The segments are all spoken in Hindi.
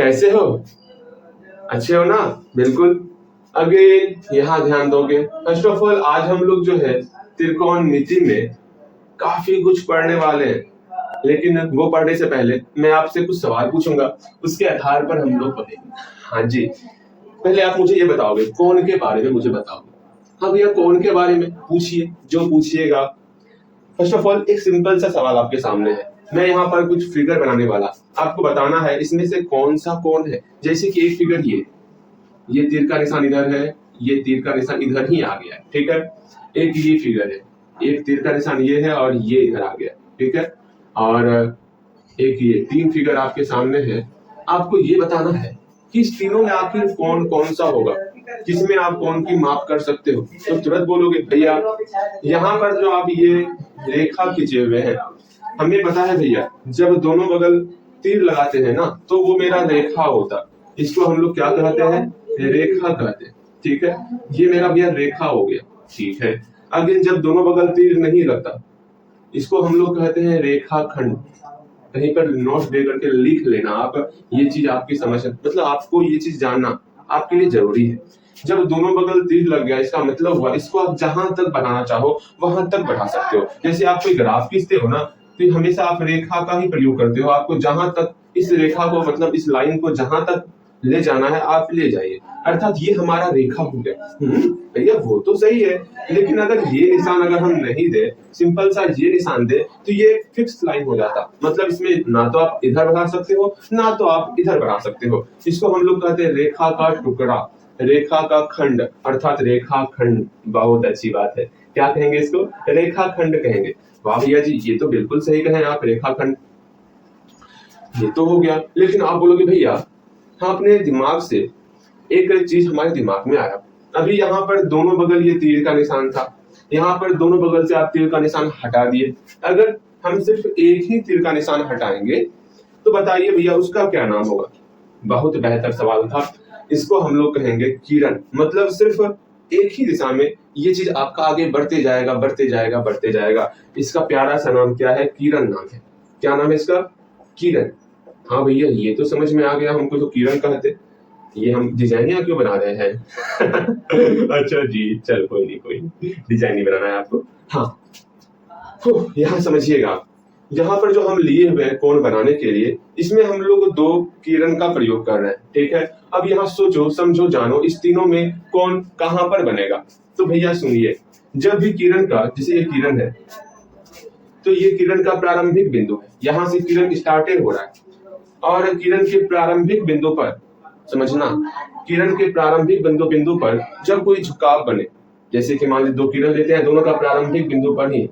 कैसे हो? अच्छे हो ना? बिल्कुल। अगेन यहाँ ध्यान दोगे। फर्स्ट ऑफ ऑल आज हम लोग जो है त्रिकोणमिति में काफी कुछ पढ़ने वाले हैं, लेकिन वो पढ़ने से पहले मैं आपसे कुछ सवाल पूछूंगा, उसके आधार पर हम लोग पढ़ेंगे। हाँ जी, पहले आप मुझे ये बताओगे कोण के बारे में मुझे बताओगे। हाँ भैया, कोण के बारे में पूछिए, जो पूछिएगा। फर्स्ट ऑफ ऑल एक सिंपल सा सवाल आपके सामने है। मैं यहाँ पर कुछ फिगर बनाने वाला, आपको बताना है इसमें से कौन सा कोण है। जैसे कि एक फिगर ये तीर का निशान इधर है, ये तीर का निशान इधर ही आ गया है, ठीक है। एक ये फिगर है, एक तीर का निशान ये है और ये इधर आ गया, ठीक है। और एक ये तीन फिगर आपके सामने है। आपको ये बताना है कि इस तीनों में आखिर कौन कौन सा होगा, जिसमें आप कौन की माप कर सकते हो। तो तुरंत बोलोगे भैया यहाँ पर जो आप ये रेखा खींचे हुए हैं, हमें पता है भैया जब दोनों बगल तीर लगाते हैं ना तो वो मेरा रेखा होता, इसको हम लोग क्या कहते हैं, रेखा कहते हैं, ठीक है। ये मेरा भैया रेखा हो गया, ठीक है। अगेन जब दोनों बगल तीर नहीं लगता, इसको हम लोग कहते हैं रेखाखंड। कहीं पर नोट दे करके लिख लेना आप, ये चीज आपकी समझ, मतलब आपको ये चीज जानना आपके लिए जरूरी है। जब दोनों बगल तीर लग गया इसका मतलब हुआ इसको आप जहां तक बढ़ाना चाहो वहां तक बढ़ा सकते हो। जैसे आप कोई ग्राफ खींचते हो ना तो हमेशा आप रेखा का ही प्रयोग करते हो। आपको जहां तक इस रेखा को, मतलब इस लाइन को जहां तक ले जाना है आप ले जाइए, अर्थात ये हमारा रेखा हो गया। भैया वो तो सही है, लेकिन अगर ये निशान अगर हम नहीं दे, सिंपल सा ये निशान दे तो ये फिक्स लाइन हो जाता। मतलब इसमें ना तो आप इधर बढ़ा सकते हो ना तो आप इधर बढ़ा सकते हो। इसको हम लोग कहते हैं रेखा का टुकड़ा, रेखा का खंड, अर्थात रेखा खंड। बहुत अच्छी बात है, क्या कहेंगे इसको, रेखा खंड कहेंगे। वाह भैया जी, ये तो बिल्कुल सही कहें आप, रेखा खंड। ये तो हो गया, लेकिन आप बोलोगे भैया हाँ, अपने दिमाग से एक चीज हमारे दिमाग में आया। अभी यहाँ पर दोनों बगल ये तीर का निशान था, यहाँ पर दोनों बगल से आप तीर का निशान हटा दिए। अगर हम सिर्फ एक ही तीर का निशान हटाएंगे तो बताइए भैया उसका क्या नाम होगा। बहुत बेहतर सवाल था। इसको हम लोग कहेंगे किरण। मतलब सिर्फ एक ही दिशा में ये चीज आपका आगे बढ़ते जाएगा, बढ़ते जाएगा, बढ़ते जाएगा। इसका प्यारा सा नाम क्या है, किरण नाम है। क्या नाम है इसका, किरण। हाँ भैया ये तो समझ में आ गया, हमको तो किरण कहते। ये हम डिजाइन क्यों बना रहे हैं अच्छा जी, चल कोई नहीं, डिजाइन नहीं बनाना है आपको। हाँ, यहाँ समझिएगा, यहाँ पर जो हम लिए हुए हैं कोण बनाने के लिए, इसमें हम लोग दो किरण का प्रयोग कर रहे हैं, ठीक है। अब यहाँ सोचो समझो जानो, इस तीनों में कौन कहाँ पर बनेगा। तो भैया सुनिए, जब भी किरण का, जैसे ये किरण है तो ये किरण का प्रारंभिक बिंदु है, यहाँ से किरण स्टार्टेड हो रहा है। और किरण के प्रारंभिक बिंदु पर समझना, किरण के प्रारंभिक बिंदु पर जब कोई झुकाव बने, जैसे कि मान लीजिए दो किरण लेते हैं, दोनों का प्रारंभिक बिंदु पर ही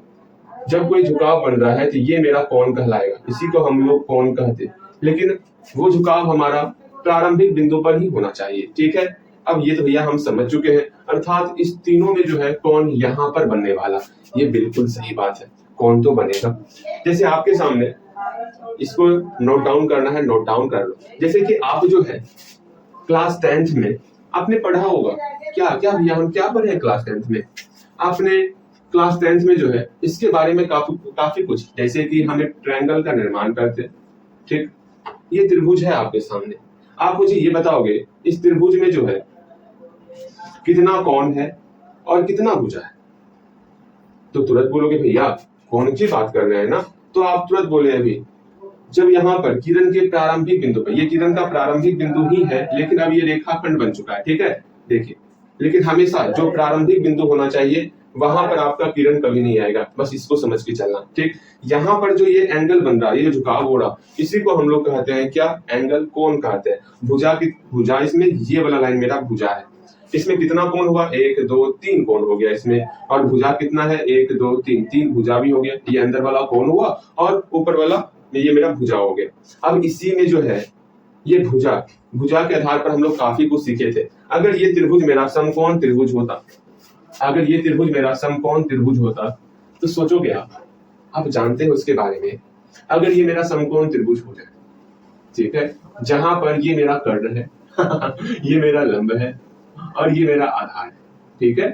जब कोई झुकाव बन रहा है तो ये मेरा कोण कहलाएगा, इसी को हम लोग कोण कहते हैं। लेकिन वो झुकाव हमारा प्रारंभिक बिंदु पर ही होना चाहिए, ठीक है। अब ये तो भैया हम समझ चुके हैं, अर्थात इस तीनों में जो है कोण यहाँ पर बनने वाला, ये बिल्कुल सही बात है, कोण तो बनेगा। जैसे आपके सामने, इसको नोट डाउन करना है, नोट डाउन कर लो। जैसे कि आप जो है क्लास 10th में आपने पढ़ा होगा, क्या क्या भैया हम क्या पढ़े हैं क्लास 10th में, आपने क्लास 10th में जो है इसके बारे में काफी कुछ, जैसे कि हम एक ट्रायंगल का निर्माण करते हैं, ठीक। ये त्रिभुज है आपके सामने, आप मुझे ये बताओगे इस त्रिभुज में जो है कितना कोण है और कितना भुजा है। तो तुरंत बोलोगे भैया कोण की बात कर रहे हैं ना, तो आप तुरंत बोले अभी जब यहाँ पर किरण के प्रारंभिक बिंदु पर, ये किरण का प्रारंभिक बिंदु ही है लेकिन अब ये रेखाखंड बन चुका है, ठीक है। देखिए, लेकिन हमेशा जो प्रारंभिक बिंदु होना चाहिए वहां पर आपका किरण कभी नहीं आएगा, बस इसको समझ के चलना, ठीक। यहाँ पर जो ये एंगल बन रहा है, ये झुकाव हो रहा, इसी को हम लोग कहते हैं क्या, एंगल, कोण कहते हैं। भुजा इसमें ये वाला लाइन मेरा भुजा है, इसमें कितना कोण हुआ, 1 2 3 कोण हो गया इसमें। और भुजा कितना है, 1 2 3, 3 भुजा भी हो गया। ये अंदर वाला कोण हुआ और ऊपर वाला ये मेरा भुजा हो गया। अब इसी में जो है ये भुजा के आधार पर हम लोग काफी कुछ सीखे थे। अगर ये त्रिभुज मेरा समकोण त्रिभुज होता, अगर ये त्रिभुज मेरा समकोण त्रिभुज होता तो सोचोगे आप जानते हो उसके बारे में। अगर ये मेरा समकोण त्रिभुज हो जाए, ठीक है, जहां पर ये मेरा कर्ण है ये मेरा लंब है और ये मेरा आधार है, ठीक है।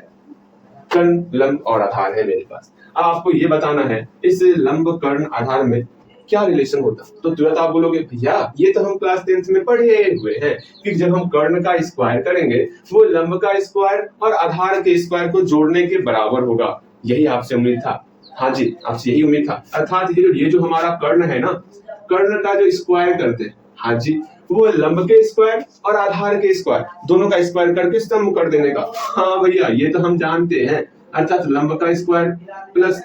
कर्ण, लंब और आधार है मेरे पास। अब आपको ये बताना है इस लंब, कर्ण, आधार में क्या रिलेशन होता? तो तुरंत आप बोलोगे भैया ये तो हम क्लास 10th में पढ़े हुए हैं कि जब हम कर्ण का स्क्वायर करेंगे वो लंब का स्क्वायर और आधार के स्क्वायर को जोड़ने के बराबर होगा। यही आपसे उम्मीद था। हाँ जी, आपसे यही उम्मीद था। अर्थात ये जो हमारा कर्ण है ना, कर्ण का जो स्क्वायर करते हैं, हाँ जी, वो लंब के स्क्वायर और आधार के स्क्वायर दोनों का स्क्वायर करके स्तंभ कर देने का। हाँ भैया ये तो हम जानते हैं। अर्थात लंब का स्क्वायर प्लस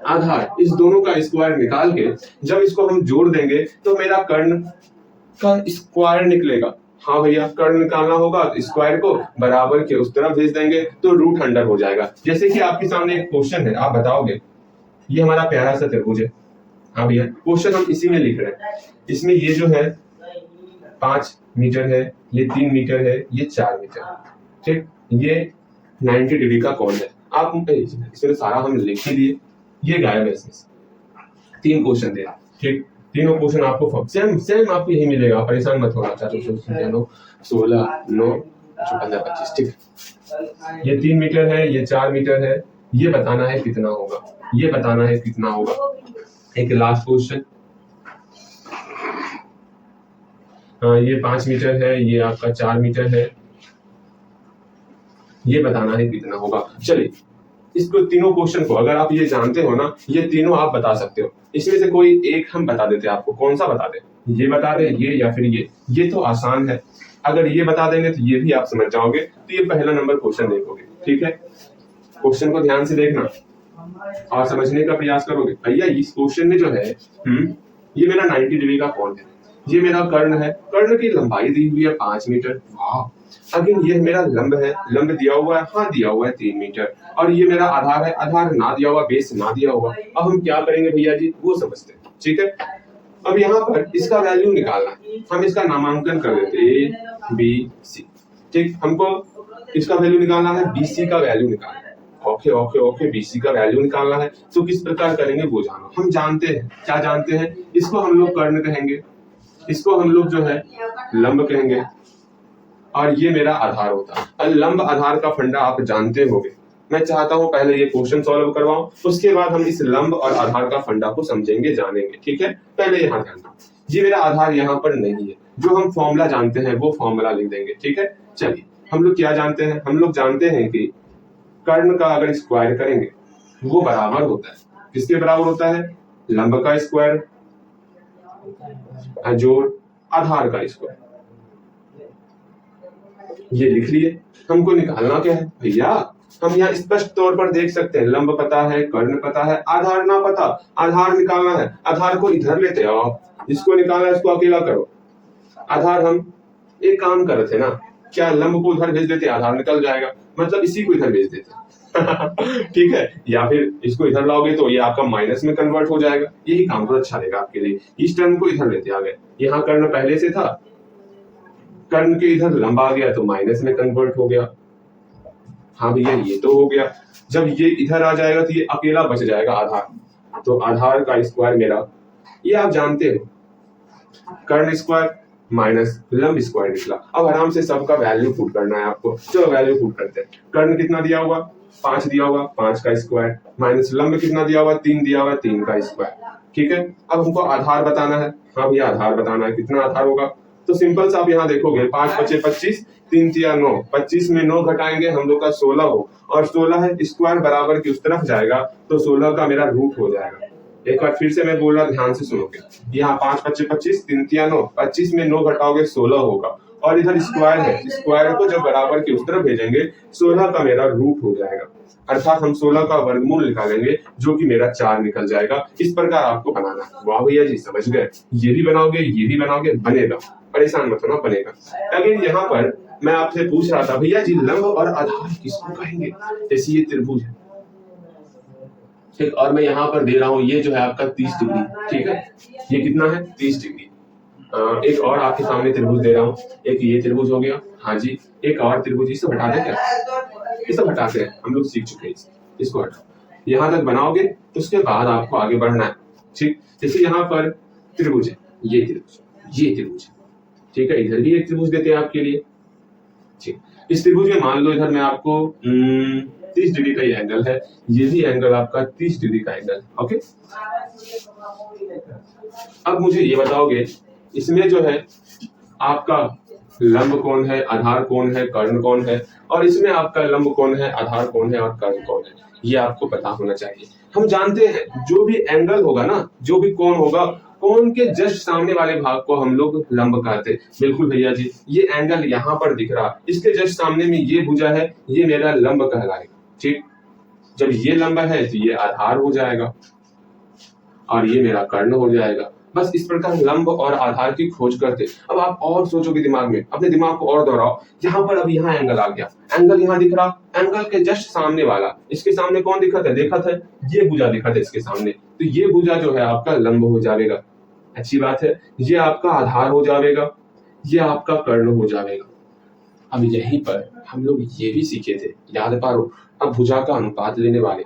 आधार, इस दोनों का स्क्वायर निकाल के जब इसको हम जोड़ देंगे तो मेरा कर्ण का स्क्वायर निकलेगा। हाँ भैया, कर्ण निकालना होगा तो स्क्वायर को बराबर के उस तरफ भेज देंगे तो रूट अंडर हो जाएगा। जैसे कि आपके सामने एक क्वेश्चन है, आप बताओगे ये हमारा प्यारा सा त्रिभुज है। हाँ भैया, क्वेश्चन हम इसी में लिख रहे हैं। इसमें ये जो है 5 मीटर है, ये 3 मीटर है, ये 4 मीटर, ठीक, ये 90 डिग्री का कोण है। आप इसमें सारा हम लिख ही दिए, ये गायब है इसमें। 3 क्वेश्चन दे, ठीक, तीनों क्वेश्चन आपको सेम आपको यही मिलेगा, परेशान मत होना। 4 16 9 15 25, ठीक। ये 3 मीटर है, ये 4 मीटर है, ये बताना है कितना होगा, ये बताना है कितना होगा। एक लास्ट क्वेश्चन, ये 5 मीटर है, ये आपका 4 मीटर है, ये बताना है कितना होगा। चलिए इसको तीनों क्वेश्चन को अगर आप ये जानते हो ना, ये तीनों आप बता सकते हो। इसमें से कोई एक हम बता देते हैं आपको, कौन सा बता दें? ये बता दें, ये या फिर ये तो आसान है। अगर ये बता देंगे तो ये भी आप समझ जाओगे। तो ये पहला नंबर क्वेश्चन देखोगे, ठीक है। क्वेश्चन को ध्यान से देखना और समझने का प्रयास करोगे। भैया इस क्वेश्चन में जो है ये मेरा 90 डिग्री का कोण है, ये मेरा कर्ण है, कर्ण की लंबाई दी हुई है 5 मीटर। वाह, अगेन ये मेरा लंब है, लंब दिया हुआ है, हाँ दिया हुआ है 3 मीटर, और ये मेरा आधार है, आधार ना दिया हुआ, बेस ना दिया हुआ। अब हम क्या करेंगे भैया जी, वो समझते हैं, ठीक है। अब यहाँ पर इसका वैल्यू निकालना है, हम इसका नामांकन कर देते ए बी सी, ठीक। हमको इसका वैल्यू निकालना है, बीसी का वैल्यू निकालना है। ओके ओके ओके, बीसी का वैल्यू निकालना है, तो किस प्रकार करेंगे वो जानो। हम जानते हैं, क्या जानते हैं, इसको हम लोग कर्ण कहेंगे, इसको हम लोग जो है लंब कहेंगे, और ये मेरा आधार होता है। लंब आधार का फंडा आप जानते होंगे। मैं चाहता हूं पहले ये क्वेश्चन सॉल्व करवाऊं, उसके बाद हम इस लंब और आधार का फंडा को समझेंगे, जानेंगे, ठीक है। पहले यहाँ ध्यान दो, ये मेरा आधार यहाँ पर नहीं है, जो हम फॉर्मूला जानते हैं वो फॉर्मूला लिख देंगे, ठीक है। चलिए हम लोग क्या जानते हैं, हम लोग जानते हैं कि कर्ण का अगर स्क्वायर करेंगे वो बराबर होता है, किसके बराबर होता है, लंब का स्क्वायर जोड़ आधार का स्क्वायर। ये लिख लिए। हमको निकालना क्या है भैया, हम यहाँ स्पष्ट तौर पर देख सकते हैं, लंब पता है, कर्ण पता है, आधार ना पता। आधार निकालना है, आधार को इधर लेते आओ, जिसको निकालना है उसको अकेला करो। आधार हम एक काम कर रहे थे ना, क्या लंब को उधर भेज देते, आधार निकल जाएगा, मतलब इसी को इधर भेज देते ठीक है, या फिर इसको इधर लाओगे तो ये आपका माइनस में कन्वर्ट हो जाएगा, यही काम तो अच्छा रहेगा आपके लिए। इस टर्म को इधर लेते आ गए, यहाँ कर्ण पहले से था, कर्ण के इधर लंब आ गया तो माइनस में कन्वर्ट हो गया। हाँ भैया ये तो हो गया। जब ये इधर आ जाएगा तो ये अकेला बच जाएगा आधार, तो आधार का स्क्वायर मेरा, ये आप जानते हो, कर्ण स्क्वायर माइनस लंब स्क्वायर निकला। अब आराम से सबका वैल्यू पुट करना है आपको, चलो वैल्यू पुट करते हैं। कर्ण कितना दिया हुआ, 5 दिया हुआ, 5 का स्क्वायर, माइनस लंब कितना दिया हुआ, 3 दिया हुआ, 3 का स्क्वायर, ठीक है। अब हमको आधार बताना है। हाँ भैया आधार बताना है, कितना आधार होगा, तो सिंपल सा आप यहाँ देखोगे, 5 5 25, 3 3 9, 25 में 9 घटाएंगे हम लोग का 16 हो, और 16 है स्क्वायर बराबर की उस तरफ जाएगा तो 16 का मेरा रूट हो जाएगा। एक बार फिर से मैं बोल रहा, ध्यान से सुनोगे। यहाँ 5 5 25, 3 3 9, 25 में 9 घटाओगे 16 होगा, और इधर स्क्वायर है, स्क्वायर को जब बराबर की उस तरफ भेजेंगे 16 का मेरा रूट हो जाएगा, अर्थात हम 16 का वर्गमूल निकालेंगे जो कि मेरा 4 निकल जाएगा। इस प्रकार आपको बनाना है। वाह भैया जी समझ गए, ये भी बनाओगे, ये भी बनाओगे, बनेगा, परेशान मत होना, बनेगा। अगेन यहाँ पर मैं आपसे पूछ रहा था, भैया जी लंब और आधार किसको कहेंगे, जैसे ये त्रिभुज है, ठीक, और मैं यहाँ पर दे रहा हूँ ये जो है आपका 30 डिग्री, ठीक है, ये कितना है 30 डिग्री। एक और आपके सामने त्रिभुज दे रहा हूँ, एक ये त्रिभुज हो गया, हाँ जी, एक और त्रिभुज, इसे हटा दें क्या, इसे हटाते हैं, हम लोग सीख चुके हैं, इसको हटा, यहाँ तक बनाओगे तो उसके बाद आपको आगे बढ़ना है, ठीक। जैसे यहाँ पर त्रिभुज है, ये त्रिभुज, ये त्रिभुज, ठीक है, इधर भी एक त्रिभुज देते हैं आपके लिए, ठीक। इस त्रिभुज में मान लो इधर मैं आपको 30 डिग्री का ये एंगल है, ये भी एंगल आपका 30 डिग्री का एंगल है। ओके, अब मुझे ये बताओगे इसमें जो है आपका लंब कौन है, आधार कौन है, कर्ण कौन है, और इसमें आपका लंब कौन है, आधार कौन है और कर्ण कौन है, ये आपको पता होना चाहिए। हम जानते हैं जो भी एंगल होगा ना, जो भी कोण होगा, कोण के जस्ट सामने वाले भाग को हम लोग लंब कहते हैं। बिल्कुल भैया जी, ये एंगल यहाँ पर दिख रहा, इसके जस्ट सामने में ये भुजा है, ये मेरा लंब कहलाएगा। ठीक, जब ये लंब है तो ये आधार हो जाएगा और ये मेरा कर्ण हो जाएगा। बस इस प्रकार लंब और आधार की खोज करते। अब आप और सोचोगे दिमाग में, अपने दिमाग को और दोहराओ। यहाँ पर अब यहाँ एंगल आ गया, एंगल यहाँ दिख रहा, एंगल के जस्ट सामने वाला, इसके सामने कौन दिखा था, देखा था ये भुजा दिखा था इसके सामने, तो ये भुजा जो है आपका लंब हो जाएगा। अच्छी बात है, ये आपका आधार हो जाएगा, ये आपका कर्ण हो जाएगा। अब यहीं पर हम लोग ये भी सीखे थे, याद पारो, अब भुजा का अनुपात लेने वाले।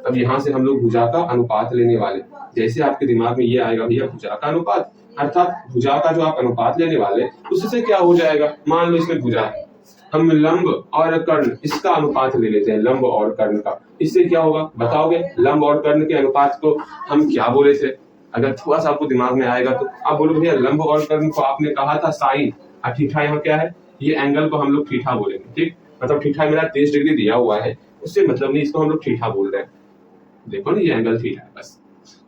अब यहाँ से हम लोग भुजा का अनुपात लेने वाले। जैसे आपके दिमाग में ये आएगा भैया भुजा का अनुपात, अर्थात भुजा का जो आप अनुपात लेने वाले उससे क्या हो जाएगा, मान लो इसमें भुजा है, हम लंब और कर्ण इसका अनुपात ले लेते हैं, लंब और कर्ण का। इससे क्या होगा बताओगे, लंब और कर्ण के अनुपात को हम क्या बोले थे? अगर थोड़ा सा आपको दिमाग में आएगा तो आप बोलोगे भैया लंब और कर्ण को आपने कहा था साइन, और थीटा यहाँ क्या है, ये एंगल को हम लोग थीटा बोलेंगे। ठीक, मतलब थीटा मेरा 30 डिग्री दिया हुआ है, उससे मतलब नहीं, इसको हम लोग थीटा बोल रहे हैं। देखो ना, ये एंगल थीटा है। बस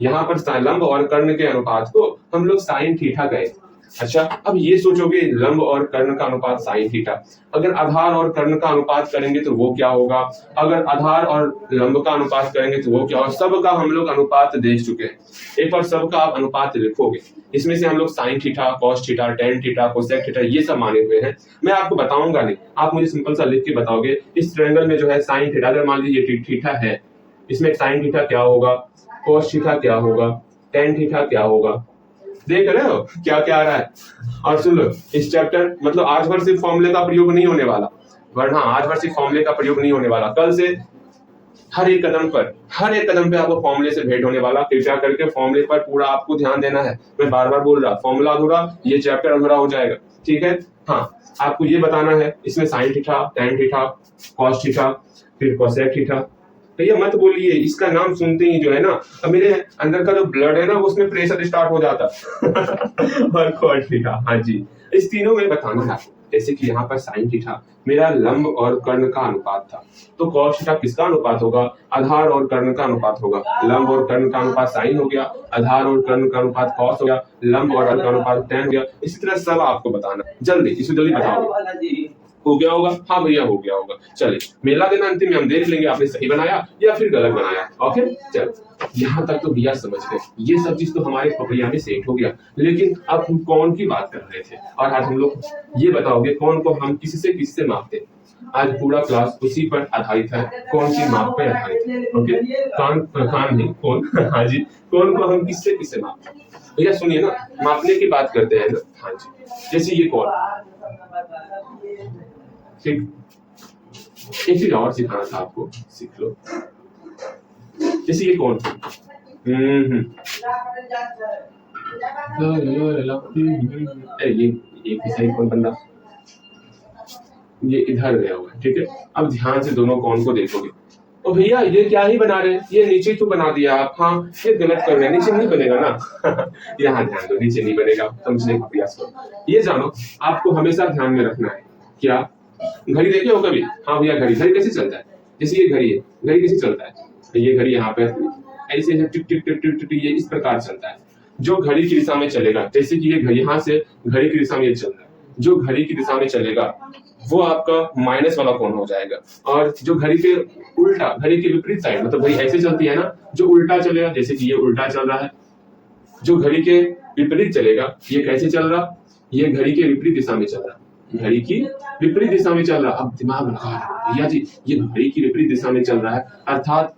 यहाँ पर लंब और कर्ण के अनुपात को हम लोग साइन थीटा कहे। अच्छा, अब ये सोचोगे लंब और कर्ण का अनुपात साइन थीटा, अगर आधार और कर्ण का अनुपात करेंगे तो वो क्या होगा, अगर आधार और लंब का अनुपात करेंगे तो वो क्या होगा। सबका हम लोग अनुपात देख चुके हैं, एक बार सबका आप अनुपात लिखोगे, इसमें से हम लोग sine theta, cos theta, tan theta, cosec theta ये सब माने हुए हैं। मैं आपको बताऊंगा नहीं, आप मुझे सिंपल सा लिख के बताओगे इस ट्रायंगल में जो है साइन थीटा, अगर मान लीजिए ये थीटा है, इसमें साइन थीटा क्या होगा, कॉस थीटा क्या होगा, टेन थीटा क्या होगा। देख रहे हो क्या क्या आ रहा है। और सुन लो, इस चैप्टर मतलब आज भर सिर्फ फॉर्मूले का प्रयोग नहीं होने वाला, वरना आज भर सिर्फ फॉर्मूले का प्रयोग नहीं होने वाला, कल से हर एक कदम पे आपको फॉर्मूले से भेंट होने वाला। कृपया करके फॉर्मूले पर पूरा आपको ध्यान देना है। मैं बार बार बोल रहा, फॉर्मूला अधूरा, ये चैप्टर अधूरा हो जाएगा। ठीक है, हाँ, आपको ये बताना है इसमें sine theta, tan theta, cos theta, फिर कोसेक थीटा। भैया मत बोलिए, इसका नाम सुनते ही जो है ना, अब मेरे अंदर का जो ब्लड है ना उसमें प्रेशर स्टार्ट हो जाता और कॉस थीटा, हाँ जी, इस तीनों में बताना है। जैसे कि यहाँ पर साइन थीटा मेरा लंब और कर्ण का अनुपात था, तो कॉस थीटा किसका अनुपात होगा, आधार और कर्ण का अनुपात होगा। लंब और कर्ण का अनुपात साइन हो गया, आधार और कर्ण का अनुपात कॉस हो गया, लंब और कर्ण का अनुपात टेन हो गया। इसी तरह सब आपको बताना, जल्दी इसको जल्दी बताओ। हो गया होगा, हाँ भैया हो गया होगा। चलिए, मेला दिन अंतिम में हम देख लेंगे आपने सही बनाया या फिर गलत बनाया। ओके, चल यहाँ तक तो भैया समझ गए, ये सब चीज तो हमारे पपड़िया में सेट हो गया। लेकिन अब हम कौन की बात कर रहे थे, और आज हम लोग ये बताओगे कौन को हम किससे मापते। आज पूरा क्लास उसी पर आधारित है, कौन की माप पर आधारित है। ओके, कान नहीं कौन, हाँ जी, कौन को हम किससे मापते। भैया सुनिए ना, मापने की बात करते हैं ना, हाँ जी, जैसे ये कौन, ठीक, एक चीज और सिखाना था आपको, सीख लो। जैसे ये कौन, ये सही कौन बंदा, ये इधर गया हुआ है। ठीक है, अब ध्यान से दोनों कौन को देखोगे। तो भैया ये क्या ही बना रहे हैं, ये नीचे क्यों बना दिया आप, हाँ ये गलत कर रहे हैं, नीचे नहीं बनेगा ना यहाँ ध्यान दो, नीचे नहीं बनेगा, समझने का प्रयास करो। ये जानो आपको हमेशा ध्यान में रखना है, क्या घड़ी देखे हो कभी, हाँ भैया घड़ी कैसे चलता है, जैसे ये घड़ी है, घड़ी कैसे चलता है, ये घड़ी यहाँ पे ऐसे टिक टिक टिक टिक टिक ये इस प्रकार चलता है। जो घड़ी की दिशा में चलेगा, जैसे कि ये घड़ी यहाँ से घड़ी की दिशा में ये चल रहा है, जो घड़ी की दिशा में चलेगा वो आपका माइनस वाला कोण हो जाएगा। और जो घड़ी के उल्टा, घड़ी के विपरीत साइड, मतलब घड़ी ऐसे चलती है ना, जो उल्टा चलेगा, जैसे कि ये उल्टा चल रहा है, जो घड़ी के विपरीत चलेगा, ये कैसे चल रहा, ये घड़ी के विपरीत दिशा में चल रहा, घड़ी की विपरीत दिशा में चल रहा। अब दिमाग लगा भैया जी, ये घड़ी की विपरीत दिशा में चल रहा है, अर्थात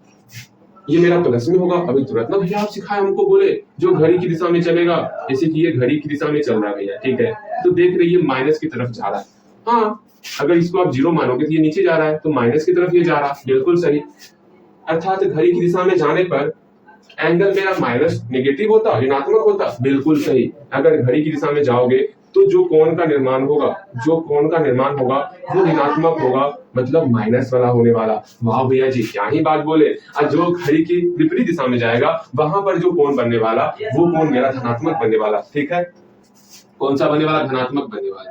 ये मेरा प्लस में होगा। अभी तुरंत ना भैया आप सिखाए हमको, बोले जो घड़ी की दिशा में चलेगा, जैसे कि ये घड़ी की दिशा में चल रहा है भैया, ठीक है, तो देख रही है माइनस की तरफ जा रहा है। हाँ, अगर इसको आप जीरो मानोगे तो ये नीचे जा रहा है, तो माइनस की तरफ ये जा रहा है, बिल्कुल सही। अर्थात घड़ी की दिशा में जाने पर एंगल मेरा माइनस नेगेटिव होता, ऋणात्मक होता, बिल्कुल सही। अगर घड़ी की दिशा में जाओगे तो जो कोण का निर्माण होगा वो ऋणात्मक होगा, मतलब माइनस वाला होने वाला। वाह भैया जी, क्या ही बात बोले। और जो घड़ी की विपरीत दिशा में जाएगा वहां पर जो कोण बनने वाला वो कोण मेरा धनात्मक बनने वाला। ठीक है, कौन सा बनने वाला? धनात्मक बनने वाला।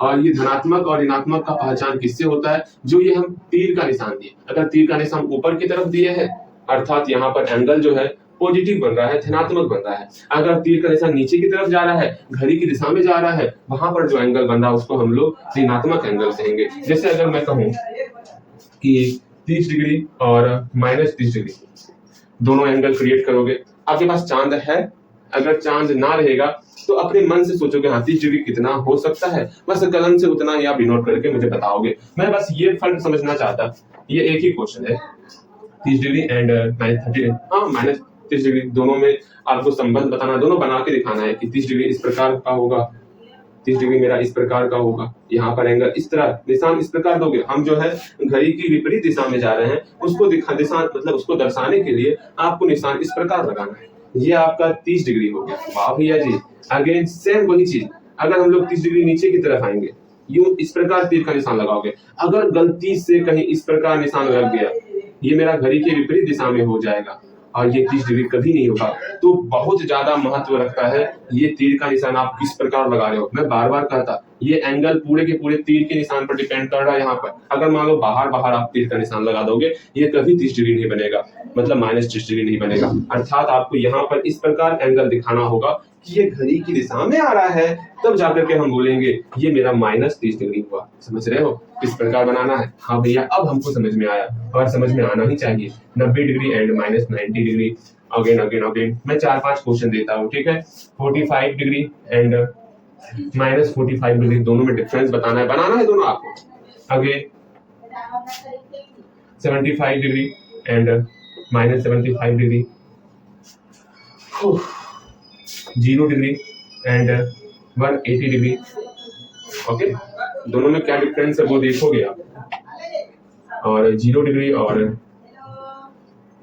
और ये धनात्मक और ऋणात्मक का पहचान किससे होता है? जो ये हम तीर का निशान दिए, अगर तीर का निशान ऊपर की तरफ दिए है अर्थात यहाँ पर एंगल जो है पॉजिटिव बन रहा है, धनात्मक बन रहा है। अगर तीर का निशान नीचे की तरफ जा रहा है, घड़ी की दिशा में जा रहा है, वहां पर जो एंगल बन रहा है उसको हम लोग ऋणात्मक एंगल कहेंगे। जैसे अगर मैं कहूं कि 30 डिग्री और -30 डिग्री दोनों एंगल क्रिएट करोगे, आपके पास चांद है, अगर चांद ना रहेगा तो अपने मन से सोचोगे हाँ 30 डिग्री कितना हो सकता है, बस कलम से उतना ही आप डिनोट करके मुझे बताओगे। मैं बस ये फर्क समझना चाहता, ये एक ही क्वेश्चन है 30 डिग्री एंड -30, हाँ -30 डिग्री, दोनों में आपको संबंध बताना, दोनों बना के दिखाना है कि 30 डिग्री इस प्रकार का होगा, 30 डिग्री मेरा इस प्रकार का होगा, यहाँ पर एंगल इस तरह, निशान इस प्रकार दोगे। हम जो है घड़ी की विपरीत दिशा में जा रहे हैं, उसको मतलब उसको दर्शाने के लिए आपको निशान इस प्रकार लगाना है। ये आपका 30 डिग्री हो गया। वाह भैया जी। अगेन सेम वही चीज, अगर हम लोग 30 डिग्री नीचे की तरफ आएंगे, यूं इस प्रकार तीर का निशान लगाओगे, अगर गलती से कहीं इस प्रकार निशान लग गया, ये मेरा घड़ी के विपरीत दिशा में हो जाएगा और ये 30 डिग्री कभी नहीं होगा। तो बहुत ज्यादा महत्व रखता है ये तीर का निशान आप किस प्रकार लगा रहे हो। मैं बार बार कहता, ये एंगल पूरे के पूरे तीर के निशान पर डिपेंड कर रहा है। यहाँ पर अगर मान लो बाहर आप तीर का निशान लगा दोगे, ये कभी 30 डिग्री नहीं बनेगा, मतलब -30 डिग्री नहीं बनेगा। अर्थात आपको यहाँ पर इस प्रकार एंगल दिखाना होगा कि ये घड़ी की दिशा में आ रहा है, तब जाकर के हम बोलेंगे ये मेरा -30 डिग्री हुआ। समझ रहे हो किस प्रकार बनाना है? हाँ भैया, अब हमको समझ में आया और समझ में आना ही चाहिए। 90 डिग्री एंड -90 डिग्री, अगेन मैं 4-5 क्वेश्चन देता हूँ। ठीक है, 45 डिग्री एंड -45 डिग्री, दोनों में डिफरेंस बनाना है दोनों आपको। Again 75 degree and -75 degree, 0 degree and 180 degree. Okay, दोनों में क्या डिफरेंस है वो देखोगे आप। और 0 डिग्री और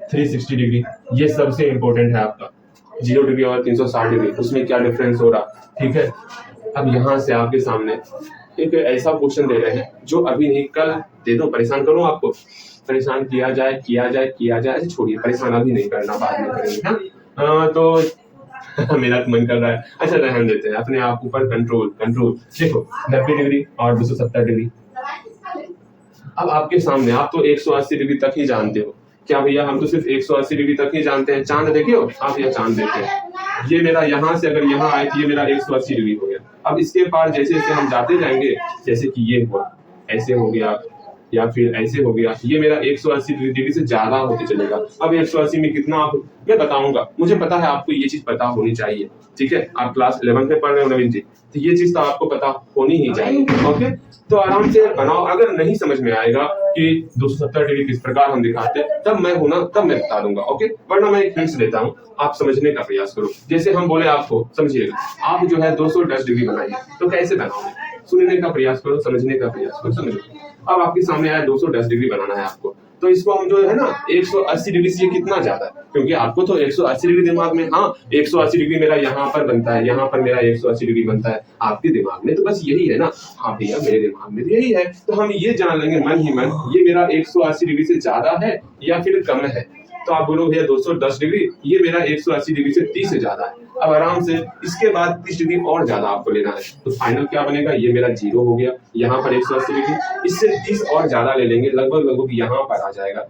360 डिग्री, ये सबसे इंपॉर्टेंट है आपका। 0 डिग्री और 360 डिग्री, उसमें क्या डिफरेंस हो रहा। ठीक है, अब यहाँ से आपके सामने एक ऐसा क्वेश्चन दे रहे हैं जो अभी नहीं, कल दे दो, परेशान करूँ आपको, परेशान किया जाए, छोड़िए, परेशान अभी नहीं करना, बाद में करेंगे। हाँ तो मेरा तो मन कर रहा है, अच्छा रहने देते हैं, अपने आप ऊपर कंट्रोल। देखो 90 डिग्री और 270 डिग्री, अब आपके सामने, आप तो 180 डिग्री तक ही जानते हो। क्या भैया, हम तो सिर्फ 180 डिग्री तक ही जानते हैं। चांद देखे हो आप? या चांद देखे, ये मेरा यहाँ से अगर यहाँ आए तो ये मेरा 180 डिग्री हो गया। अब इसके पार जैसे जैसे हम जाते जाएंगे, जैसे कि ये हुआ, ऐसे हो गया या फिर ऐसे हो गया, ये मेरा 180 डिग्री से ज्यादा होते चलेगा। अब 180 में कितना आप, मैं बताऊंगा, मुझे पता है आपको ये चीज पता होनी चाहिए। ठीक है, आप क्लास 11 में पढ़ रहे हो नवीन जी, तो ये चीज तो आपको पता होनी ही चाहिए। ओके, तो आराम से बनाओ। अगर नहीं समझ में आएगा कि 270 डिग्री किस प्रकार हम दिखाते, तब मैं बता दूंगा। ओके, वरना मैं एक हिंट्स देता हूँ, आप समझने का प्रयास करो। जैसे हम बोले आपको, समझिएगा, आप जो है 210 डिग्री बनाइए, तो कैसे बनाओगे? सुनने का प्रयास करो, समझने का प्रयास करो, समझो। अब आपके सामने आया 210 डिग्री बनाना है आपको, तो इसको हम जो है ना 180 डिग्री से कितना ज्यादा है, क्योंकि आपको तो 180 डिग्री दिमाग में, हाँ 180 डिग्री मेरा यहाँ पर बनता है, यहाँ पर मेरा 180 डिग्री बनता है, आपके दिमाग में तो बस यही है ना। हाँ भैया, मेरे दिमाग में यही है, तो हम ये जान लेंगे मन ही मन, ये मेरा 180 डिग्री से ज्यादा है या फिर कम है। तो आप बोलो भैया 210 डिग्री, ये मेरा 180 डिग्री से 30 से ज्यादा है। अब आराम से इसके बाद 30 डिग्री और ज्यादा आपको लेना है, तो फाइनल क्या बनेगा, ये मेरा 0 हो गया, यहाँ पर 180 डिग्री, इससे 30 और ज्यादा ले लेंगे, लगभग यहाँ पर आ जाएगा।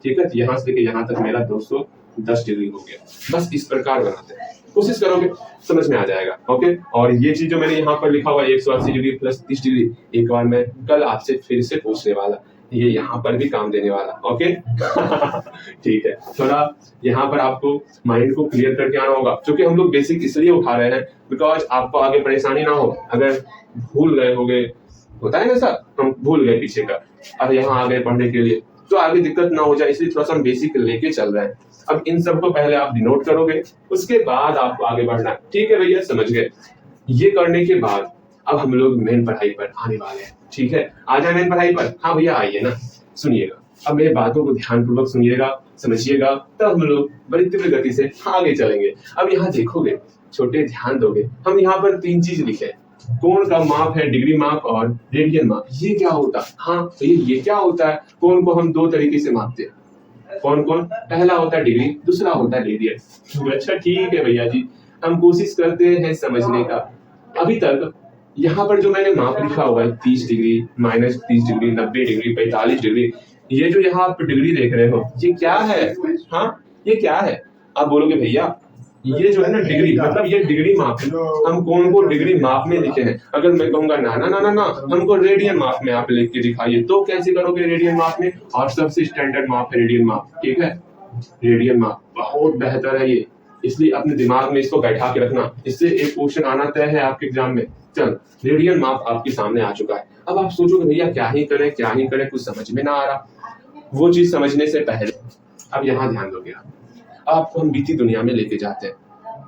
ठीक है, यहाँ से लेके यहाँ तक मेरा 210 डिग्री हो गया। बस इस प्रकार बनाते हैं, कोशिश करोगे समझ में आ जाएगा। ओके, और ये चीज जो मैंने यहाँ पर लिखा हुआ है 180 डिग्री प्लस 30 डिग्री, एक बार मैं कल आपसे फिर से पूछने वाला, ये यहाँ पर भी काम देने वाला। ओके ठीक है, थोड़ा यहाँ पर आपको माइंड को क्लियर करके आना होगा, क्योंकि हम लोग बेसिक इसलिए उठा रहे हैं बिकॉज आपको आगे परेशानी ना हो। अगर भूल गए होगे, होता है ना सर, हम भूल गए पीछे का, अब यहाँ आ गए पढ़ने के लिए, तो आगे दिक्कत ना हो जाए, इसलिए थोड़ा सा हम बेसिक लेके चल रहे हैं। अब इन सबको पहले आप डिनोट करोगे, उसके बाद आपको आगे बढ़ना है। ठीक है भैया, समझ गए। ये करने के बाद अब हम लोग मेन पढ़ाई पर आने वाले हैं। ठीक है, आ जाए मेन पढ़ाई पर। हाँ भैया आइए ना, सुनिएगा, अब मेरी बातों को ध्यानपूर्वक सुनिएगा, समझिएगा, तब हम लोग बड़ी तीव्र गति से आगे चलेंगे। अब यहाँ देखोगे छोटे ध्यान दोगे, हम यहाँ पर 3 चीज लिखे, कोण का माप है डिग्री माप और रेडियन माप। ये क्या होता है? हाँ तो ये क्या होता है? कोण को हम 2 तरीके से मापते हैं। कौन कौन? पहला होता है डिग्री, दूसरा होता है रेडियन। अच्छा ठीक है भैया जी, हम कोशिश करते हैं समझने का। अभी तक यहाँ पर जो मैंने माप लिखा हुआ है 30 डिग्री, -30 डिग्री, 90 डिग्री, 45 डिग्री, ये जो यहाँ आप डिग्री देख रहे हो ये क्या है? हाँ ये क्या है? आप बोलोगे भैया ये जो है ना डिग्री, मतलब ये डिग्री माप है, हम कौन को डिग्री माप में लिखे हैं। अगर मैं कहूंगा ना ना ना ना ना हमको रेडियन माप में आप लिख के दिखाइए, तो कैसे करोगे रेडियन माप में? और सबसे स्टैंडर्ड माप है रेडियन माप, ठीक है। रेडियन माप बहुत बेहतर है ये, इसलिए अपने दिमाग में इसको बैठा के रखना, इससे एक क्वेश्चन आना तय है आपके एग्जाम में। चल रेडियन माप आपके सामने आ चुका है। अब आप सोचोगे भैया क्या ही करें, कुछ समझ में ना आ रहा। वो चीज समझने से पहले अब यहाँ ध्यान दोगे आपको हम बीती दुनिया में लेके जाते हैं।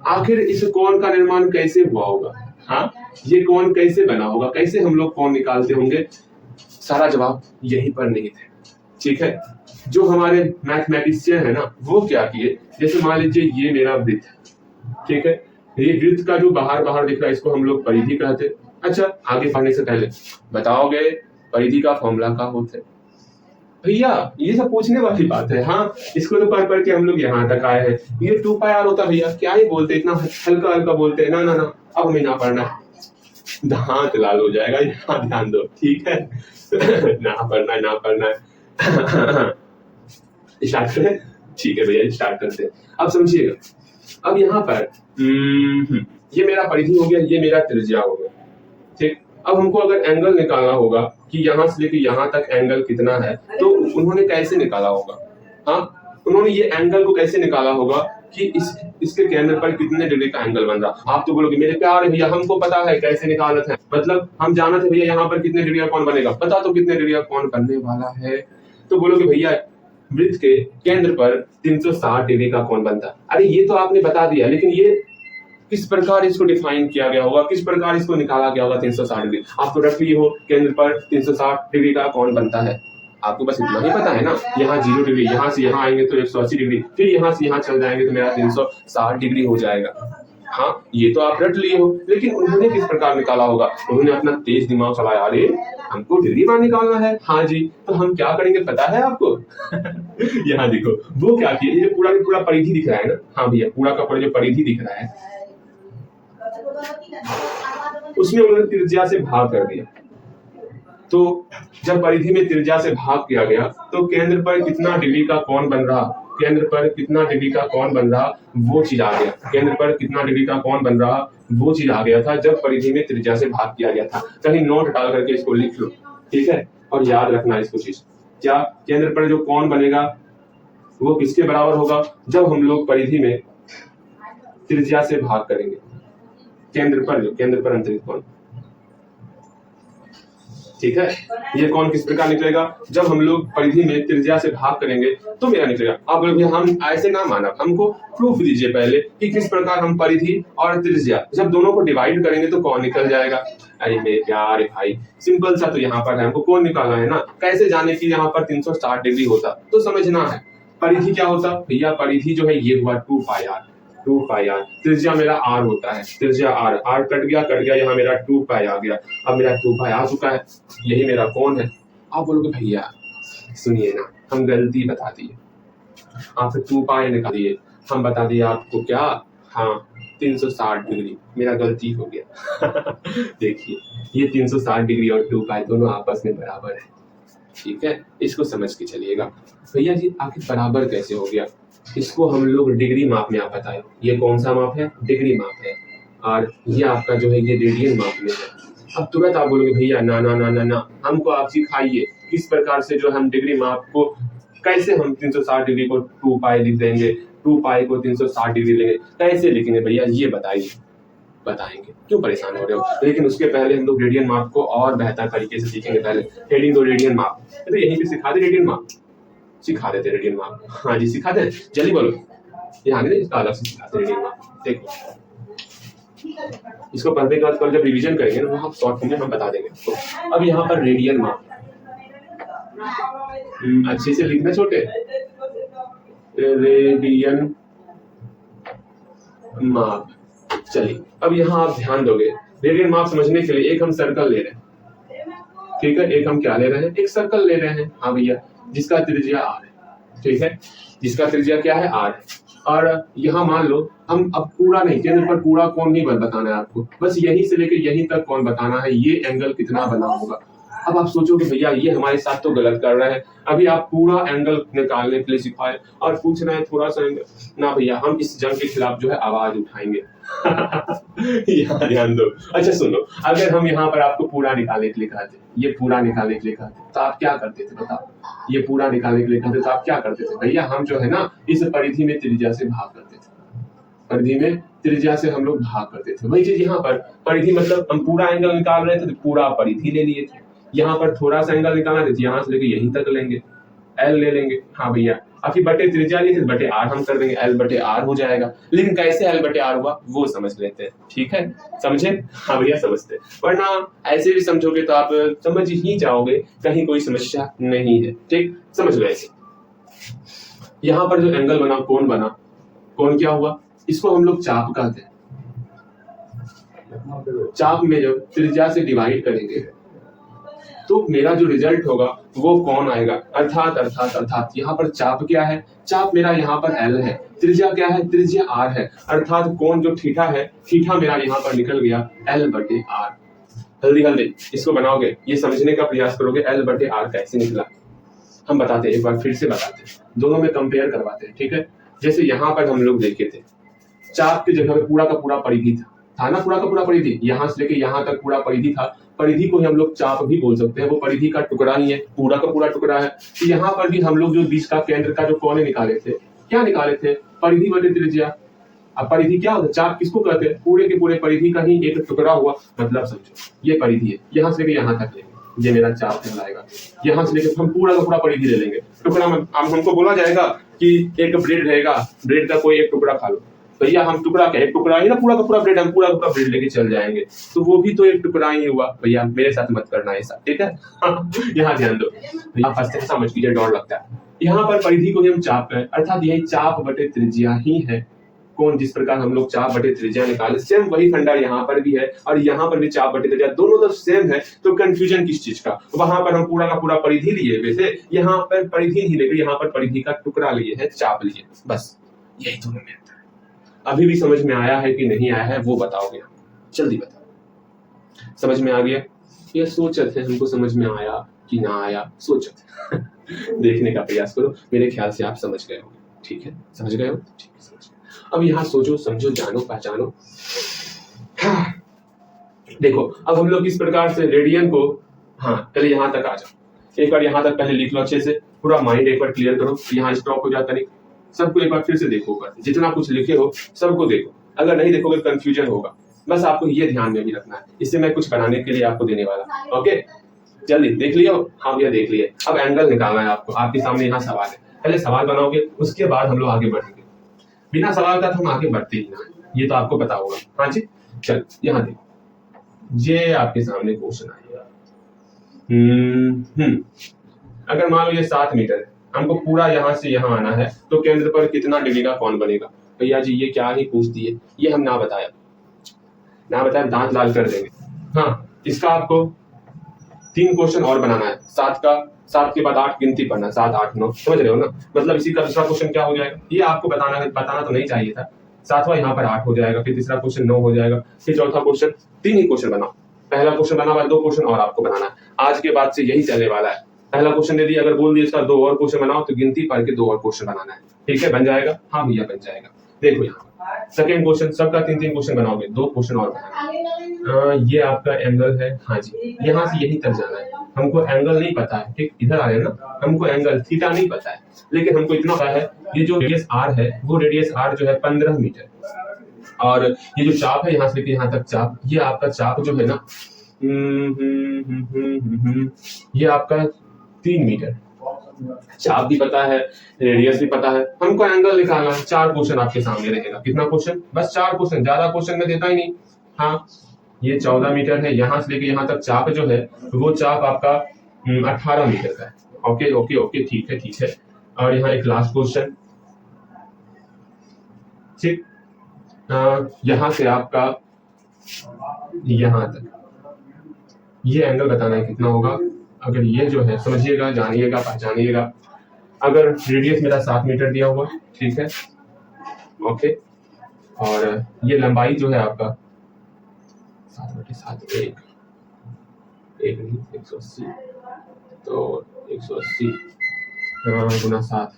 आखिर इस कोण का निर्माण कैसे हुआ होगा? हाँ ये कोण कैसे बना होगा, कैसे हम लोग कोण निकालते होंगे? सारा जवाब यहीं पर निहित है, ठीक है। जो हमारे मैथमेटिशियन है ना वो क्या किए, जैसे मान लीजिए ये मेरा वृत्त है, ठीक है। ये वृत्त का जो बाहर बाहर दिख रहा है इसको हम लोग परिधि कहते हैं। अच्छा आगे पढ़ने से पहले बताओगे परिधि का फॉर्मूला क्या होता है? भैया ये सब पूछने वाली बात है। हाँ इसको तो पढ़ के हम लोग यहाँ तक आए हैं। ये 2πr होता भैया, क्या ही बोलते, इतना हल्का हल्का बोलते। ना ना ना अब हमें ना पढ़ना है, दांत लाल हो जाएगा। यहाँ ध्यान दो, ठीक है। ना पढ़ना है। स्टार्ट करें? ठीक है भैया स्टार्ट करते हैं। अब समझिएगा, अब यहाँ पर ये मेरा परिधि हो गया, ये मेरा त्रिज्या हो गया, ठीक। अब हमको अगर एंगल निकालना होगा कि यहाँ से लेके यहाँ तक एंगल कितना है, तो उन्होंने कैसे निकाला होगा? हाँ उन्होंने ये एंगल को कैसे निकाला होगा कि इसके केंद्र पर कितने डिग्री का एंगल बन रहा। आप तो बोलोगे मेरे प्यारे भैया हमको पता है कैसे निकालना है, मतलब हम जाना थे भैया यहाँ पर कितने डिग्री का कौन बनेगा, पता तो कितने डिग्री का कौन बनने वाला है। तो बोलोगे भैया वृत्त के केंद्र पर 360 डिग्री का कौन बनता है। अरे ये तो आपने बता दिया, लेकिन ये किस प्रकार इसको डिफाइन किया गया होगा, किस प्रकार इसको निकाला गया होगा 360 डिग्री। आप तो रख लिए हो केंद्र पर 360 डिग्री का कौन बनता है, आपको बस इतना ही पता है ना। यहाँ 0 डिग्री, यहाँ से यहाँ आएंगे तो 180 डिग्री, फिर यहाँ से यहाँ चल जाएंगे तो मेरा 360 डिग्री हो जाएगा। हाँ ये तो आप रट लिए हो, लेकिन उन्होंने किस प्रकार निकाला होगा? उन्होंने अपना तेज दिमाग चलाया, अरे हमको डिग्री मान निकालना है। हाँ जी तो हम क्या करेंगे पता है आपको? यहाँ देखो वो क्या किए, ये पूरा परिधि दिख रहा है ना। हाँ भैया पूरा का पूरा जो परिधि दिख रहा है उसमें उन्होंने त्रिज्या से भाग कर दिया। तो जब परिधि में त्रिज्या से भाग किया गया तो केंद्र पर कितना डिग्री का कोण बन रहा, केंद्र पर कितना डिग्री का कोण बन रहा वो चीज आ गया। केंद्र पर कितना डिग्री का कोण बन रहा वो चीज आ गया था जब परिधि में त्रिज्या से भाग किया गया था। कहीं नोट डाल करके इसको लिख लो, ठीक है। और याद रखना इसको चीज, क्या केंद्र पर जो कोण बनेगा वो किसके बराबर होगा? जब हम लोग परिधि में त्रिज्या से भाग करेंगे, केंद्र पर अंतरित कोण, ठीक है। ये कौन किस प्रकार निकलेगा? जब हम लोग परिधि में त्रिज्या से भाग करेंगे तो मेरा निकलेगा। आप बोलोगे हम ऐसे ना माना, हमको प्रूफ दीजिए पहले कि किस प्रकार हम परिधि और त्रिज्या जब दोनों को डिवाइड करेंगे तो कौन निकल जाएगा। अरे मेरे प्यारे भाई सिंपल सा तो यहाँ पर है, हमको कौन निकालना है ना। कैसे जाने की यहाँ पर 360 डिग्री होता तो समझना है। परिधि क्या होता भैया? परिधि जो है ये हुआ 2πr, त्रिज्या मेरा r होता है, त्रिज्या r कट गया यहाँ मेरा 2π आ गया। अब मेरा 2π आ चुका है, यही मेरा कोण है। आप बोलोगे भैया सुनिए ना हम गलती बता दिए, आप 2π निकालिए, हम बता दिए आपको क्या, हाँ 360 डिग्री, मेरा गलती हो गया। देखिए ये 360 डिग्री और 2π दोनों आपस में बराबर है, ठीक है। इसको समझ के चलिएगा। भैया जी आखिर बराबर कैसे हो गया? इसको हम लोग डिग्री माप में, आप बताए ये कौन सा माप है? डिग्री माप है, और ये आपका जो है ये रेडियन माप में है। अब तुरंत आप बोलोगे भैया ना ना ना ना ना हमको आप सिखाइए किस प्रकार से जो हम डिग्री माप को कैसे हम 360 डिग्री को 2π लिख देंगे, 2π को 360 डिग्री लेंगे, कैसे लिखेंगे भैया ये बताइए। बताएंगे, क्यों परेशान हो रहे हो? लेकिन उसके पहले हम लोग रेडियन माप को और बेहतर तरीके से सीखेंगे। पहले हेडिंग दो रेडियन माप, तो यहीं पे सिखा दे रेडियन माप, सिखा देते रेडियन माप। हाँ जी सिखा दे, जल्दी बोलो। यहाँ नहीं इसका अलग से सिखाते रेडियन माप। देखो इसको पढ़ने के बाद कल जब रिवीजन करेंगे ना वहाँ शॉर्ट फॉर्म में हम बता देंगे। तो अब यहाँ पर रेडियन माप अच्छे से लिखना छोटे, रेडियन माप चलिए अब यहाँ आप ध्यान दोगे, रेडियन माप समझने के लिए एक हम सर्कल ले रहे हैं, ठीक है, एक हम क्या ले रहे हैं, एक सर्कल ले रहे हैं, हाँ भैया, जिसका त्रिज्या r है, ठीक है, जिसका त्रिज्या क्या है, r है। और यहाँ मान लो हम अब पूरा नहीं, केंद्र पर पूरा कोण नहीं बताना है आपको, बस यहीं से लेकर यहीं तक कोण बताना है, ये एंगल कितना बना होगा। अब आप सोचोगे भैया ये हमारे साथ तो गलत कर रहा है, अभी आप पूरा एंगल निकालने के लिए सिखाए और पूछ रहे हैं थोड़ा सा एंगल, ना भैया हम इस जंग के खिलाफ जो है आवाज उठाएंगे। यहाँ ध्यान दो। अच्छा सुनो, अगर हम यहाँ पर आपको पूरा निकालने के लिए कहते, ये पूरा निकालने के लिए कहते, तो आप क्या करते थे बताओ, ये पूरा निकालने के लिए कहते तो आप क्या करते थे भैया, हम जो है ना इस परिधि में त्रिज्या से भाग करते थे, परिधि में त्रिज्या से हम लोग भाग करते थे। वही चीज यहाँ पर परिधि मतलब हम पूरा एंगल निकाल रहे थे तो पूरा परिधि ले लिए थे, यहाँ पर थोड़ा सा एंगल निकालना है तो यहाँ से लेके यहीं तक लेंगे, एल ले लेंगे, हाँ भैया, अभी बटे त्रिज्या लिए थे बटे आर हम कर देंगे, एल बटे आर हो जाएगा। लेकिन कैसे एल बटे आर हुआ वो समझ लेते हैं, ठीक है, समझे, हाँ भैया समझते, वरना ऐसे भी समझोगे तो आप समझ ही जाओगे, कहीं कोई समस्या नहीं है, ठीक, समझ लो ऐसे। यहाँ पर जो एंगल बना, कोण बना, कोण क्या हुआ, इसको हम लोग चाप कहते हैं। चाप में जब त्रिज्या से डिवाइड करेंगे तो मेरा जो रिजल्ट होगा वो कोण आएगा, अर्थात यहाँ पर चाप क्या है, चाप मेरा यहाँ पर L है, त्रिज्या क्या है, त्रिज्या R है, अर्थात कोण जो थीटा है, थीटा मेरा यहाँ पर निकल गया L बटे R। जल्दी इसको बनाओगे, ये समझने का प्रयास करोगे L बटे R कैसे निकला, हम बताते हैं, एक बार फिर से बताते हैं, दोनों में कंपेयर करवाते हैं, ठीक है। जैसे यहाँ पर हम लोग देखे थे, चाप की जगह पे पूरा का पूरा परिधि था ना, पूरा का पूरा परिधि, यहाँ से लेके यहाँ तक पूरा परिधि था, परिधि को ही हम लोग चाप भी बोल सकते हैं, वो परिधि का टुकड़ा ही है, पूरा का पूरा टुकड़ा है। तो यहाँ पर भी हम लोग जो बीच का केंद्र का जो कोण निकाले थे, क्या निकाले थे, परिधि बटे त्रिज्या। अब परिधि क्या होता है, चाप किसको कहते हैं, पूरे के पूरे परिधि का ही एक टुकड़ा हुआ, मतलब समझो ये परिधि है, यहाँ से लेके यहाँ तक लेंगे, ये मेरा चाप कहलाएगा, यहाँ से लेके हम पूरा का पूरा परिधि ले लेंगे, टुकड़ा में हमको बोला जाएगा कि एक ब्रेड रहेगा, ब्रेड का कोई एक टुकड़ा खा लो, भैया हम टुकड़ा क्या, एक टुकड़ा ही ना, पूरा का पूरा ब्रेड, हम पूरा का पूरा ब्रेड लेके चल जाएंगे, तो वो भी तो एक टुकड़ा ही हुआ, भैया मेरे साथ मत करना ऐसा, ठीक है। यहाँ ध्यान दो, आप हंसते हैं, समझ लीजिए, डर लगता है। यहाँ पर परिधि को ही हम चाप कहें, अर्थात यही चाप बटे त्रिज्या ही है, कौन जिस प्रकार हम लोग चाप बटे त्रिज्या निकाले, सेम वही फंडा यहाँ पर भी है, और यहाँ पर भी चाप बटे त्रिज्या, दोनों तो सेम है, तो कंफ्यूजन किस चीज का, वहां पर हम पूरा का पूरा परिधि लिए हुए थे, यहाँ पर परिधि नहीं लेकर यहाँ पर परिधि का टुकड़ा लिए है, चाप लिए, बस यही दोनों में अंतर है। अभी भी समझ में आया है कि नहीं आया है वो बताओगे, जल्दी बताओ, समझ में आ गया, ये सोचत है हमको समझ में आया कि ना आया, सोचत देखने का प्रयास करो, मेरे ख्याल से आप समझ गए हो, ठीक है, समझ गए हो, ठीक है, समझ गए। अब यहाँ सोचो, समझो, जानो, पहचानो। हाँ। देखो अब हम लोग इस प्रकार से रेडियन को, हाँ पहले यहाँ तक आ जाओ, एक बार यहाँ तक पहले लिख लो अच्छे से, पूरा माइंड एक बार क्लियर करो, यहाँ स्टॉप हो जाता नहीं, सबको एक बार फिर से देखो, जितना कुछ लिखे हो सबको देखो, अगर नहीं देखोगे कंफ्यूजन होगा, बस आपको ये ध्यान में भी रखना है, इससे मैं कुछ बनाने के लिए आपको देने वाला, ओके, जल्दी देख लियो, हाँ भैया देख लिए। अब एंगल निकालना है आपको, आपके सामने यहाँ सवाल है, पहले सवाल बनाओगे उसके बाद हम लोग आगे बढ़ेंगे, बिना सवाल का तो हम आगे बढ़ते ही ना, ये तो आपको पता होगा, हाँ जी। चल यहाँ देखो, ये आपके सामने क्वेश्चन आएगा, अगर मान लो ये 7 मीटर है, हमको पूरा यहाँ से यहाँ आना है, तो केंद्र पर कितना डिग्री का कोण बनेगा, भैया जी ये क्या ही पूछ दिए, ये हम ना बताया दांत लाल कर देंगे। हाँ, इसका आपको 3 क्वेश्चन और बनाना है, 7 के बाद 8 गिनती पढ़ना, 7 8 9, समझ रहे हो ना, मतलब इसी का दूसरा क्वेश्चन क्या हो जाएगा, ये आपको बताना तो नहीं चाहिए था, 7वां यहाँ पर 8 हो जाएगा, फिर तीसरा क्वेश्चन 9 हो जाएगा, फिर चौथा क्वेश्चन, 3 ही क्वेश्चन बनाओ, पहला क्वेश्चन बना हुआ, 2 क्वेश्चन और आपको बनाना है, आज के बाद से यही चलने वाला है, पहला क्वेश्चन दे दिया, अगर बोल दिया इसका 2 और क्वेश्चन बनाओ, तो गिनती पढ़ के 2 और क्वेश्चन बनाना है, ठीक है, बन जाएगा, हाँ भैया बन जाएगा। देखो यहाँ सेकंड क्वेश्चन, सबका 3 क्वेश्चन बनाओगे, 2 क्वेश्चन और बनाना, ये आपका एंगल है, हाँ जी, यहाँ से यही तक जाना है, हमको एंगल नहीं पता है, ठीक, इधर आ रहे ना, हमको एंगल थीटा नहीं पता है, लेकिन हमको इतना पता है, ये जो रेडियस r है, वो रेडियस r जो है 15 मीटर, और ये जो चाप है यहाँ से लेकर यहाँ तक चाप, ये आपका चाप जो है ना, ये आपका 3 मीटर, चाप भी पता है, रेडियस भी पता है, हमको एंगल निकालना है, 4 क्वेश्चन आपके सामने रहेगा, कितना क्वेश्चन, बस 4 क्वेश्चन, ज्यादा क्वेश्चन में देता ही नहीं। हाँ, ये 14 मीटर है, यहाँ से लेके यहाँ तक चाप जो है, वो चाप आपका 18 मीटर का है, ओके ओके ओके, ठीक है, और यहाँ एक लास्ट क्वेश्चन, ठीक, यहाँ से आपका यहाँ तक ये एंगल बताना है कितना होगा। अगर ये जो है समझिएगा, जानिएगा, पहचानिएगा। अगर रेडियस मेरा 7 मीटर दिया हुआ, ठीक है, ओके, और ये लंबाई जो है आपका 7/7 एक नहीं 180, तो 180 गुना 7,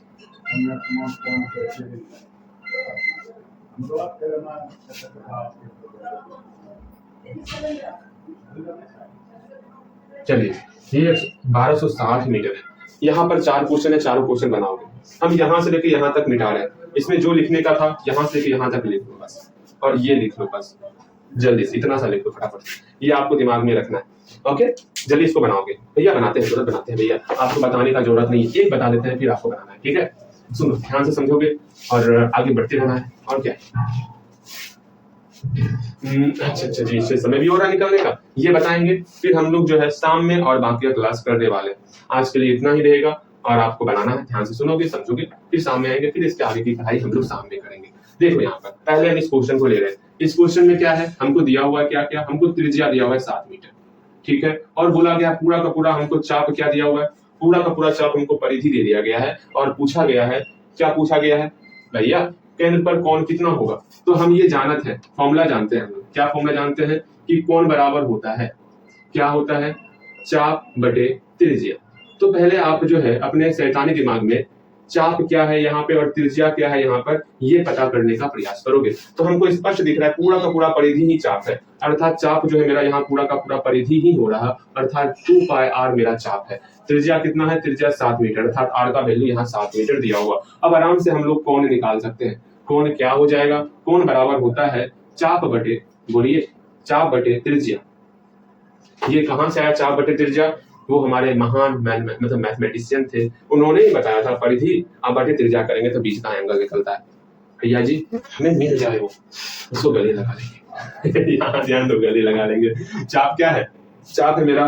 चलिए ये 1260 मीटर है। यहाँ पर 4 क्वेश्चन है, चारों क्वेश्चन बनाओगे। हम यहाँ से लेके यहाँ तक मिटा रहे हैं। इसमें जो लिखने का था यहाँ से लेके यहाँ तक लिख लो बस, और ये लिख लो बस, जल्दी से इतना सा लिख लो फटाफट। ये आपको दिमाग में रखना है, ओके। जल्दी इसको बनाओगे भैया, बनाते हैं, तुरंत बनाते हैं भैया, आपको बताने का जरूरत नहीं है, एक बता देते हैं फिर आपको बनाना है, ठीक है। सुनो, ध्यान से समझोगे और आगे बढ़ते रहना है, और क्या। अच्छा जी, इससे समय भी हो रहा है निकलने का, ये बताएंगे। फिर हम लोग जो है शाम में और बाकी क्लास करने वाले। आज के लिए इतना ही रहेगा, और आपको बनाना है, ध्यान से सुनोगे, समझोगे, फिर शाम में आएंगे, फिर इसके आगे की पढ़ाई हम लोग शाम में करेंगे। देखो यहाँ पर पहले हम इस क्वेश्चन को ले रहे हैं। इस क्वेश्चन में क्या है, हमको दिया हुआ है क्या, हमको त्रिज्या दिया हुआ है 7 मीटर, ठीक है, और बोला गया पूरा का पूरा हमको चाप क्या दिया हुआ है, पूरा का पूरा चाप हमको परिधि दे दिया गया है, और पूछा गया है, क्या पूछा गया है भैया, केंद्र पर कोण कितना होगा। तो हम ये जानते हैं, फॉर्मूला जानते हैं हम लोग, क्या फॉर्मूला जानते हैं कि कोण बराबर होता है, क्या होता है, चाप बटे त्रिज्या। तो पहले आप जो है अपने शैतानी दिमाग में चाप क्या है यहाँ पे और त्रिज्या क्या है यहाँ पर, ये पता करने का प्रयास करोगे। तो हमको स्पष्ट दिख रहा है पूरा का पूरा परिधि ही चाप है, अर्थात चाप जो है मेरा यहाँ पूरा का पूरा परिधि ही हो रहा, अर्थात 2πr मेरा चाप है। त्रिज्या कितना है, त्रिज्या 7 मीटर, अर्थात r का वैल्यू यहाँ 7 मीटर दिया हुआ। अब आराम से हम लोग कोण निकाल सकते हैं। कोण क्या हो जाएगा, कोण बराबर होता है चाप बटे, बोलिए, चाप बटे त्रिज्या। ये कहां से आया चाप बटे त्रिज्या, वो हमारे महान मतलब मैथमेटिशियन थे, उन्होंने ही बताया था परिधि अब बटे त्रिज्या करेंगे तो बीच का एंगल निकलता है। भैया जी हमें मिल जाए वो, उसको गले लगा लेंगे यहाँ ध्यान दो, गले लगा लेंगे। चाप क्या है, चाप है मेरा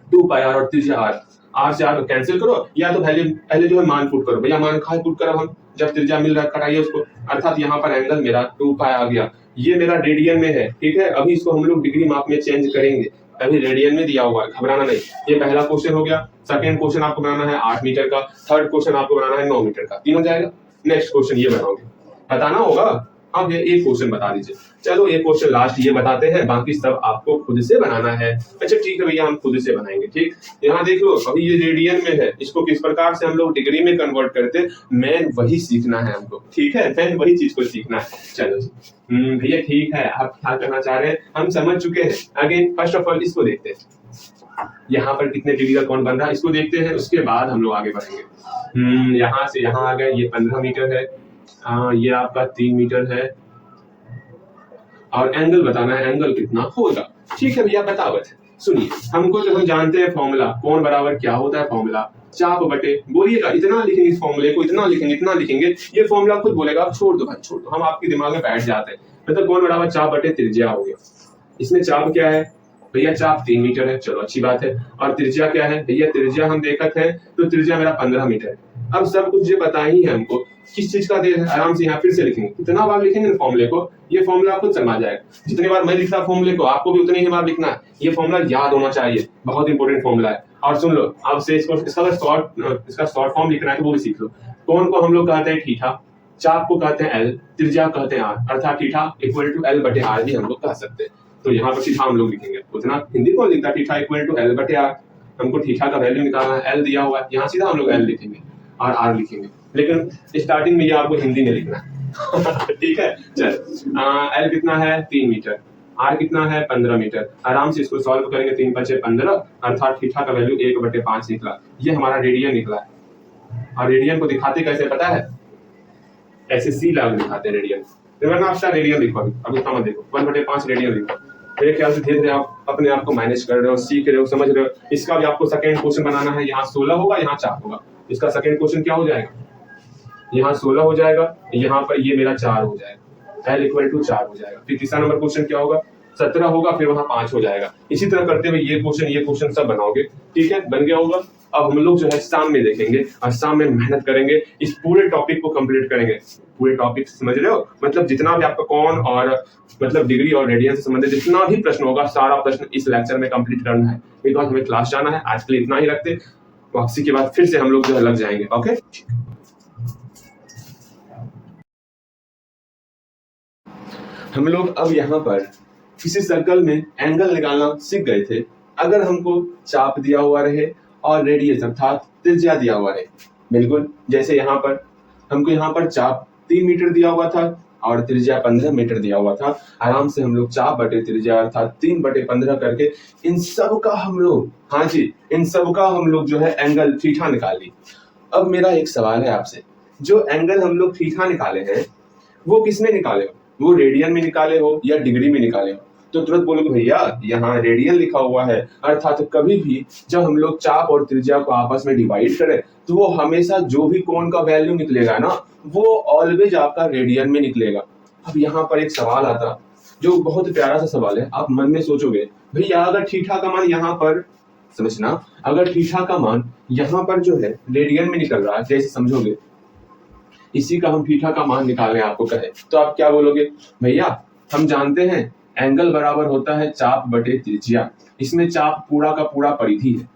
2πr और त्रिज्या r, r से r कैंसिल करो, या तो पहले जो है मान पुट करो। भैया मान खाए पुट करो, हम जब त्रिज्या मिल रहा है कटाइए उसको, अर्थात यहाँ पर एंगल मेरा 2π आ गया। ये मेरा रेडियन में है, ठीक है, अभी इसको हम लोग डिग्री माप में चेंज करेंगे, अभी रेडियन में दिया हुआ है, घबराना नहीं। ये पहला क्वेश्चन हो गया। सेकंड क्वेश्चन आपको बनाना है 8 मीटर का, थर्ड क्वेश्चन आपको बनाना है 9 मीटर का, तीन हो जाएगा। नेक्स्ट क्वेश्चन ये बनाओगे, बताना होगा। अब ये एक क्वेश्चन बता दीजिए, चलो एक क्वेश्चन लास्ट ये बताते हैं, बाकी सब आपको खुद से बनाना है। अच्छा ठीक है भैया, हम खुद से बनाएंगे, ठीक। यहाँ देख लो, अभी ये रेडियन में है, इसको किस प्रकार से हम लोग डिग्री में कन्वर्ट करते, मैन वही सीखना है हमको, ठीक है, मैन वही चीज को सीखना है। चलो भैया ठीक है, आप क्या करना चाह रहे हैं हम समझ चुके हैं। अगेन फर्स्ट ऑफ ऑल इसको देखते हैं, यहाँ पर कितने डिग्री का कोण बन रहा है इसको देखते हैं, उसके बाद हम लोग आगे बढ़ेंगे। यहाँ से यहाँ आ गए, ये 15 मीटर है, ये आपका 3 मीटर है, और एंगल बताना है, एंगल कितना होगा। ठीक है भैया बताओ, सुनिए, हमको जो हम जानते हैं फॉर्मूला, कोण बराबर क्या होता है, फॉर्मूला चाप बटे, बोलिएगा इतना लिखेंगे, इस फॉर्मूले को इतना लिखेंगे, इतना लिखेंगे, ये फॉर्मूला खुद बोलेगा, आप छोड़ दो भाई, छोड़ दो, हम आपके दिमाग में बैठ जाते हैं। मतलब कोण बराबर चाप बटे त्रिज्या हो गया। इसमें चाप क्या है भैया, चाप 3 मीटर है, चलो अच्छी बात है। और त्रिज्या क्या है भैया, त्रिज्या हम देखते हैं तो त्रिज्या मेरा 15 मीटर है। अब सब कुछ जो पता ही है हमको, किस चीज का दे है, आराम से यहाँ फिर से लिखेंगे, कितना बार लिखेंगे फॉर्मूले को, ये फॉर्मूला खुद समझ जाएगा। जितनी बार मैं लिखता फॉर्मूले को, आपको भी उतनी ही बार लिखना है, ये फॉर्मूला याद होना चाहिए, बहुत इंपॉर्टेंट फॉर्मूला है। और सुन लो, अब से इसका शॉर्ट फॉर्म लिखना है तो वो भी सीख लो। कोण को हम लोग कहते हैं थीटा, चाप को कहते हैं एल, त्रिज्या कहते हैं आर, अर्थात थीटा इक्वल टू एल बटे आर भी हम लोग कह सकते हैं। तो यहाँ पर थीटा हम लोग लिखेंगे, उतना हिंदी कौन लिखता है, थीटा इक्वल टू एल बटे आर, हमको थीटा का वैल्यू निकालना है, एल दिया हुआ है, यहाँ सीधा हम लोग एल लिखेंगे और आर लिखेंगे, लेकिन स्टार्टिंग में ये आपको हिंदी में लिखना है ठीक है। चल एल कितना है 3 मीटर, आर कितना है 15 मीटर, आराम से इसको सॉल्व करेंगे, 3 × 5 = 15, अर्थात थीटा का वैल्यू 1/5 निकला। ये हमारा रेडियन निकला है। और रेडियन को दिखाते कैसे पता है, ऐसे सी लाग दिखाते हैं रेडियन, वरना आप रेडियन लिखो, अभी उतना मत देखो, 1/5 रेडियन लिखो। मेरे ख्याल से धीरे धीरे आप अपने आप को मैनेज कर रहे हो, सीख रहे हो, समझ रहे हो। इसका भी आपको सेकंड क्वेश्चन बनाना है, यहाँ 16 होगा, यहाँ 4 होगा। इसका सेकंड क्वेश्चन क्या हो जाएगा, यहाँ 16 हो जाएगा, यहाँ पर ये मेरा 4 हो जाएगा, L = 4 हो जाएगा। फिर तीसरा नंबर क्वेश्चन क्या होगा, 17 होगा, फिर वहां 5 हो जाएगा। इसी तरह करते हुए ये क्वेश्चन सब बनाओगे। ठीक है, बन गया होगा। अब हम लोग जो है शाम में देखेंगे और शाम में मेहनत करेंगे, इस पूरे टॉपिक को कंप्लीट करेंगे। पूरे टॉपिक समझ रहे हो, मतलब जितना भी आपका कौन और मतलब डिग्री और रेडियन से संबंधित जितना भी प्रश्न होगा, सारा प्रश्न इस लेक्चर में कंप्लीट करना है। बिकॉज हमें क्लास जाना है। आज के लिए इतना ही रखते, वापसी के बाद फिर से हम लोग जो है लग जाएंगे। ओके, हम लोग अब यहाँ पर किसी सर्कल में एंगल निकालना सीख गए थे। अगर हमको चाप दिया हुआ रहे और रेडियस अर्थात त्रिज्या दिया हुआ रहे, बिल्कुल जैसे यहाँ पर हमको यहाँ पर चाप 3 मीटर दिया हुआ था और त्रिज्या 15 मीटर दिया हुआ था। आराम से हम लोग चाप बटे त्रिज्या अर्थात 3/15 करके इन सब का हम लोग, हाँ जी, इन सब का हम लोग जो है एंगल थीटा निकाल ली। अब मेरा एक सवाल है आपसे, जो एंगल हम लोग थीटा निकाले हैं वो किसमें निकाले हो? वो रेडियन में निकाले हो या डिग्री में निकाले हो? तो तुरंत बोलोगे भैया यहाँ रेडियन लिखा हुआ है, अर्थात कभी भी जब हम लोग चाप और त्रिज्या को आपस में डिवाइड करें तो वो हमेशा जो भी कोण का वैल्यू निकलेगा ना, वो ऑलवेज आपका रेडियन में निकलेगा। अब यहाँ पर एक सवाल आता जो बहुत प्यारा सा सवाल है। आप मन में सोचोगे भैया अगर थीटा का मान यहाँ पर, समझना, अगर थीटा का मान यहाँ पर जो है रेडियन में निकल रहा है, जैसे समझोगे इसी का हम थीटा का मान निकालने आपको कहे, तो आप क्या बोलोगे? भैया हम जानते हैं एंगल बराबर होता है चाप बटे त्रिज्या। इसमें चाप पूरा का पूरा परिधि है।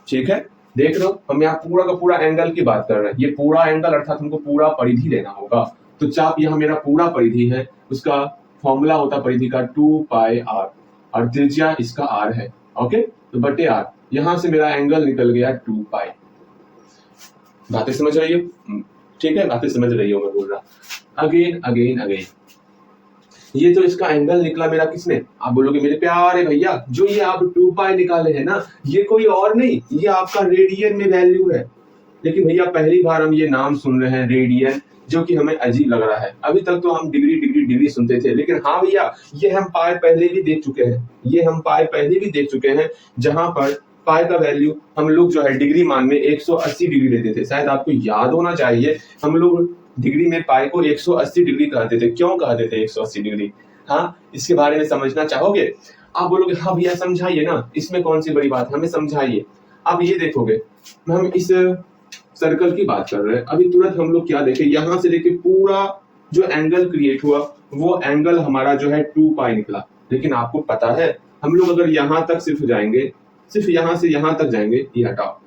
ठीक है, देख लो हम यहाँ पूरा का पूरा एंगल की बात कर रहे हैं। ये पूरा एंगल अर्थात हमको पूरा परिधि लेना होगा। तो चाप यहाँ मेरा पूरा परिधि है, उसका फॉर्मूला होता परिधि का 2πr और त्रिज्या इसका r है। ओके, तो बटे r, यहां से मेरा एंगल निकल गया 2π। बातें समझ रही हो? ठीक है, बातें समझ रही हो मैं बोल रहा। अगेन अगेन अगेन, ये तो इसका एंगल निकला मेरा किसमें? आप बोलोगे मेरे प्यारे भैया जो ये आप 2π निकाले हैं ना, ये कोई और नहीं, ये आपका रेडियन में वैल्यू है। लेकिन भैया पहली बार हम ये नाम सुन रहे हैं रेडियन, जो कि हमें अजीब लग रहा है। अभी तक तो हम डिग्री डिग्री डिग्री सुनते थे, लेकिन हाँ भैया ये हम पाई पहले भी देख चुके हैं, ये हम पाई पहले भी देख चुके हैं, जहां पर पाई का वैल्यू हम लोग जो है डिग्री मान में 180 डिग्री लेते थे। शायद आपको याद होना चाहिए, हम लोग डिग्री में पाई को 180 डिग्री कहते थे। क्यों कहते थे 180 डिग्री? हाँ, इसके बारे में समझना चाहोगे? आप बोलोगे हाँ भैया समझाइए ना, इसमें कौन सी बड़ी बात, हमें समझाइए। आप ये देखोगे हम इस सर्कल की बात कर रहे हैं, अभी तुरंत हम लोग क्या देखें, यहां से लेके पूरा जो एंगल क्रिएट हुआ वो एंगल हमारा जो है 2π निकला। लेकिन आपको पता है हम लोग अगर यहां तक सिर्फ जाएंगे, सिर्फ यहां से यहां तक जाएंगे, ये हटाओ,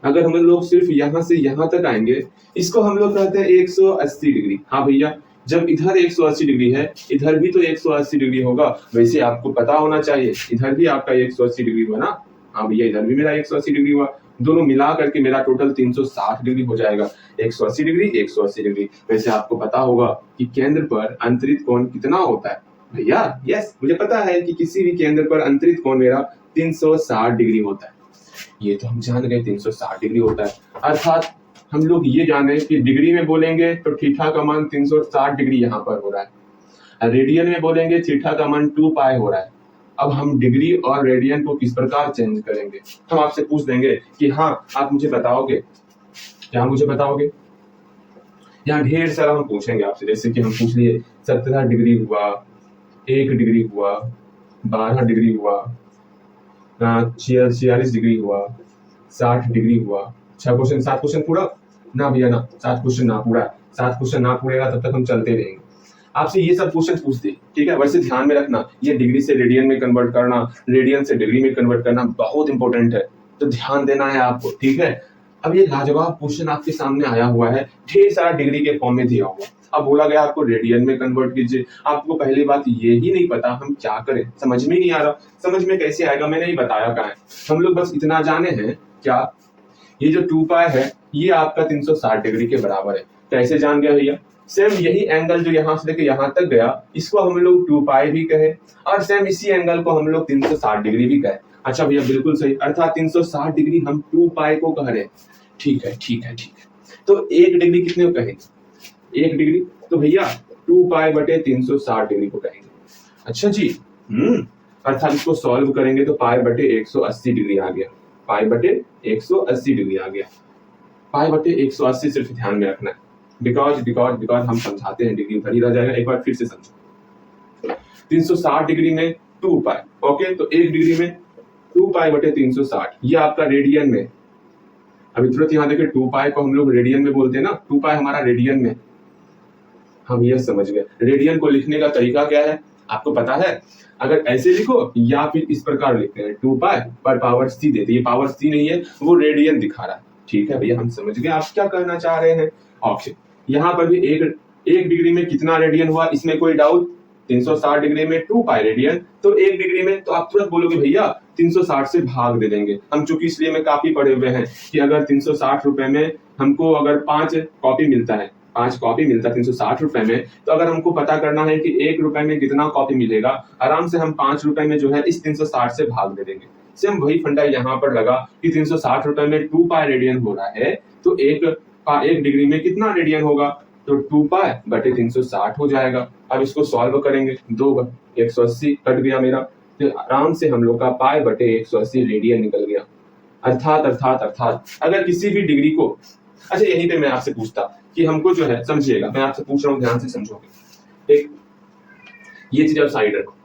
अगर हम लोग सिर्फ यहां से यहां तक आएंगे, इसको हम लोग कहते हैं 180 डिग्री। हाँ भैया, जब इधर 180 डिग्री है, इधर भी तो 180 डिग्री होगा। वैसे आपको पता होना चाहिए इधर भी आपका 180 डिग्री हुआ ना। हाँ भैया, इधर भी मेरा 180 डिग्री हुआ। दोनों मिला करके मेरा टोटल 360 डिग्री हो जाएगा। 180 डिग्री 180 डिग्री। वैसे आपको पता होगा कि केंद्र पर अंतरित कोण कितना होता है? भैया यस, मुझे पता है कि किसी भी केंद्र पर अंतरित कोण मेरा 360 डिग्री होता है। ये तो हम जान गए 360 डिग्री होता है। अर्थात हम लोग ये जाने कि डिग्री में बोलेंगे तो थीटा का मान 360 डिग्री यहाँ पर हो रहा है, रेडियन में बोलेंगे थीटा का मान 2π हो रहा है। अब हम डिग्री और रेडियन को किस प्रकार चेंज करेंगे? हम आपसे पूछ देंगे कि हाँ आप मुझे बताओगे, क्या मुझे बताओगे? यहाँ ढेर सारा हम पूछेंगे आपसे, जैसे कि हम पूछ लिए 17 डिग्री हुआ, 1 डिग्री हुआ, 12 डिग्री हुआ, 46 डिग्री हुआ, 60 डिग्री हुआ। 7 क्वेश्चन पूरा ना भैया ना, 7 क्वेश्चन ना पूरा, 7 क्वेश्चन ना पूरेगा तब तक हम चलते रहेंगे। आपसे ये सब क्वेश्चन पूछते, ठीक है? वैसे ध्यान में रखना, ये डिग्री से रेडियन में कन्वर्ट करना, रेडियन से डिग्री में कन्वर्ट करना बहुत इंपॉर्टेंट है, तो ध्यान देना है आपको, ठीक है? अब ये लाजवाब क्वेश्चन आपके सामने आया हुआ है, ढेर सारा डिग्री के फॉर्म में दिया हुआ। अब बोला गया आपको रेडियन में कन्वर्ट कीजिए। आपको पहली बात ये ही नहीं पता हम क्या करें, समझ में नहीं आ रहा। समझ में कैसे आएगा, मैंने ही बताया कहाँ है। हम लोग बस इतना जाने हैं क्या, ये जो 2π है ये आपका 360 डिग्री के बराबर है। कैसे जान गया भैया? सेम यही एंगल जो यहाँ से लेके यहाँ तक गया, इसको हम लोग 2π भी कहे, और सेम इसी एंगल को हम लोग 360 डिग्री भी कहे। अच्छा भैया बिल्कुल सही, अर्थात 360 डिग्री हम 2π को कह रहे हैं। ठीक है ठीक है ठीक है, तो 1 डिग्री कितने को कहेंगे? 1 डिग्री तो भैया 2π बटे 360 डिग्री को कहेंगे। अच्छा जी, अर्थात इसको सॉल्व करेंगे तो पाई बटे 180 डिग्री आ गया, पाई बटे 180 डिग्री आ गया। पाई बटे 180 सिर्फ ध्यान में रखना है, बिकॉज हम समझाते हैं, डिग्री उधर ही रह जाएगा। एक बार फिर से समझो, 360 डिग्री में 2 पाई। ओके, तो 1 डिग्री में 2 पाई बटे 360, ये आपका रेडियन में। अभी तुरंत यहाँ देखिए 2 पाई को हम लोग रेडियन में बोलते हैं ना, 2 पाई हमारा रेडियन में। हम ये समझ गए। रेडियन को लिखने का तरीका क्या है आपको पता है? अगर ऐसे लिखो या फिर इस प्रकार लिखते हैं, 2 पाई पर पावर c देते, ये पावर c नहीं है, वो रेडियन दिखा रहा है। ठीक है भैया, हम समझ गए आप क्या कहना चाह रहे हैं। ओके, यहाँ पर भी एक डिग्री में कितना रेडियन हुआ, इसमें कोई डाउट? 360 डिग्री में 2 पाई रेडियन, तो 1 डिग्री में तो आप तुरंत बोलोगे भैया 360 से भाग दे देंगे। हम चूंकि इसलिए में काफी पढ़े हुए हैं कि अगर 360 रुपए में हमको अगर 5 कॉपी मिलता है, 5 कॉपी मिलता है 360 रुपए में, तो अगर हमको पता करना है कि 1 रुपए में कितना कॉपी मिलेगा, आराम से हम 5 रुपए में जो है इस 360 से भाग दे देंगे। सेम वही फंडा यहाँ पर लगा कि 360 रुपए में 2 पाई रेडियन हो रहा है, तो एक डिग्री में कितना रेडियन होगा, तो 2 पाई बटे 360 हो जाएगा। अब इसको सॉल्व करेंगे, 2 180 कट गया मेरा, तो आराम से हम लोग का पाई बटे 180 रेडियन निकल गया। अर्थात अगर किसी भी डिग्री को, अच्छा यहीं पे मैं आपसे पूछता कि हमको जो है, समझिएगा मैं आपसे पूछ रहा हूँ, ध्यान से समझोगे। एक ये चीज आप साइड रखो।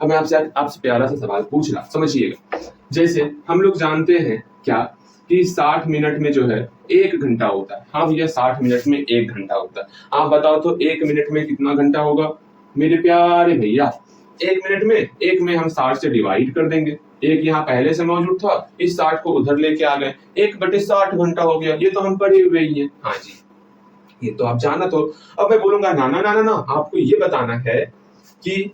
अब मैं आपसे प्यारा सा सवाल पूछ रहा, समझिएगा। जैसे हम लोग जानते हैं क्या कि 60 मिनट में जो है 1 घंटा होता है। हाँ भैया, 60 मिनट में 1 घंटा होता है। आप बताओ तो 1 मिनट में कितना घंटा होगा मेरे प्यारे भैया? 1 मिनट में, 1 में हम 60 से डिवाइड कर देंगे। 1 यहाँ पहले से मौजूद था, इस 60 को उधर लेके आ गए, 1 बटे 60 घंटा हो गया। ये तो हम पढ़े हुए ही हैं। हाँ जी, ये तो आप जाना। तो अब मैं बोलूंगा ना ना ना ना ना, आपको ये बताना है कि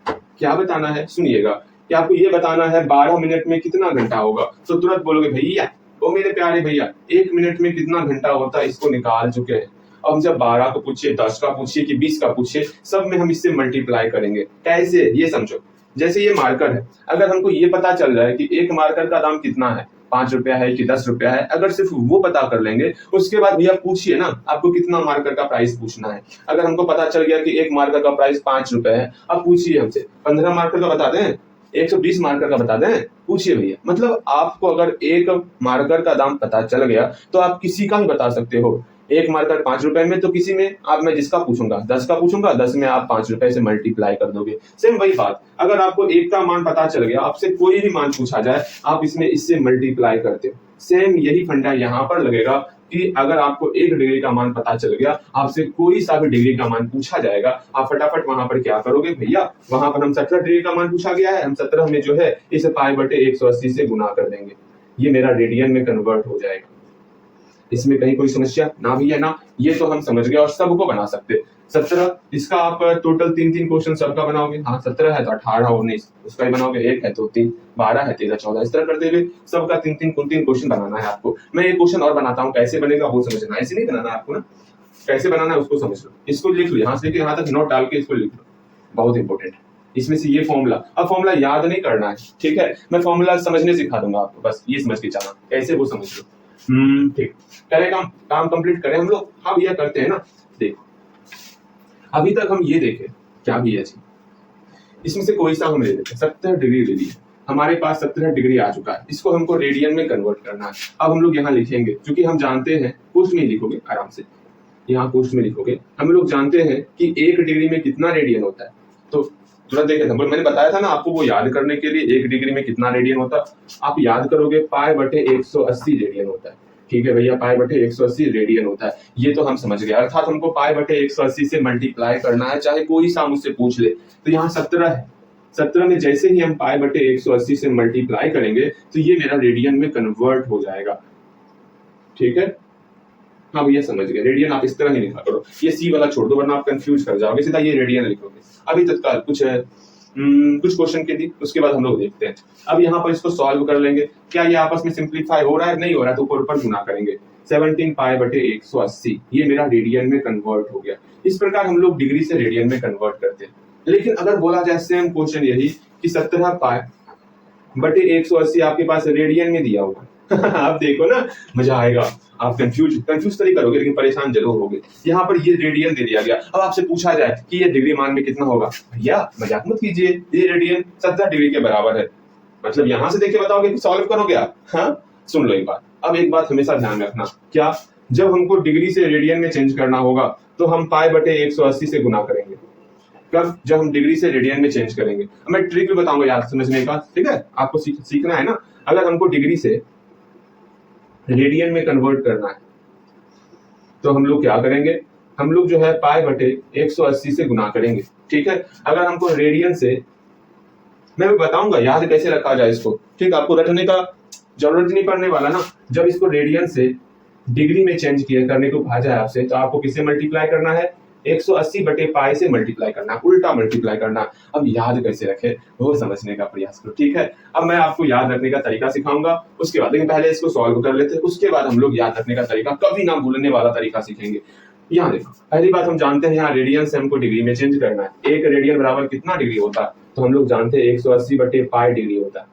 क्या बताना है, सुनिएगा, कि आपको ये बताना है 12 मिनट में कितना घंटा होगा। तो तुरंत बोलोगे भैया, ओ मेरे प्यारे भैया, 1 मिनट में कितना घंटा होता है इसको निकाल चुके हैं। अब हमसे 12 को पूछिए, 10 का पूछिए कि 20 का पूछिए, सब में हम इससे मल्टीप्लाई करेंगे। कैसे, ये समझो। जैसे ये मार्कर है, अगर हमको ये पता चल जाए कि एक मार्कर का दाम कितना है, 5 रुपया है कि 10 रुपया है, अगर सिर्फ वो पता कर लेंगे, उसके बाद भैया पूछिए ना आपको कितना मार्कर का प्राइस पूछना है। अगर हमको पता चल गया कि एक मार्कर का प्राइस 5 रुपए है, अब पूछिए हमसे 15 मार्कर का बता दें, 120 मार्कर का बता दें, पूछिए भैया। मतलब आपको अगर एक मार्कर का दाम पता चल गया तो आप किसी का भी बता सकते हो। एक मार्कर 5 रुपए में, तो किसी में आप, मैं जिसका पूछूंगा 10 का पूछूंगा, 10 में आप 5 रुपए से मल्टीप्लाई कर दोगे। सेम वही बात, अगर आपको एक का मान पता चल गया, आपसे कोई भी मान पूछा जाए, आप इसमें इससे मल्टीप्लाई करते हो। सेम यही फंडा यहाँ पर लगेगा कि अगर आपको 1 डिग्री का मान पता चल गया, आपसे कोई सा भी डिग्री का मान पूछा जाएगा, आप फटाफट वहां पर क्या करोगे भैया, वहां पर हम 17 डिग्री का मान पूछा गया है, हम 17 में जो है इसे पाई बटे 180 से गुना कर देंगे। ये मेरा रेडियन में कन्वर्ट हो जाएगा। इसमें कहीं कोई समस्या ना भैया ना, ये तो हम समझ गए और सबको बना सकते। 17, इसका आप टोटल 3 क्वेश्चन सबका बनाओगे। हाँ, 17 है तो 18 19 उसका ही बनाओगे, 1 है तो 3, 12 है 13 14, इस तरह करते हुए सबका 3 क्वेश्चन बनाना है आपको। मैं एक क्वेश्चन और बनाता हूँ, कैसे बनेगा वो समझना, ऐसे नहीं बनाना आपको ना, कैसे बनाना है उसको समझ लो। इसको लिख लो, यहाँ से लेकर यहाँ तक नोट डाल के इसको लिख लो, बहुत इंपॉर्टेंट है। इसमें से ये फॉर्मूला, अब फॉर्मूला याद नहीं करना है, ठीक है, मैं फॉर्मूला समझने सिखा दूंगा आपको, बस ये समझ के चलना कैसे वो समझ लो। ठीक, करें काम कंप्लीट करें हम लोग। हाँ भैया करते हैं ना। देखो अभी तक हम ये देखे क्या भैया जी, इसमें से कोई सा हम ले लेते हैं, 70 डिग्री ले लिए, हमारे पास 17 डिग्री आ चुका है, इसको हमको रेडियन में कन्वर्ट करना है। अब हम लोग यहाँ लिखेंगे, क्योंकि हम जानते हैं, कोष्ठ में लिखोगे आराम से, यहाँ कोष्ठ में लिखोगे, हम लोग जानते हैं कि 1 डिग्री में कितना रेडियन होता है। तो तुरंत देखे था, मैंने बताया था ना आपको, वो याद करने के लिए 1 डिग्री में कितना रेडियन होता है, आप याद करोगे पाई बटे 180 रेडियन होता है। ठीक है भैया, पाई बटे 180 रेडियन होता है, ये तो हम समझ गए। अर्थात हमको पाई बटे 180 से मल्टीप्लाई करना है, चाहे कोई सा मुझसे पूछ ले। तो यहाँ 17 है, 17 में जैसे ही हम पाई बटे 180 से मल्टीप्लाई करेंगे तो ये मेरा रेडियन में कन्वर्ट हो जाएगा। ठीक है, हाँ भैया समझ गए। रेडियन आप इस तरह ही लिखा करो, ये सी वाला छोड़ दो वरना आप कंफ्यूज कर जाओगे, सीधा ये रेडियन लिखोगे। अभी तत्काल कुछ क्वेश्चन के लिए, उसके बाद हम लोग देखते हैं। अब यहाँ पर इसको सॉल्व कर लेंगे। क्या ये आपस में सिंप्लीफाई हो रहा है? नहीं हो रहा है, तो ऊपर गुना करेंगे। 17 पाई बटे 180, ये मेरा रेडियन में कन्वर्ट हो गया। इस प्रकार हम लोग डिग्री से रेडियन में कन्वर्ट करते हैं। लेकिन अगर बोला जाए सेम क्वेश्चन यही कि 17 पाई बटे 180 आपके पास रेडियन में दिया हुआ आप देखो ना, मजा आएगा। आप कंफ्यूज तो नहीं करोगे, लेकिन परेशान जरूर होगे। यहाँ पर ये रेडियन दे दिया गया। अब आपसे पूछा जाए कि ये डिग्री मान में कितना होगा, भैया मजाक मत कीजिए, ये रेडियन 17 डिग्री के बराबर है। मतलब यहाँ से देखे बताओगे कि सॉल्व करोगे आप? हाँ, सुन लो एक बात। अब एक बात हमेशा ध्यान रखना, क्या, जब हमको डिग्री से रेडियन में चेंज करना होगा तो हम पाई बटे 180 से गुना करेंगे। कब? जब हम डिग्री से रेडियन में चेंज करेंगे। अब मैं ट्रिक भी बताऊंगा याद समझने का, ठीक है? आपको सीखना है ना। अगर हमको डिग्री से रेडियन में कन्वर्ट करना है तो हम लोग क्या करेंगे? हम लोग जो है पाई बटे 180 से गुना करेंगे, ठीक है? अगर हमको रेडियन से, मैं भी बताऊंगा याद कैसे रखा जाए इसको, ठीक? आपको रटने का जरूरत नहीं पड़ने वाला ना। जब इसको रेडियन से डिग्री में चेंज किया करने को कहा जाए आपसे, तो आपको किससे मल्टीप्लाई करना है? 180 बटे पाई से मल्टीप्लाई करना, उल्टा मल्टीप्लाई करना। अब याद कैसे रखे वो समझने का प्रयास करो, ठीक है? अब मैं आपको याद रखने का तरीका सिखाऊंगा उसके बाद, लेकिन पहले इसको सॉल्व कर लेते हैं, उसके बाद हम लोग याद रखने का तरीका, कभी ना भूलने वाला तरीका सीखेंगे। यहाँ देखो, पहली बात हम जानते हैं यहाँ रेडियन से हमको डिग्री में चेंज करना है। एक रेडियन बराबर कितना डिग्री होता है? तो हम लोग जानते हैं 180 बटे पाई डिग्री होता है,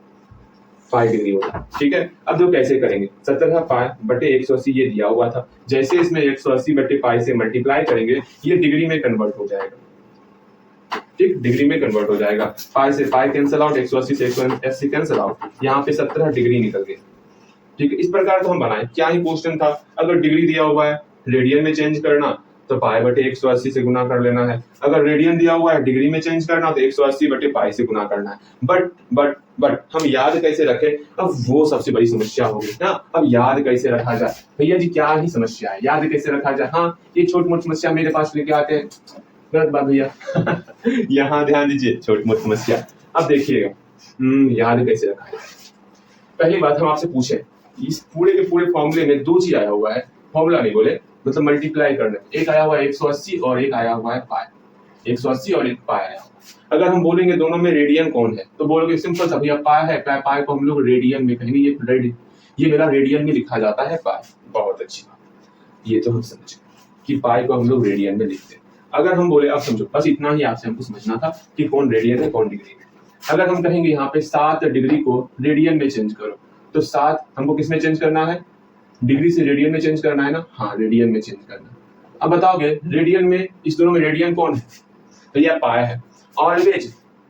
पाई डिग्री होता है, ठीक है? अब जो कैसे करेंगे, 17 पाई बटे 180 ये दिया हुआ था, जैसे इसमें 180 बटे पाई से मल्टीप्लाई करेंगे ये डिग्री में कन्वर्ट हो जाएगा, ठीक? डिग्री में कन्वर्ट हो जाएगा। पाई से पाई कैंसिल आउट, 180 से 180 कैंसिल आउट, यहाँ पे 17 डिग्री निकल गए, ठीक है? इस प्रकार तो हम बनाए, क्या ही क्वेश्चन था। अगर डिग्री दिया हुआ है रेडियन में चेंज करना तो पाई बटे 180 से गुना कर लेना है। अगर रेडियन दिया हुआ है डिग्री में चेंज करना तो 180 बटे पाई से गुना करना है। बट हम याद कैसे रखें? अब वो सबसे बड़ी समस्या होगी ना। अब याद कैसे रखा जाए? भैया जी क्या ही समस्या है, याद कैसे रखा जाए? हाँ, ये छोटी मोटी समस्या मेरे पास लेके आते हैं, गलत बात भैया। यहाँ ध्यान दीजिए, छोटी मोटी समस्या। अब देखिएगा याद कैसे रखा जाए। पहली बात हम आपसे पूछे, इस पूरे के पूरे फॉर्मूले में दो चीज आया हुआ है, फॉर्मूला नहीं बोले, मतलब मल्टीप्लाई करना। एक आया हुआ है 180 और एक आया हुआ है पाई, 180 और एक पाई आया हुआ। अगर हम बोलेंगे दोनों में रेडियन कौन है, तो बोलोगे सिंपल सा भैया पाई है, पाई को हम लोग रेडियन में कहेंगे, ये मेरा रेडियन में लिखा जाता है पाई। बहुत अच्छी बात, ये तो हम समझ गए कि पाई को हम लोग रेडियन में लिखते हैं। अगर हम बोले, अब समझो, बस इतना ही आपसे हमको समझना था कि कौन रेडियन है कौन डिग्री में। अगर हम कहेंगे यहाँ पे 7 डिग्री को रेडियन में चेंज करो, तो 7 हमको किस में चेंज करना है? डिग्री से रेडियन में चेंज करना है ना। हाँ, रेडियन में चेंज करना है। अब बताओगे रेडियन में, इस दोनों में रेडियन कौन है? भैया पाई है। ऑलवेज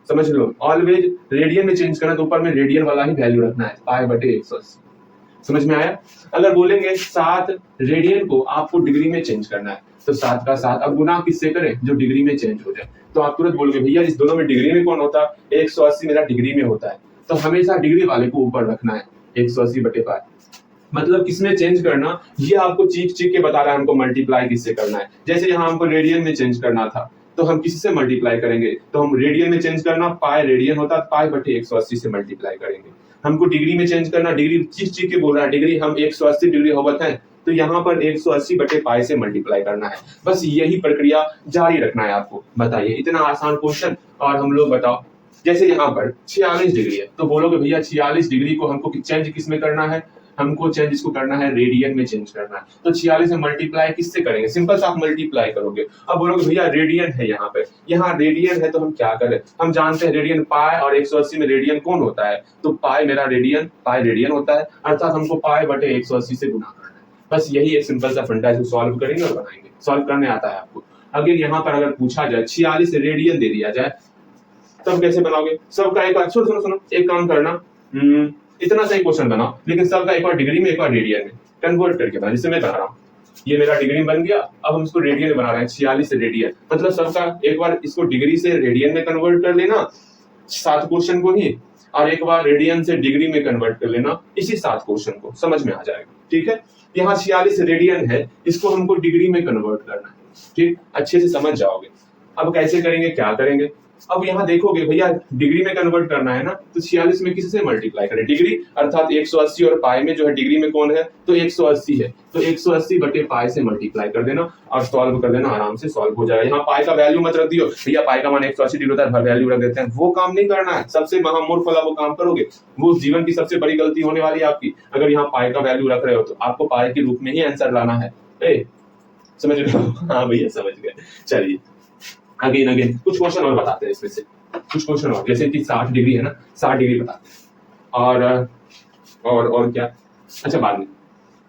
समझ लो, ऑलवेज रेडियन में चेंज करना तो ऊपर में रेडियन वाला ही वैल्यू रखना है, पाई बटे 180। समझ में आया? अगर बोलेंगे 7 रेडियन को आपको डिग्री में चेंज करना है, तो 7 का 7 अब गुना किससे करें? जो डिग्री में चेंज हो जाए। तो आप तुरंत बोलोगे भैया इस दोनों में डिग्री में कौन होता है? 180 मेरा डिग्री में होता है, तो हमेशा डिग्री वाले को ऊपर रखना है, 180 बटे पाई। मतलब किसमें चेंज करना, ये आपको चीख के बता रहा है हमको मल्टीप्लाई किससे करना है। जैसे यहाँ हमको रेडियन में चेंज करना था, तो हम किससे मल्टीप्लाई करेंगे? तो हम रेडियन में चेंज करना, पाई रेडियन होता है, पाई बटे 180 से मल्टीप्लाई करेंगे। हमको डिग्री में चेंज करना, डिग्री चीख के बोल रहा है, डिग्री हम 180 डिग्री होवत है, तो यहाँ पर 180 बटे पाई से मल्टीप्लाई करना है। बस यही प्रक्रिया जारी रखना है आपको। बताइए, इतना आसान क्वेश्चन। और हम लोग बताओ, जैसे यहाँ पर 46 डिग्री है, तो बोलोगे भैया 46 डिग्री को हमको चेंज किस में करना है? हमको चेंज इसको करना है रेडियन में चेंज करना है। तो 46 में मल्टीप्लाई किससे करेंगे? सिंपल सा आप मल्टीप्लाई करोगे। अब बोलोगे भैया रेडियन है यहाँ पे, यहाँ रेडियन है, तो हम क्या करें? हम जानते हैं रेडियन पाई, और 180 में रेडियन कौन होता है? तो पाई मेरा रेडियन, पाई रेडियन होता है, अर्थात हमको पाई बटे 180 से गुना करना है। बस यही एक सिंपल सा फंडा है, सॉल्व करेंगे और बनाएंगे। सॉल्व करने आता है आपको। अगर यहाँ पर अगर पूछा जाए 46 रेडियन दे दिया जाए, तब कैसे बनाओगे? सबका एक बार सुनो, एक काम करना, इतना सही क्वेश्चन बनाओ, लेकिन सबका एक बार डिग्री में एक बार रेडियन में कन्वर्ट करके बना। जैसे मैं बना रहा हूँ, ये मेरा डिग्री में बन गया, अब हम इसको रेडियन में बना रहे हैं, 46 रेडियन। मतलब सबका एक बार इसको डिग्री से रेडियन में कन्वर्ट कर लेना, 7 क्वेश्चन को ही, और एक बार रेडियन से डिग्री में कन्वर्ट कर लेना, इसी 7 क्वेश्चन को। समझ में आ जाएगा, ठीक है? यहाँ 46 रेडियन है, इसको हमको डिग्री में कन्वर्ट करना है, ठीक? अच्छे से समझ जाओगे। अब कैसे करेंगे, क्या करेंगे? अब यहाँ देखोगे भैया डिग्री में कन्वर्ट करना है ना, तो 46 में किससे मल्टीप्लाई करें? डिग्री, अर्थात 180 और पाई में जो है डिग्री में कौन है? तो 180 है, तो 180 बटे पाई से मल्टीप्लाई कर देना और सॉल्व कर देना, आराम से सॉल्व हो जाएगा। यहाँ पाई का वैल्यू मत रख दियो, भैया पाई का मान 180 डिग्री होता है, वैल्यू रख देते हैं, वो काम नहीं करना है। सबसे महामूर्ख वाला वो काम करोगे, वो जीवन की सबसे बड़ी गलती होने वाली है आपकी। अगर यहाँ पाई का वैल्यू रख रहे हो तो आपको पाई के रूप में ही आंसर लाना है। समझ रहे हो? हाँ भैया समझ गए। चलिए अगेन कुछ क्वेश्चन और बताते हैं इसमें से, कुछ क्वेश्चन और, जैसे कि 60 डिग्री है ना, 60 डिग्री बताते हैं। और क्या, अच्छा बाद में,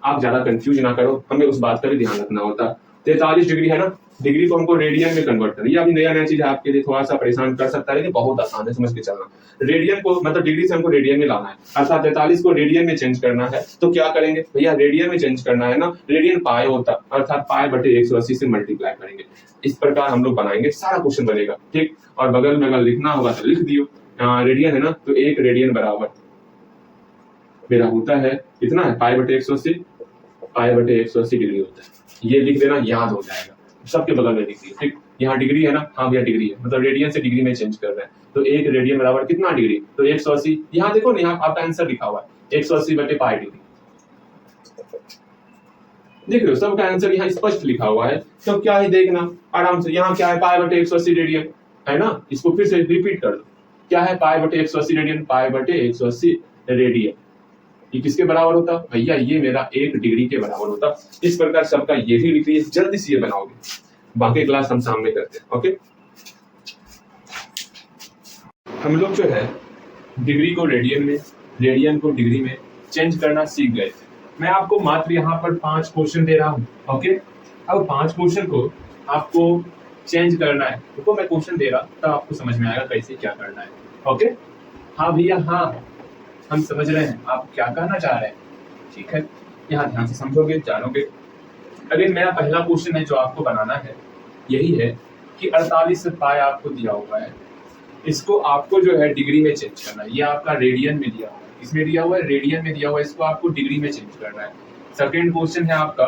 आप ज्यादा कंफ्यूज ना करो, हमें उस बात का भी ध्यान रखना होता। 43 डिग्री है ना, डिग्री को हमको रेडियन में कन्वर्ट करना, ये अभी नया नया चीज है आपके लिए, थोड़ा सा परेशान कर सकता है लेकिन बहुत आसान है, समझ के चलना। रेडियन को मतलब डिग्री से हमको रेडियन में लाना है, अर्थात 43 को रेडियन में चेंज करना है, तो क्या करेंगे भैया, रेडियन में चेंज करना है ना, रेडियन पाई होता अर्थात पाई बटे 180 से मल्टीप्लाई करेंगे। इस प्रकार हम लोग बनाएंगे, सारा क्वेश्चन बनेगा, ठीक। और बगल में अगर लिखना होगा तो लिख दियो, रेडियन है ना, तो 1 रेडियन बराबर मेरा होता है कितना है, पाई बटे 180, पाई बटे 180 डिग्री होता है। ये लिख देना, याद हो जाएगा, सबके बगल में लिख दिया, ठीक। यहाँ डिग्री है ना, हाँ भैया डिग्री है, मतलब रेडियन से डिग्री में चेंज कर रहे हैं, तो 1 रेडियन बराबर कितना डिग्री, तो 180। यहाँ देखो ना, यहाँ आपका आंसर लिखा हुआ है 180 बटे पाई डिग्री, देख रहे हो सबका आंसर यहाँ स्पष्ट लिखा हुआ है। तो क्या है देखना आराम से, यहाँ क्या है, पाई बटे 180 रेडियन है ना, इसको फिर से रिपीट कर दो, क्या है पाई बटे 180 रेडियन, पाई बटे 180 रेडियन, ये किसके बराबर होता भैया, ये मेरा 1 डिग्री के बराबर होता। इस प्रकार सबका ये भी लिख लीजिए, जल्दी से ये बनाओगे, बाकी क्लास हम सामने करते हैं। ओके, हम लोग जो है डिग्री को रेडियन में, रेडियन को डिग्री में चेंज करना सीख गए थे। मैं आपको मात्र यहाँ पर 5 क्वेश्चन दे रहा हूँ। ओके, अब 5 क्वेश्चन को आपको चेंज करना है, तो मैं क्वेश्चन दे रहा तब आपको समझ में आएगा कैसे क्या करना है। ओके, हाँ भैया हाँ, हम समझ रहे हैं आप क्या कहना चाह रहे हैं, ठीक है, यहाँ ध्यान से समझोगे, जानोगे। अगर मेरा पहला क्वेश्चन है जो आपको बनाना है, यही है कि 48 पाई आपको दिया हुआ है, इसको आपको जो है डिग्री में चेंज करना है। ये आपका रेडियन में दिया हुआ है, इसमें दिया हुआ है रेडियन में दिया हुआ है, इसको आपको डिग्री में चेंज करना है। सेकेंड क्वेश्चन है आपका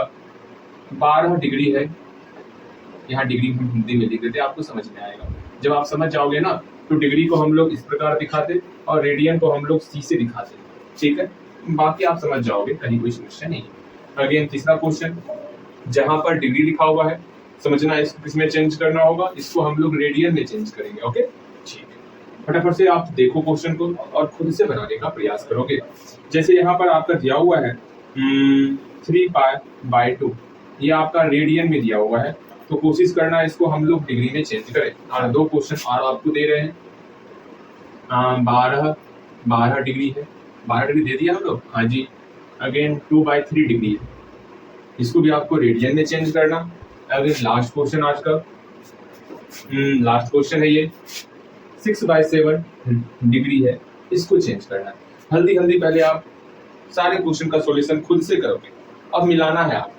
12 डिग्री है, यहाँ डिग्री हम हिंदी में लिख देते, आपको समझ में आएगा। जब आप समझ जाओगे ना, तो डिग्री को हम लोग इस प्रकार दिखाते और रेडियन को हम लोग सी से दिखाते, ठीक है, बाकी आप समझ जाओगे, कहीं कोई समस्या नहीं है। अगेन तीसरा क्वेश्चन, जहां पर डिग्री लिखा हुआ है, समझना इसको किसमें चेंज करना होगा, इसको हम लोग रेडियन में चेंज करेंगे। ओके, ठीक है, फटाफट से आप देखो क्वेश्चन को और खुद से बनाने का प्रयास करोगे। जैसे यहाँ पर आपका दिया हुआ है 3 पाई बाई 2, ये आपका रेडियन में दिया हुआ है, तो कोशिश करना है इसको हम लोग डिग्री में चेंज करें। और 2 क्वेश्चन और आपको दे रहे हैं, 12 डिग्री है, 12 डिग्री दे दिया हम लोग, हाँ जी। अगेन 2/3 डिग्री है, इसको भी आपको रेडियन में चेंज करना। अगर लास्ट क्वेश्चन आज का लास्ट क्वेश्चन है, ये 6/7 डिग्री है, इसको चेंज करना है। हल्दी पहले आप सारे क्वेश्चन का सॉल्यूशन खुद से करोगे। अब मिलाना है आपको,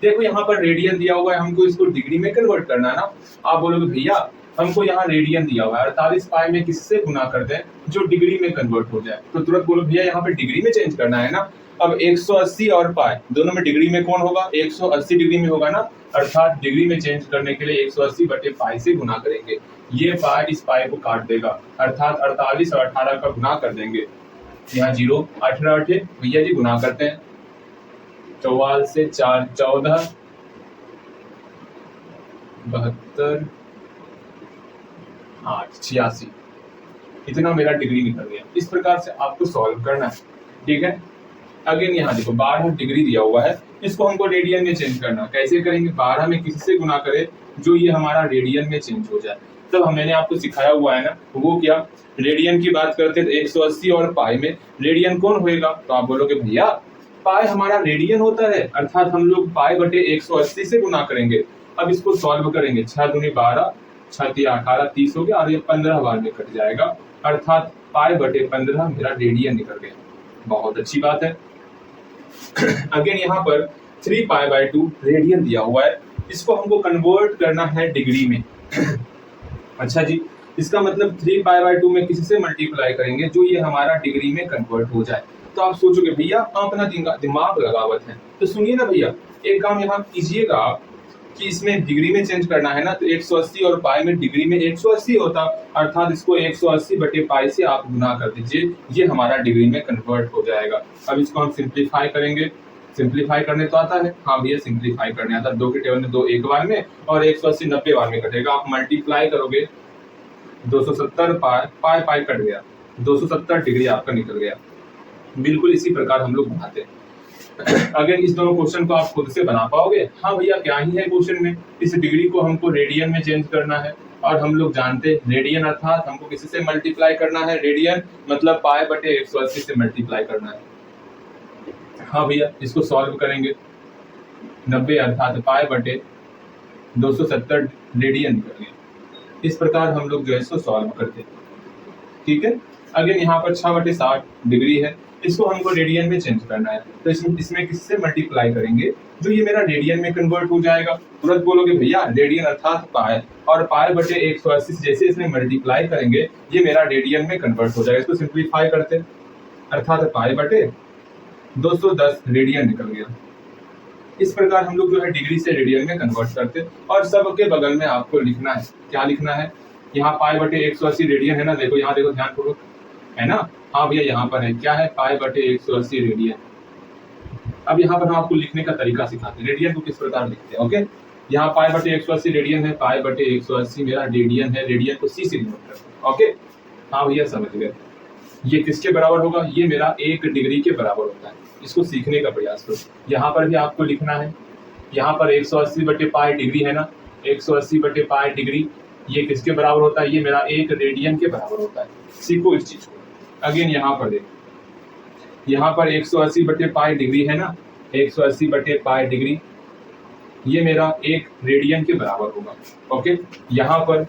देखो यहाँ पर रेडियन दिया हुआ है, हमको इसको डिग्री में कन्वर्ट करना है ना। आप बोलोगे भैया हमको यहाँ रेडियन दिया हुआ है, 48 पाई में किससे गुना कर दें जो डिग्री में कन्वर्ट हो जाए, तो तुरंत बोलो भैया यहाँ पे डिग्री में चेंज करना है ना। अब 180 और पाई दोनों में डिग्री में कौन होगा, 180 डिग्री में होगा ना, अर्थात डिग्री में चेंज करने के लिए 180 बटे पाई से गुना करेंगे। ये पाई इस पाई को काट देगा, अर्थात 48 और 18 का गुना कर देंगे, यहाँ 0 18 भैया जी गुना करते हैं, 44 से 4 14 72 8 86, इतना मेरा डिग्री निकल गया। इस प्रकार से आपको सॉल्व करना है, ठीक है। अगेन यहाँ देखो 12 डिग्री दिया हुआ है, इसको हमको रेडियन में चेंज करना, कैसे करेंगे, 12 में किससे गुना करें जो ये हमारा रेडियन में चेंज हो जाए। तब मैंने आपको सिखाया हुआ है ना, वो क्या, रेडियन की बात करते हैं तो 180 और पाई में रेडियन कौन होएगा, तो आप बोलोगे भैया पाई हमारा रेडियन होता है, अर्थात हम लोग पाई बटे 180 से गुना करेंगे। अब इसको सॉल्व करेंगे, 6 दूनी 12, 6 3 18 30 हो गया, और ये 15 बार में कट जाएगा, अर्थात पाई बटे 15 मेरा रेडियन निकल गया। बहुत अच्छी बात है। अगेन यहाँ पर 3 पाई बाई 2 रेडियन दिया हुआ है, इसको हमको कन्वर्ट करना है डिग्री में। अच्छा जी, इसका मतलब 3 पाई बाई 2 में किससे मल्टीप्लाई करेंगे जो ये हमारा डिग्री में कन्वर्ट हो जाए। तो आप सोचोगे भैया अपना दिमाग लगावत है, तो सुनिए ना भैया, एक काम यहाँ कीजिएगा कि इसमें डिग्री में चेंज करना है ना, तो 180 और पाई में डिग्री में 180 होता, अर्थात इसको 180 बटे पाई से आप गुना कर दीजिए, ये हमारा डिग्री में कन्वर्ट हो जाएगा। अब इसको हम सिंप्लीफाई करेंगे, सिंप्लीफाई करने तो आता है, हाँ भैया सिंप्लीफाई करने आता है, 2 के टेबल में 2 एक बार में और 180 90 बार में कटेगा। आप मल्टीप्लाई करोगे 270 पाई पाई कट गया, 270 डिग्री आपका निकल गया। बिल्कुल इसी प्रकार हम लोग बनाते हैं। अगर इस दोनों क्वेश्चन को आप खुद से बना पाओगे, हाँ भैया क्या ही है क्वेश्चन में, इस डिग्री को हमको रेडियन में चेंज करना है, और हम लोग जानते हैं रेडियन अर्थात हमको किसी से मल्टीप्लाई करना है, रेडियन मतलब पाई बटे 180 से मल्टीप्लाई करना है। हाँ भैया इसको सॉल्व करेंगे, 90 अर्थात पाई बटे 270 रेडियन निकल गया। इस प्रकार हम लोग जो है इसको सॉल्व करते हैं। ठीक है, अगेन यहाँ पर 6/60 डिग्री है, इसको हमको रेडियन में चेंज करना है, तो इसमें किससे मल्टीप्लाई करेंगे, जो ये मेरा रेडियन में कन्वर्ट हो जाएगा। तुरंत बोलोगे भैया रेडियन अर्थात पाई, और पाई/180 जैसे इसमें मल्टीप्लाई करेंगे ये मेरा रेडियन में कन्वर्ट हो जाएगा। इसको सिंप्लीफाई करते हैं, अर्थात पाई/210 रेडियन निकल गया। इस प्रकार हम लोग जो है डिग्री से रेडियन में कन्वर्ट करते हैं। और सबके बगल में आपको लिखना है, क्या लिखना है, यहाँ पाई/180 रेडियन है ना, देखो यहाँ देखो ध्यानपूर्वक, है ना, हाँ भैया यहाँ पर है, क्या है, पाई/180 रेडियन। अब यहाँ पर हम आपको लिखने का तरीका सिखाते हैं, रेडियन को किस प्रकार लिखते हैं। ओके, यहाँ पाई/180 रेडियन है, पाई/180 मेरा रेडियन है, रेडियन को सी से डिनोट करते हैं। ओके, हाँ भैया समझ गए। ये किसके बराबर होगा, ये मेरा 1 डिग्री के बराबर होता है। इसको सीखने का प्रयास करो। यहाँ पर भी आपको लिखना है, यहाँ पर 180/पाई डिग्री है ना, 180/पाई डिग्री ये किसके बराबर होता है, ये मेरा 1 रेडियन के बराबर होता है। सीखो इस चीज को। अगेन यहाँ पर देखो, यहाँ पर 180/पाई डिग्री है ना, 180/पाई डिग्री ये मेरा 1 रेडियन के बराबर होगा। ओके, यहाँ पर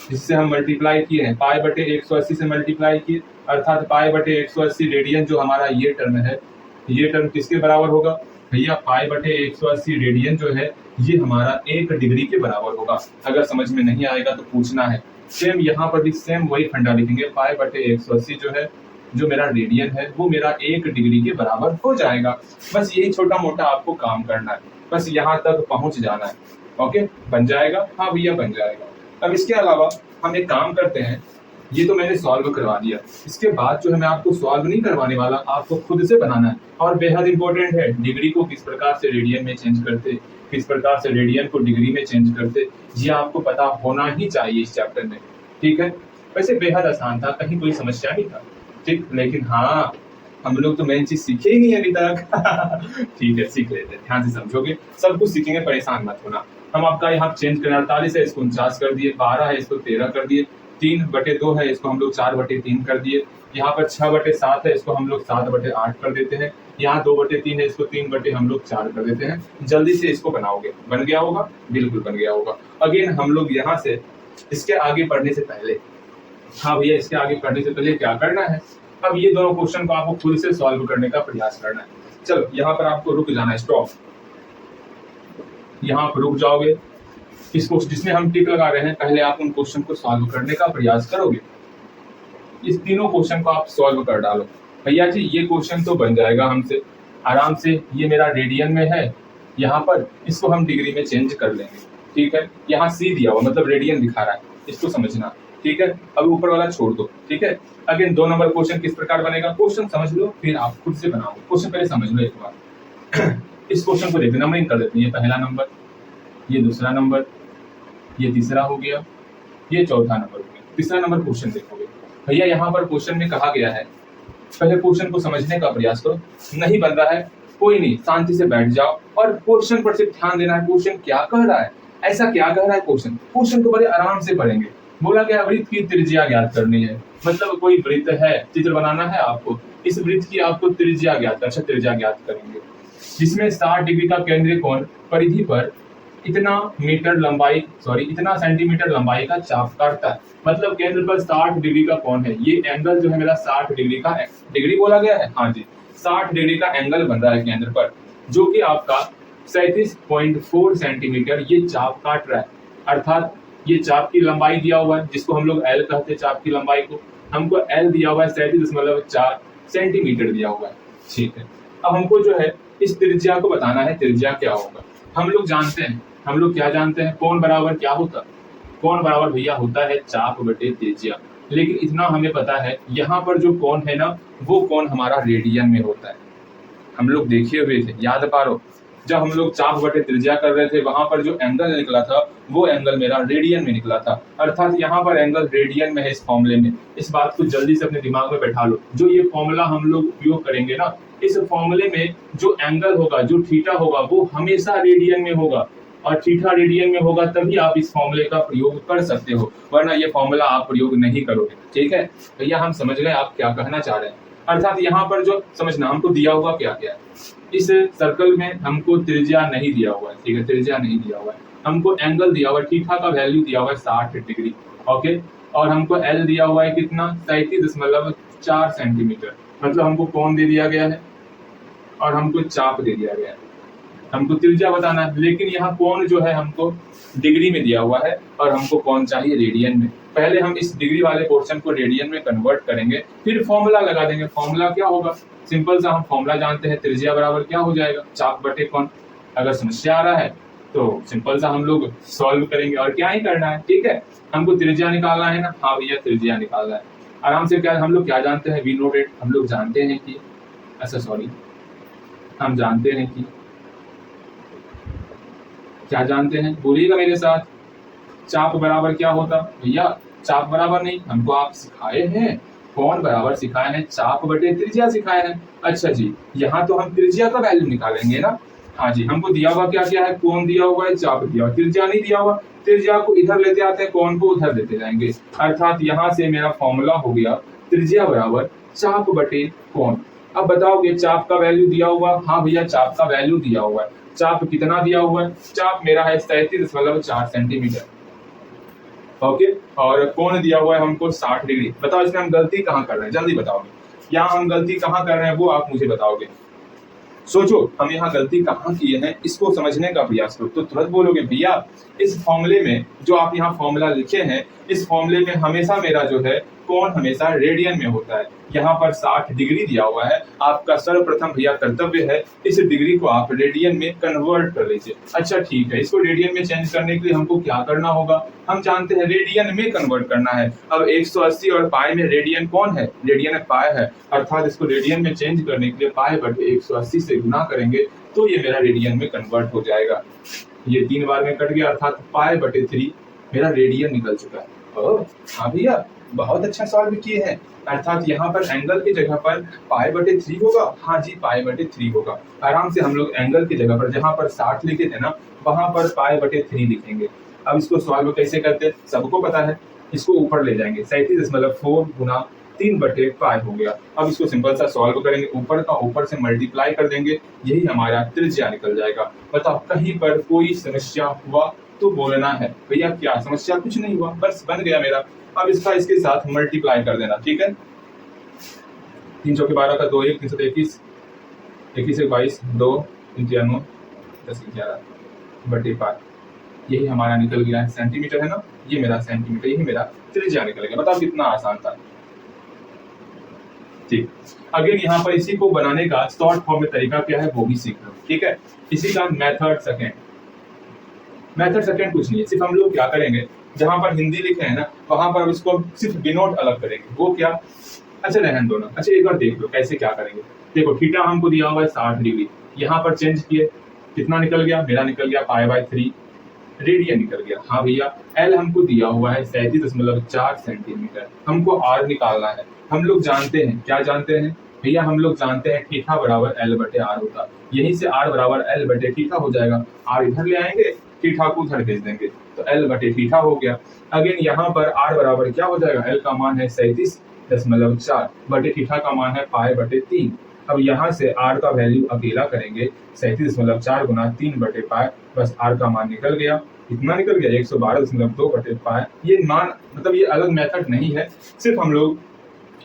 जिससे हम मल्टीप्लाई किए हैं, पाई/180 से मल्टीप्लाई किए, अर्थात पाई/180 रेडियन जो हमारा ये टर्म है, ये टर्म किसके बराबर होगा भैया, पाई/180 रेडियन जो है ये हमारा 1 डिग्री के बराबर होगा। अगर समझ में नहीं आएगा तो पूछना है। सेम यहाँ पर भी सेम वही फंडा लिखेंगे, पाई/180 जो है, जो मेरा रेडियन है वो मेरा 1 डिग्री के बराबर हो जाएगा। बस यही छोटा मोटा आपको काम करना है, बस यहाँ तक पहुंच जाना है। ओके, बन जाएगा, हाँ भैया बन जाएगा। अब इसके अलावा हम एक काम करते हैं, ये तो मैंने सॉल्व करवा दिया, इसके बाद जो है मैं आपको सॉल्व नहीं करवाने वाला, आपको खुद से बनाना है। और बेहद इंपॉर्टेंट है, डिग्री को किस प्रकार से रेडियन में चेंज करते, किस प्रकार से रेडियन को डिग्री में चेंज करते, ये आपको पता होना ही चाहिए इस चैप्टर में। ठीक है, वैसे बेहद आसान था, कहीं कोई समस्या नहीं था। ठीक, लेकिन हाँ हम लोग तो मेन चीज सीखे ही नहीं अभी तक। ठीक है, सीख लेते हैं, ध्यान से समझोगे, सब कुछ सीखेंगे, परेशान मत होना। हम आपका यहाँ चेंज करना, 48 है इसको 49 कर दिए, 12 है इसको 13 कर दिए, 3/2 है इसको हम लोग 4/3 कर दिए, यहाँ पर 6/7 है इसको हम लोग 7/8 कर देते हैं, यहाँ 2/3 है इसको 3/4 कर देते हैं। जल्दी से इसको बनाओगे, बन गया होगा, बिल्कुल बन गया होगा। अगेन हम लोग यहाँ से इसके आगे बढ़ने से पहले, हाँ भैया इसके आगे बढ़ने से पहले क्या करना है, अब ये दोनों क्वेश्चन को आपको खुद से सॉल्व करने का प्रयास करना है। चलो यहाँ पर आपको रुक जाना है, स्टॉप, यहाँ पर रुक जाओगे। इसको जिसमें हम टिक लगा रहे हैं, पहले आप उन क्वेश्चन को सॉल्व करने का प्रयास करोगे। इस तीनों क्वेश्चन को आप सॉल्व कर डालो। भैया जी ये क्वेश्चन तो बन जाएगा हमसे आराम से, ये मेरा रेडियन में है, यहाँ पर इसको हम डिग्री में चेंज कर लेंगे। ठीक है, यहाँ सी दिया हुआ मतलब रेडियन दिखा रहा है, इसको समझना। ठीक है, अब ऊपर वाला छोड़ दो। ठीक है, अगेन 2 नंबर क्वेश्चन किस प्रकार बनेगा, क्वेश्चन समझ लो फिर आप खुद से बनाओ। क्वेश्चन पहले समझ लो एक बार। इस क्वेश्चन को देखो, नंबरिंग कर देते हैं, ये पहला नंबर, ये दूसरा नंबर, ये तीसरा हो गया, ये चौथा नंबर हो गया। तीसरा नंबर क्वेश्चन देखोगे भैया, यहाँ पर क्वेश्चन में कहा गया है, पहले क्वेश्चन को समझने का प्रयास करो। नहीं बन रहा है कोई नहीं, शांति से बैठ जाओ और क्वेश्चन पर सिर्फ ध्यान देना है, क्वेश्चन क्या कह रहा है, ऐसा क्या कह रहा है क्वेश्चन। क्वेश्चन को बड़े आराम से पढ़ेंगे। बोला गया वृत्त की त्रिज्या ज्ञात करनी है, मतलब कोई वृत्त है, चित्र बनाना है आपको, इस वृत्त की आपको त्रिज्या ज्ञात, अच्छा त्रिज्या ज्ञात करेंगे, जिसमें 60 डिग्री का केंद्रीय कोण परिधि पर इतना सेंटीमीटर लंबाई का चाप काटता है। मतलब केंद्र पर 60 डिग्री का कोण है, ये एंगल जो है मेरा 60 डिग्री का, डिग्री बोला गया है, हाँ जी 60 डिग्री का एंगल बन रहा है केंद्र पर, जो कि आपका 37.4 सेंटीमीटर ये चाप काट रहा है। अर्थात ये चाप की लंबाई दिया हुआ है, जिसको हम लोग एल कहते हैं, चाप की लंबाई को हमको एल दिया हुआ है 37.4 सेंटीमीटर दिया हुआ है। ठीक है, अब हमको जो है इस त्रिज्या को बताना है, त्रिज्या क्या होगा। हम लोग जानते हैं, हम लोग क्या जानते हैं, कोण बराबर क्या होता है, कोण बराबर भैया होता है चाप बटे त्रिज्या। लेकिन इतना हमें पता है, यहाँ पर जो कोण है ना, वो कोण हमारा रेडियन में होता है। हम लोग देखे हुए थे, याद पारो, जब हम लोग चाप बटे त्रिज्या कर रहे थे, वहां पर जो एंगल निकला था वो एंगल मेरा रेडियन में निकला था। अर्थात यहाँ पर एंगल रेडियन में है इस फॉर्मूले में। इस बात को जल्दी से अपने दिमाग में बैठा लो। जो ये फॉर्मूला हम लोग उपयोग करेंगे ना, इस फॉर्मूले में जो एंगल होगा, जो थीटा होगा, वो हमेशा रेडियन में होगा, और थीटा रेडियन में होगा तभी आप इस फॉर्मूले का प्रयोग कर सकते हो, वरना ये फॉर्मूला आप प्रयोग नहीं करोगे। ठीक है भैया, हम समझ गए आप क्या कहना चाह रहे हैं। अर्थात यहाँ पर जो समझना, हमको दिया हुआ क्या क्या है, इस सर्कल में हमको त्रिज्या नहीं दिया हुआ है। ठीक है, त्रिज्या नहीं दिया हुआ है, हमको एंगल दिया हुआ है, थीटा का वैल्यू दिया हुआ है 60 डिग्री, ओके। और हमको एल दिया हुआ है कितना, 37.4 सेंटीमीटर, मतलब हमको कोण दे दिया गया है और हमको चाप दे दिया गया है, हमको त्रिज्या बताना है। लेकिन यहाँ कोण जो है हमको डिग्री में दिया हुआ है और हमको कोण चाहिए रेडियन में। पहले हम इस डिग्री वाले पोर्शन को रेडियन में कन्वर्ट करेंगे, फिर फॉर्मूला लगा देंगे। फॉर्मूला क्या होगा, सिंपल सा हम फॉर्मूला जानते हैं, त्रिज्या बराबर क्या हो जाएगा, चाप बटे कोण। अगर समस्या आ रहा है तो सिंपल सा हम लोग सॉल्व करेंगे और क्या ही करना है, ठीक है। हमको त्रिज्या निकालना है ना, हाँ भैया त्रिज्या निकालना है आराम से। क्या हम लोग क्या जानते हैं, वी नोट इट, हम लोग जानते हैं कि, अच्छा सॉरी, हम जानते हैं कि, क्या जानते हैं, बोलिएगा मेरे साथ, चाप बराबर क्या होता भैया, चाप बराबर नहीं, हमको आप सिखाए हैं, कोण बराबर सिखाए हैं, चाप बटे त्रिज्या सिखाए हैं। अच्छा जी, यहाँ तो हम त्रिज्या का वैल्यू निकालेंगे ना, हाँ जी। हमको दिया हुआ क्या क्या है, कोण दिया हुआ है, चाप दिया हुआ, त्रिज्या नहीं दिया हुआ, त्रिज्या को इधर लेते आते हैं, कोण को उधर लेते जाएंगे। अर्थात यहाँ से मेरा फॉर्मूला हो गया त्रिज्या बराबर चाप बटे कोण। अब बताओगे चाप का वैल्यू दिया हुआ, हाँ भैया चाप का वैल्यू दिया हुआ है। चाप कितना दिया हुआ है, चाप मेरा है 37.4 सेंटीमीटर, ओके। और कोण दिया हुआ है हमको 60 डिग्री। बताओ इसमें हम गलती कहाँ कर रहे हैं, जल्दी बताओगे, यहाँ हम गलती कहाँ कर रहे हैं वो आप मुझे बताओगे। सोचो हम यहाँ गलती कहाँ किए हैं, इसको समझने का प्रयास करो। तो तुरंत बोलोगे भैया इस फॉर्मूले में जो आप यहाँ फॉर्मूला लिखे हैं, इस फॉर्मूले में हमेशा मेरा जो है कोण हमेशा रेडियन में होता है। यहाँ पर 60 डिग्री दिया हुआ है, आपका सर्वप्रथम भैया कर्तव्य है इस डिग्री को आप रेडियन में कन्वर्ट कर लीजिए। अच्छा ठीक है, इसको रेडियन में चेंज करने के लिए हमको क्या करना होगा, हम जानते हैं रेडियन में कन्वर्ट करना है। अब 180 और पाई में रेडियन कौन है, रेडियन पाई है, अर्थात इसको रेडियन में चेंज करने के लिए पाई बटे 180 से गुना करेंगे तो ये मेरा रेडियन में कन्वर्ट हो जाएगा। ये 3 बार में कट गया, अर्थात पाई बटे 3 मेरा रेडियन निकल चुका है। हाँ भैया बहुत अच्छा सॉल्व किए हैं, अर्थात यहाँ पर एंगल की जगह पर पाई बटे 3 होगा, हाँ जी पाई बटे 3 होगा। आराम से हम लोग एंगल की जगह पर जहाँ पर 60 लिखे थे ना, वहां पर पाई बटे 3 लिखेंगे। अब इसको सॉल्व कैसे करते सबको पता है, इसको ऊपर ले जाएंगे, 37.4 गुना 3 बटे पाई हो गया। अब इसको सिंपल सा सॉल्व करेंगे, ऊपर का ऊपर से मल्टीप्लाई कर देंगे, यही हमारा त्रिज्या निकल जाएगा। बताओ कहीं पर कोई समस्या हुआ तो बोलना है, भैया क्या समस्या, कुछ नहीं हुआ, बस बन गया मेरा। अब इसका इसके साथ मल्टीप्लाई कर देना, ठीक है। 3 चौके 12 का 2 1 3 21 21 1 22 2 3 9 10 11 बटे 5, यही हमारा निकल गया है, सेंटीमीटर है ना, ये मेरा सेंटीमीटर, यही मेरा त्रिज्या निकल गया। बताओ कितना आसान था, ठीक। अगेन यहाँ पर इसी को बनाने का शॉर्ट फॉर्म में तरीका क्या है वो भी सीख लो, ठीक है। इसी का मेथड सेकेंड, मेथड सेकेंड कुछ नहीं है, सिर्फ हम लोग क्या करेंगे, जहां पर हिंदी लिखे हैं ना वहां पर इसको सिर्फ डिनोट अलग करेंगे। वो क्या, अच्छा रहने दो ना, अच्छा एक बार देख लो कैसे क्या करेंगे। देखो थीटा हमको दिया हुआ है 60 डिग्री, यहाँ पर चेंज किए, कितना निकल गया, मेरा निकल गया पाई बाय 3, रेडियन निकल गया। हाँ भैया एल हमको दिया हुआ है 37.4 सेंटीमीटर, हमको आर निकालना है। हम लोग जानते हैं, क्या जानते हैं भैया, हम लोग जानते हैं थीटा बराबर एल बटे आर होता, यहीं से आर बराबर एल बटे थीटा हो जाएगा। आर इधर ले आएंगे, थीटा को उधर भेज देंगे, तो एल बटे थीटा हो गया। अगेन यहाँ पर आर बराबर क्या हो जाएगा, एल का मान है 37.4 बटे थीटा का मान है पाई बटे 3। अब यहाँ से आर का वैल्यू अकेला करेंगे, 37.4 गुना 3 बटे पाई, बस आर का मान निकल गया, कितना निकल गया 112.2 बटे पाई। ये मान मतलब ये अलग मेथड नहीं है, सिर्फ हम लोग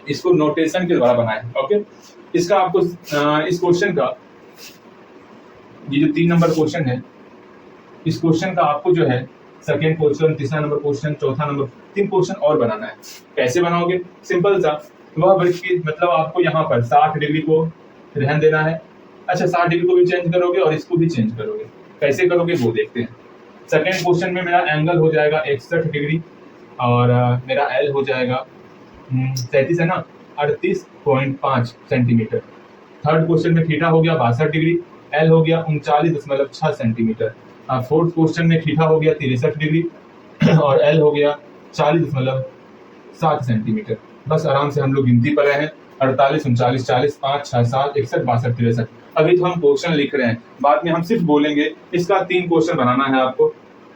इसको नोटेशन के द्वारा बनाए, ओके। इसका आपको इस क्वेश्चन का, ये जो 3 नंबर क्वेश्चन है, इस क्वेश्चन का आपको जो है सेकेंड क्वेश्चन, तीसरा नंबर क्वेश्चन, चौथा नंबर, 3 क्वेश्चन और बनाना है। कैसे बनाओगे, सिंपल सा, वह वृत्त की मतलब आपको यहाँ पर 60 डिग्री को रहन देना है। अच्छा 60 डिग्री को भी चेंज करोगे और इसको भी चेंज करोगे, कैसे करोगे वो देखते हैं। सेकेंड क्वेश्चन में मेरा एंगल हो जाएगा 61 डिग्री और मेरा एल हो जाएगा 37 है ना, 38.5 सेंटीमीटर। थर्ड क्वेश्चन में थीटा हो गया 62 डिग्री, एल हो गया 39.6 सेंटीमीटर। फोर्थ क्वेश्चन में थीटा हो गया 63 डिग्री और एल हो गया 40.7 सेंटीमीटर। बस आराम से हम लोग गिनती पर रहे हैं, 48 39 40 5 6 7 61 62 63। अभी तो हम क्वेश्चन लिख रहे हैं, बाद में हम सिर्फ बोलेंगे। इसका 3 क्वेश्चन बनाना है आपको,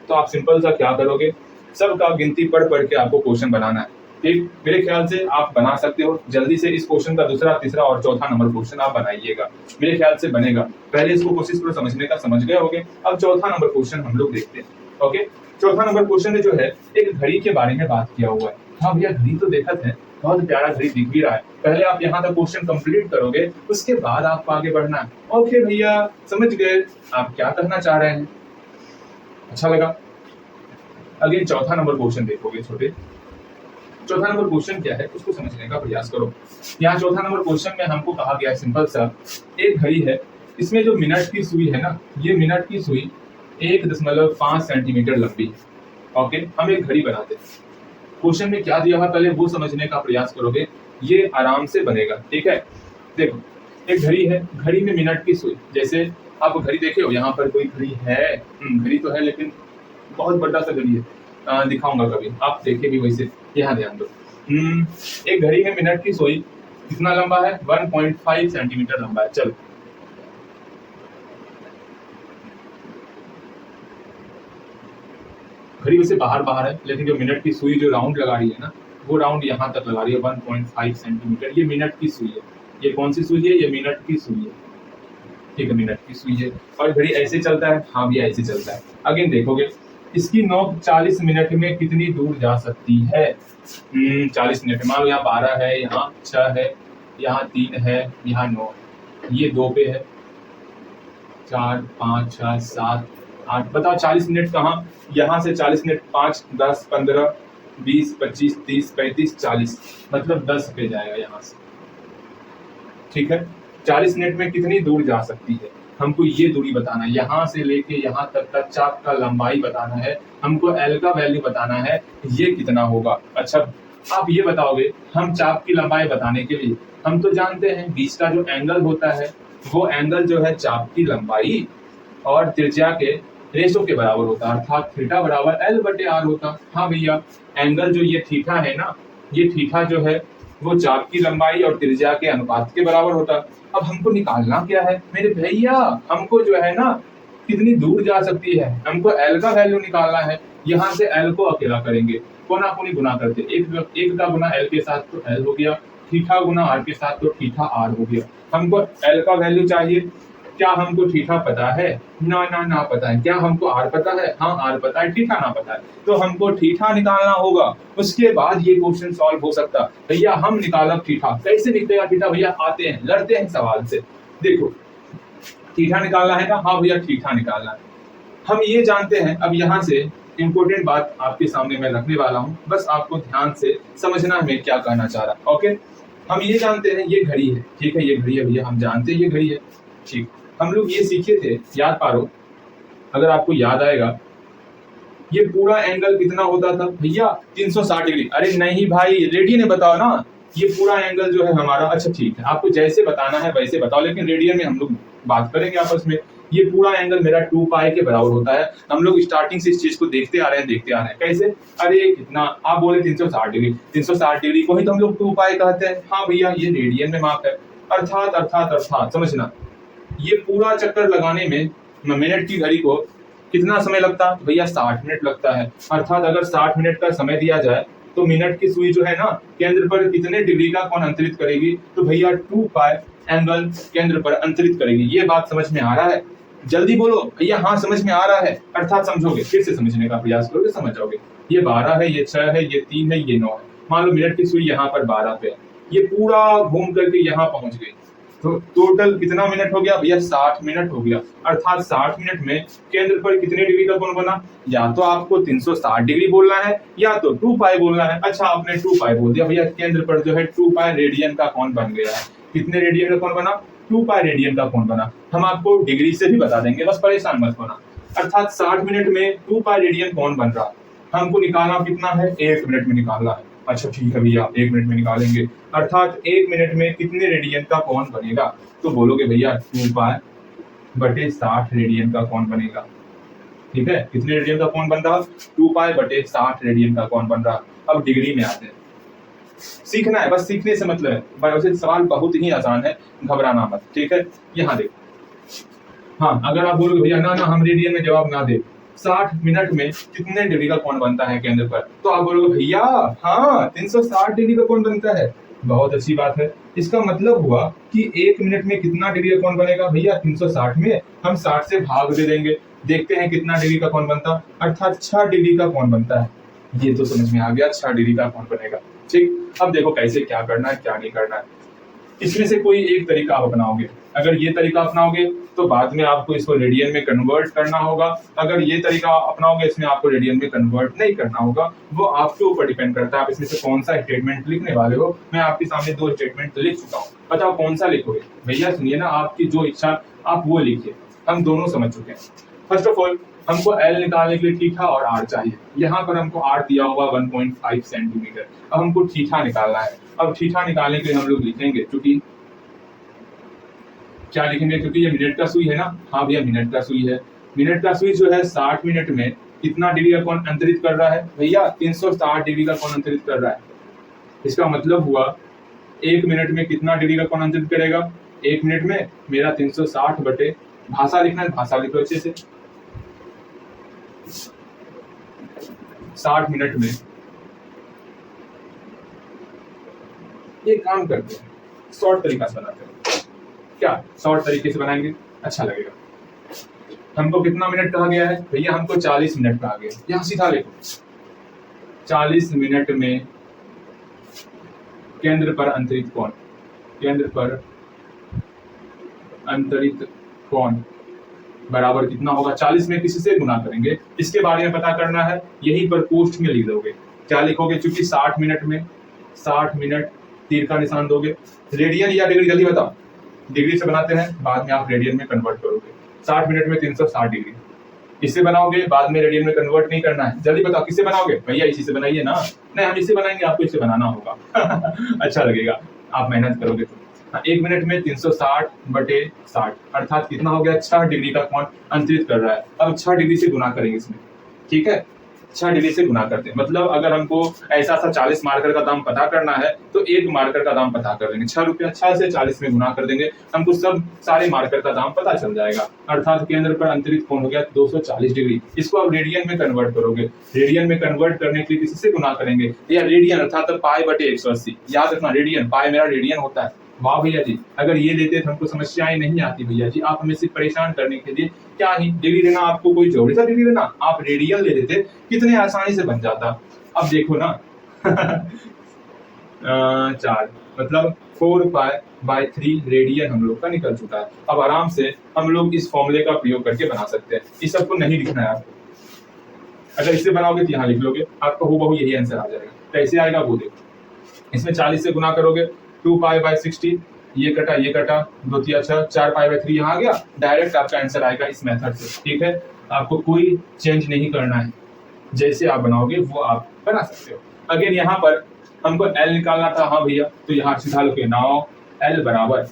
तो आप सिंपल सा क्या करोगे, सबका गिनती पढ़ पढ़ के आपको क्वेश्चन बनाना है, ठीक। मेरे ख्याल से आप बना सकते हो, जल्दी से इस क्वेश्चन का दूसरा, तीसरा और चौथा नंबर क्वेश्चन आप बनाइएगा, मेरे ख्याल से बनेगा। पहले इसको कोशिश करो समझने का, समझ गए होगे। अब चौथा नंबर क्वेश्चन हम लोग देखते हैं। ओके। चौथा नंबर क्वेश्चन में जो है एक घड़ी के बारे में बात किया हुआ है। हाँ भैया घड़ी तो देखत है, बहुत प्यारा घड़ी दिख भी रहा है। पहले आप यहाँ तक क्वेश्चन कंप्लीट करोगे, उसके बाद आपको आगे बढ़ना है। ओके भैया समझ गए आप क्या कहना चाह रहे हैं, अच्छा लगा। अगेन चौथा नंबर क्वेश्चन देखोगे छोटे, चौथा नंबर क्वेश्चन क्या है उसको समझने का प्रयास करो। यहाँ चौथा नंबर क्वेश्चन में हमको कहा गया है सिंपल सा, एक घड़ी है, इसमें जो मिनट की सुई है ना, ये मिनट की सुई 1.5 सेंटीमीटर लंबी है। ओके, हम एक घड़ी बनाते हैं। क्वेश्चन में क्या दिया है पहले वो समझने का प्रयास करोगे, ये आराम से बनेगा। ठीक है, देखो एक घड़ी है, घड़ी में मिनट की सुई, जैसे आप घड़ी देखे हो, यहाँ पर कोई घड़ी है, घड़ी तो है लेकिन बहुत बड़ा सा घड़ी है, दिखाऊंगा कभी, आप देखे भी वैसे, यहाँ ध्यान दो। एक घड़ी में मिनट की सुई कितना लंबा है, 1.5 सेंटीमीटर लंबा है। चलो घड़ी वैसे बाहर बाहर है, लेकिन जो मिनट की सुई जो राउंड लगा रही है ना, वो राउंड यहाँ तक लगा रही है 1.5 सेंटीमीटर। ये मिनट की सुई है। ये कौन सी सुई है, ये मिनट की सुई है। ठीक है, मिनट की सुई है। और घड़ी ऐसे चलता है, हाँ भैया ऐसे चलता है। अगेन देखोगे इसकी नोक 40 मिनट में कितनी दूर जा सकती है। 40 मिनट, मान लो यहाँ 12 है, यहाँ 6 है, यहाँ 3 है, यहाँ 9, ये 2 पे है, 4 5 6 7 8, बताओ 40 मिनट कहाँ, यहाँ से 40 मिनट 5 10 15 20 25 30 35 40, मतलब 10 पे जाएगा यहाँ से। ठीक है, 40 मिनट में कितनी दूर जा सकती है, हमको ये दूरी बताना है। यहाँ से लेके यहाँ तक का चाप का लंबाई बताना है, हमको एल का वैल्यू बताना है, ये कितना होगा। अच्छा आप ये बताओगे, हम चाप की लंबाई बताने के लिए हम तो जानते हैं बीच का जो एंगल होता है, वो एंगल जो है चाप की लंबाई और त्रिज्या के रेशो के बराबर होता है, अर्थात थीटा बराबर एल बटे आर होता। हाँ भैया, एंगल जो ये थीटा है ना, ये थीटा जो है वो चाप की लंबाई और त्रिज्या के अनुपात के बराबर होता। अब हमको निकालना क्या है मेरे भैया, हमको जो है ना कितनी दूर जा सकती है, हमको एल का वैल्यू निकालना है। यहाँ से एल को अकेला करेंगे, कोना कोनी गुना करते, एक का गुना एल के साथ तो एल हो गया, थीटा गुना आर के साथ तो थीटा आर हो गया। हमको एल का वैल्यू चाहिए, क्या हमको थीटा पता है, ना ना ना पता है। क्या हमको आर पता है, हाँ आर पता है, थीटा ना पता है, तो हमको थीटा निकालना होगा। उसके बाद ये क्वेश्चन सॉल्व हो सकता। भैया हम निकाला थीटा, कैसे निकलेगा थीटा भैया, आते हैं लड़ते हैं सवाल से। देखो थीटा निकालना है ना, हाँ भैया थीटा निकालना है, हम ये जानते हैं। अब यहाँ से इंपॉर्टेंट बात आपके सामने मैं रखने वाला हूँ, बस आपको ध्यान से समझना है मैं क्या कहना चाह रहा। ओके, हम ये जानते हैं ये घड़ी है, ठीक है, ये घड़ी है भैया, हम जानते हैं ये घड़ी है। ठीक, हम लोग ये सीखे थे, याद पारो, अगर आपको याद आएगा, ये पूरा एंगल कितना होता था भैया, 360 डिग्री। अरे नहीं भाई, रेडियन ने बताओ ना, ये पूरा एंगल जो है हमारा, अच्छा ठीक है, आपको जैसे बताना है वैसे बताओ, लेकिन रेडियन में हम लोग बात करेंगे आपस में। ये पूरा एंगल मेरा 2 पाई के बराबर होता है। हम लोग स्टार्टिंग से इस चीज को देखते आ रहे हैं। कैसे, अरे कितना, आप बोले 360 डिग्री, 360 डिग्री को ही तो हम लोग 2 पाई कहते हैं। हाँ भैया, ये रेडियन में माप है। अर्थात अर्थात अर्थात समझना, ये पूरा चक्कर लगाने में मिनट की घड़ी को कितना समय लगता है भैया, 60 मिनट लगता है। अर्थात अगर 60 मिनट का समय दिया जाए तो मिनट की सुई जो है ना, केंद्र पर कितने डिग्री का कोण अंतरित करेगी, तो भैया 2 पाई एंगल केंद्र पर अंतरित करेगी। ये बात समझ में आ रहा है, जल्दी बोलो भैया, हाँ समझ में आ रहा है। अर्थात समझोगे, फिर से समझने का प्रयास करोगे, समझ जाओगे। ये 12 है, ये 6 है, ये 3 है, ये 9 है। मान लो मिनट की सुई यहाँ पर 12 पे है, ये पूरा घूम करके यहाँ पहुंच गई, तो टोटल कितना मिनट हो गया भैया, 60 मिनट हो गया। अर्थात 60 मिनट में केंद्र पर कितने डिग्री का कोण बना, या तो आपको 360 डिग्री बोलना है या तो 2 पाई बोलना है। अच्छा आपने 2 पाई बोल दिया भैया, केंद्र पर जो है 2 पाई रेडियन का कोण बन गया है। कितने रेडियन का कोण बना, 2 पाई रेडियन का कोण बना। हम आपको डिग्री से भी बता देंगे, बस परेशान मत होना। अर्थात 60 मिनट में 2 पाई रेडियन कोण बन रहा, हमको निकालना कितना है, 1 मिनट में निकालना है। अच्छा ठीक है भैया, 1 मिनट में निकालेंगे। अर्थात 1 मिनट में कितने रेडियन का कोण बनेगा, तो बोलोगे भैया 2 पाई बटे 60 रेडियन का कोण बनेगा। ठीक है, कितने रेडियन का कोण बन रहा, 2 पाई बटे 60 रेडियन का कोण बन रहा। अब डिग्री में आते हैं, सीखना है, बस सीखने से मतलब है। वैसे सवाल बहुत ही आसान है, घबराना मत। ठीक है, यहाँ देखो, हाँ अगर आप बोलोगे भैया ना ना हम रेडियन में जवाब ना दे, 60 मिनट में कितने डिग्री का कोण बनता है केंद्र पर, तो आप बोलोगे भैया हाँ 360 डिग्री का कोण बनता है। बहुत अच्छी बात है। इसका मतलब हुआ कि 1 मिनट में कितना डिग्री का कोण बनेगा भैया? 360 में हम 60 से भाग दे देंगे, देखते हैं कितना डिग्री का कोण बनता, अर्थात 6 डिग्री का कोण बनता है। ये तो समझ में आ गया, 6 डिग्री का कोण बनेगा। ठीक, अब देखो कैसे क्या करना है क्या नहीं करना है। इसमें से कोई एक तरीका आप अपनाओगे। अगर ये तरीका अपनाओगे तो बाद में आपको इसको रेडियन में कन्वर्ट करना होगा। अगर ये तरीका अपनाओगे इसमें आपको रेडियन में कन्वर्ट नहीं करना होगा। वो आपके ऊपर डिपेंड करता है आप इसमें से कौन सा स्टेटमेंट लिखने वाले हो। मैं आपके सामने 2 स्टेटमेंट लिख चुका हूँ, बताओ कौन सा लिखोगे? भैया सुनिए ना, आपकी जो इच्छा आप वो लिखिए, हम दोनों समझ चुके हैं। फर्स्ट ऑफ ऑल हमको L निकालने के लिए थीटा और R चाहिए। यहाँ पर हमको R दिया हुआ 1.5 सेंटीमीटर। अब हमको थीटा निकालना है। अब थीटा निकालने के लिए हम लोग लिखेंगे, क्योंकि क्या लिखेंगे? क्योंकि ये मिनट का सुई है ना। हाँ भैया, मिनट का सुई है। मिनट का सुई जो है 60 मिनट में कितना डिग्री का कोण अंतरित कर रहा है भैया? 360 डिग्री का कोण अंतरित कर रहा है। इसका मतलब हुआ 1 मिनट में कितना डिग्री का कोण अंतरित करेगा? 1 मिनट में मेरा 360 बटे, भाषा लिखना है, भाषा लिखो अच्छे से। 60 मिनट में ये काम करते हैं, शॉर्ट तरीका से बनाते हैं। क्या शॉर्ट तरीके से बनाएंगे? अच्छा लगेगा। हमको कितना मिनट कहा गया है भैया? हमको 40 मिनट कहा गया है। यहाँ सीधा लिखो, 40 मिनट में केंद्र पर अंतरित कोण, केंद्र पर अंतरित कोण बराबर कितना होगा? 40 में किसी से गुना करेंगे, इसके बारे में पता करना है। यहीं पर पोस्ट में लिख दोगे। क्या लिखोगे? क्योंकि 60 मिनट में 60 मिनट, तीर का निशान दोगे। रेडियन या डिग्री? जल्दी बताओ। डिग्री से बनाते हैं, बाद में आप रेडियन में कन्वर्ट करोगे। 60 मिनट में 360 डिग्री, इससे बनाओगे, बाद में रेडियन में कन्वर्ट नहीं करना है। जल्दी बताओ किससे बनाओगे? भैया इसी से बनाइए ना। नहीं, हम इससे बनाएंगे, आपको इससे बनाना होगा। अच्छा लगेगा, आप मेहनत करोगे तो। 1 मिनट में 360 बटे 60, अर्थात कितना हो गया? 6 डिग्री का कोण अंतरित कर रहा है। अब 6 डिग्री से गुना करेंगे इसमें, ठीक है? 6 डिग्री से गुना करते हैं। मतलब अगर हमको ऐसा 40 मार्कर का दाम पता करना है तो 1 मार्कर का दाम पता कर देंगे। 6 रुपया 6 से 40 में गुना कर देंगे, हमको सब सारे मार्कर का दाम पता चल जाएगा। अर्थात केंद्र पर अंतरित कोण हो गया 240 डिग्री। इसको आप रेडियन में कन्वर्ट करोगे। रेडियन में कन्वर्ट करने के लिए किसी से गुना करेंगे? या रेडियन, अर्थात पाई बटे 180। याद रखना, रेडियन, पाई मेरा रेडियन होता है। वाह भैया जी, अगर ये लेते तो हमको समस्याएं नहीं आती भैया जी। आप हमें सिर्फ परेशान करने के लिए क्या ही डिग्री लेना, आपको कोई जरूरी था डिग्री लेना? आप रेडियन ले लेते, कितने आसानी से बन जाता। अब देखो ना 4 मतलब 4π/3 रेडियन हम लोग का निकल चुका है। अब आराम से हम लोग इस फॉर्मूले का प्रयोग करके बना सकते हैं। इस सबको नहीं लिखना है आपको। अगर इससे बनाओगे तो यहाँ लिख लोगे, आपका हूबहू यही आंसर आ जाएगा। कैसे आएगा वो देखो। इसमें 40 से गुना करोगे, 2π/60, ये कटा 2 3 6, 4π/3 यहाँ आ गया। डायरेक्ट आपका आंसर आएगा इस मेथड से, ठीक है? आपको कोई चेंज नहीं करना है, जैसे आप बनाओगे वो आप बना सकते हो। अगेन यहाँ पर हमको L निकालना था। हाँ भैया, तो यहाँ सीधा लोगे। नाउ L बराबर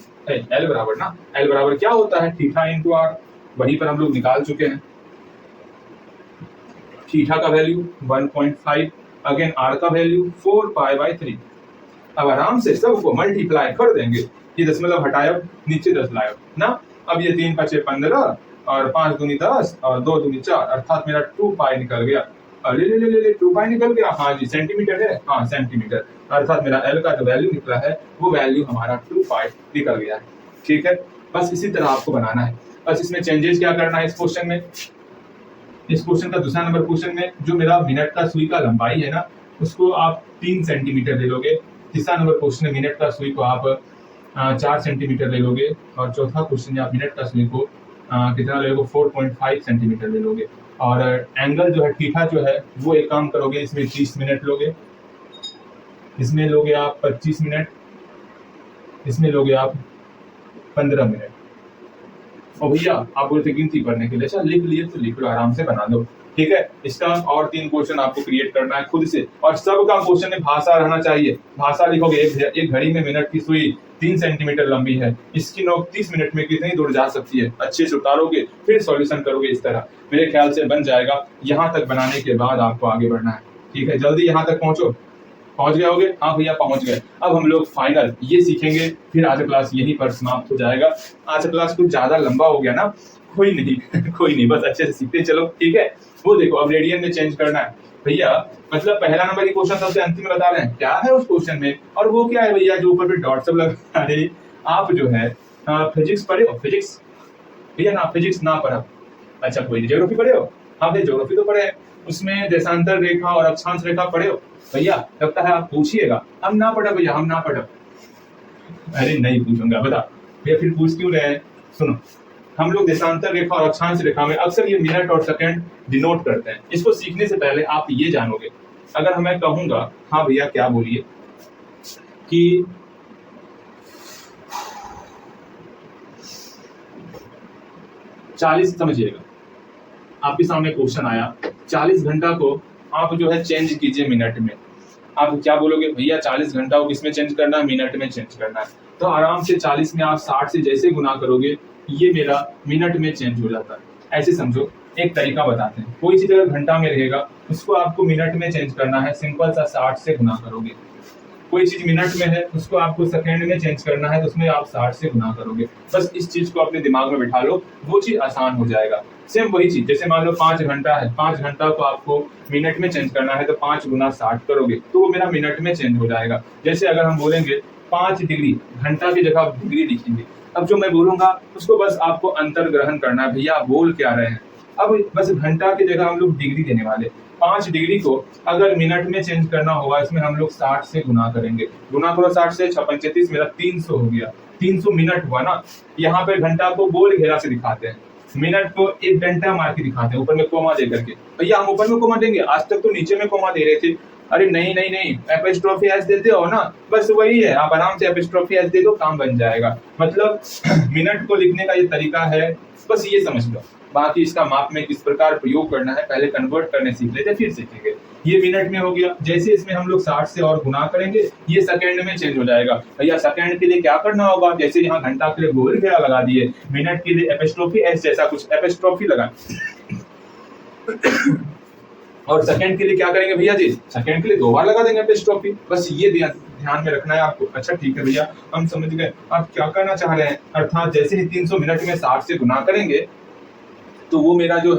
ना, L बराबर क्या होता है? Theta into R। वहीं पर हम लोग निकाल चुके हैं। थीटा का वैल्यू 1.5, अगेन R का वैल्यू 4π/3। अब आराम से सबको मल्टीप्लाई कर देंगे। ये दशमलव हटाओ, नीचे 10 लाओ ना। अब ये 3 × 5 = 15 और 5 दूनी 10 और 2 दूनी 4, अर्थात मेरा 2π निकल गया। ले 2π निकल गया। हाँ जी, सेंटीमीटर है। हाँ सेंटीमीटर, अर्थात मेरा L का जो वैल्यू निकला है वो वैल्यू हमारा 2π निकल गया है, ठीक है? बस इसी तरह आपको बनाना है। बस इसमें चेंजेस क्या करना है इस क्वेश्चन में? इस क्वेश्चन का दूसरा नंबर क्वेश्चन में जो मेरा मिनट का सुई का लंबाई है ना, उसको आप 3 सेंटीमीटर ले लोगे। तीसरा नंबर क्वेश्चन में मिनट का सुई को आप 4 सेंटीमीटर ले लोगे। और चौथा क्वेश्चन में आप मिनट का सुई को कितना ले लोगे? 4.5 सेंटीमीटर ले लोगे। और एंगल जो है, थीटा जो है, वो एक काम करोगे, इसमें 30 मिनट लोगे, इसमें लोगे आप 25 मिनट, इसमें लोगे आप 15 मिनट। और भैया आप बोलते गिनती करने के लिए, अच्छा लिख लिए तो लिख लो, आराम से बना दो, ठीक है? इसका और 3 क्वेश्चन आपको क्रिएट करना है खुद से। और सबका क्वेश्चन में भाषा रहना चाहिए। भाषा लिखोगे, एक घड़ी में मिनट की सुई 3 सेंटीमीटर लंबी है, इसकी नोक 30 मिनट में कितनी दूर जा सकती है? अच्छे से उतारोगे, फिर सॉल्यूशन करोगे। इस तरह मेरे ख्याल से बन जाएगा। यहाँ तक बनाने के बाद आपको आगे बढ़ना है, ठीक है? जल्दी यहाँ तक पहुंचो। पहुंच गए होगे? हाँ भैया पहुंच गए। अब हम लोग फाइनल ये सीखेंगे, फिर आज क्लास यहीं पर समाप्त हो जाएगा। आज क्लास कुछ ज्यादा लंबा हो गया ना, कोई नहीं कोई नहीं, बस अच्छे से सीखते चलो, ठीक है? वो देखो, अब रेडियन में चेंज करना है। भैया मतलब पहला नंबर की क्वेश्चन सबसे अंतिम में बता रहे हैं क्या है उस क्वेश्चन में, और वो क्या है भैया जो ऊपर पे डॉट सब लगा। अरे आप जो है फिजिक्स पढ़े हो? फिजिक्स भैया ना, फिजिक्स ना पढ़ा, अच्छा कोई नहीं। ज्योग्राफी पढ़े हो? हाँ भैया ज्योग्राफी तो पढ़े हैं, उसमें देशांतर रेखा और अक्षांश रेखा पढ़े हो? भैया लगता है आप पूछिएगा। हम ना पढ़ा भैया, हम ना पढ़ा। अरे नहीं पूछूंगा, बता भैया फिर पूछ क्यों रहे हैं? सुनो, हम लोग देशांतर रेखा और अक्षांश रेखा में अक्सर ये मिनट और सेकंड डिनोट करते हैं। इसको सीखने से पहले आप ये जानोगे, अगर मैं कहूंगा हाँ भैया क्या बोलिए कि 40, समझिएगा आपके सामने क्वेश्चन आया 40 घंटा को आप जो है चेंज कीजिए मिनट में, आप क्या बोलोगे? भैया 40 घंटा को किसमें चेंज करना है? मिनट में चेंज करना है। तो आराम से 40 में आप 60 से जैसे गुना करोगे ये मेरा मिनट में चेंज हो जाता है। ऐसे समझो, एक तरीका बताते हैं। कोई चीज अगर घंटा में रहेगा उसको आपको मिनट में चेंज करना है, सिंपल सा 60 से गुना करोगे। कोई चीज मिनट में है उसको आपको सेकंड में चेंज करना है तो उसमें आप 60 से गुना करोगे। बस इस चीज को अपने दिमाग में बिठा लो, वो चीज आसान हो जाएगा। सेम वही चीज, जैसे मान लो 5 घंटा है, 5 घंटा को आपको मिनट में चेंज करना है तो 5 गुना 60 करोगे तो वो मेरा मिनट में चेंज हो जाएगा। जैसे अगर हम बोलेंगे 5 डिग्री, घंटा की जगह आप डिग्री लिखेंगे। अब जो मैं बोलूंगा उसको बस आपको अंतर ग्रहण करना है, भैया आप बोल क्या रहे हैं। अब बस घंटा की जगह हम लोग डिग्री देने वाले। 5 डिग्री को अगर मिनट में चेंज करना होगा इसमें हम लोग 60 से गुना करेंगे। गुना करो 60 से, 56 35 मेरा 300 हो गया। 300 मिनट हुआ ना। यहाँ पे घंटा को गोल घेरा से दिखाते हैं, मिनट को एक डंडा मार के दिखाते हैं ऊपर में कोमा दे करके। भैया हम ऊपर में कोमा देंगे? आज तक तो नीचे में कोमा दे रहे थे। अरे नहीं नहीं नहीं, एपिस्ट्रोफी एस देते हो ना, बस वही है, आप आराम से एपिस्ट्रोफी एस दे दो, काम बन जाएगा। मतलब मिनट को लिखने का ये तरीका है, बस ये समझ लो। बाकी इसका माप में किस प्रकार प्रयोग करना है पहले कन्वर्ट करने सीख लेते फिर सीखेंगे। ये मिनट में हो गया, जैसे इसमें हम लोग 60 से और गुना करेंगे ये सेकंड में चेंज हो जाएगा। भैया सेकंड के लिए क्या करना होगा? जैसे यहाँ घंटा के लिए गोल घेरा लगा दिए, मिनट के लिए एपिस्ट्रोफी एस जैसा कुछ एपिस्ट्रोफी लगा और सेकंड के लिए क्या करेंगे भैया जी? सेकंड के लिए 2 बार लगा देंगे एपिस्ट्रोफी। बस ये ध्यान में रखना है आपको। अच्छा ठीक है भैया, हम समझ गए आप क्या करना चाह रहे हैं। अर्थात जैसे ही 300 मिनट में 60 से गुना करेंगे तो वो मेरा जो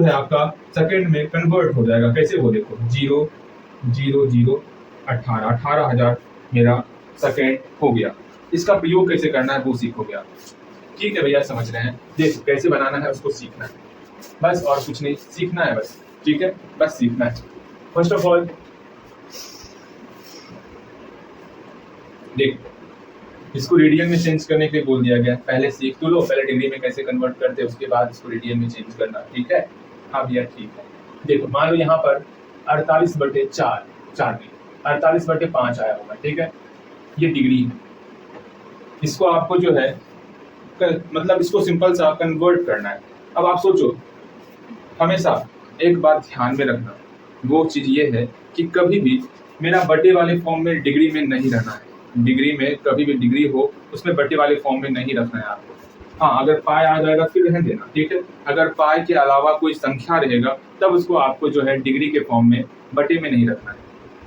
है आपका सेकंड में कन्वर्ट हो जाएगा। कैसे? वो देखो 0 0 0 18 18,000 मेरा सेकंड हो गया। इसका प्रयोग कैसे करना है वो सीखोगे आप। ठीक है भैया, समझ रहे हैं। देखो कैसे बनाना है उसको सीखना है, बस और कुछ नहीं, सीखना है बस। ठीक है, बस सीखना है। फर्स्ट ऑफ ऑल देखो, इसको रेडियन में चेंज करने के लिए बोल दिया गया। पहले सीख तो लो, पहले डिग्री में कैसे कन्वर्ट करते हैं, उसके बाद इसको रेडियन में चेंज करना। ठीक है? हाँ भैया ठीक है। देखो मान लो यहाँ पर 48/4 48/5 आया होगा। ठीक है, ये डिग्री है। इसको आपको जो है मतलब इसको सिंपल सा कन्वर्ट करना है। अब आप सोचो, हमेशा एक बात ध्यान में रखना, वो चीज ये है कि कभी भी मेरा बटे वाले फॉर्म में डिग्री में नहीं रहना है। डिग्री में कभी भी डिग्री हो उसमें बटे वाले फॉर्म में नहीं रखना है आपको। हाँ, अगर पाई आ जाएगा फिर रहने देना। ठीक है, अगर पाई के अलावा कोई संख्या रहेगा तब उसको आपको जो है डिग्री के फॉर्म में बटे में नहीं रखना है।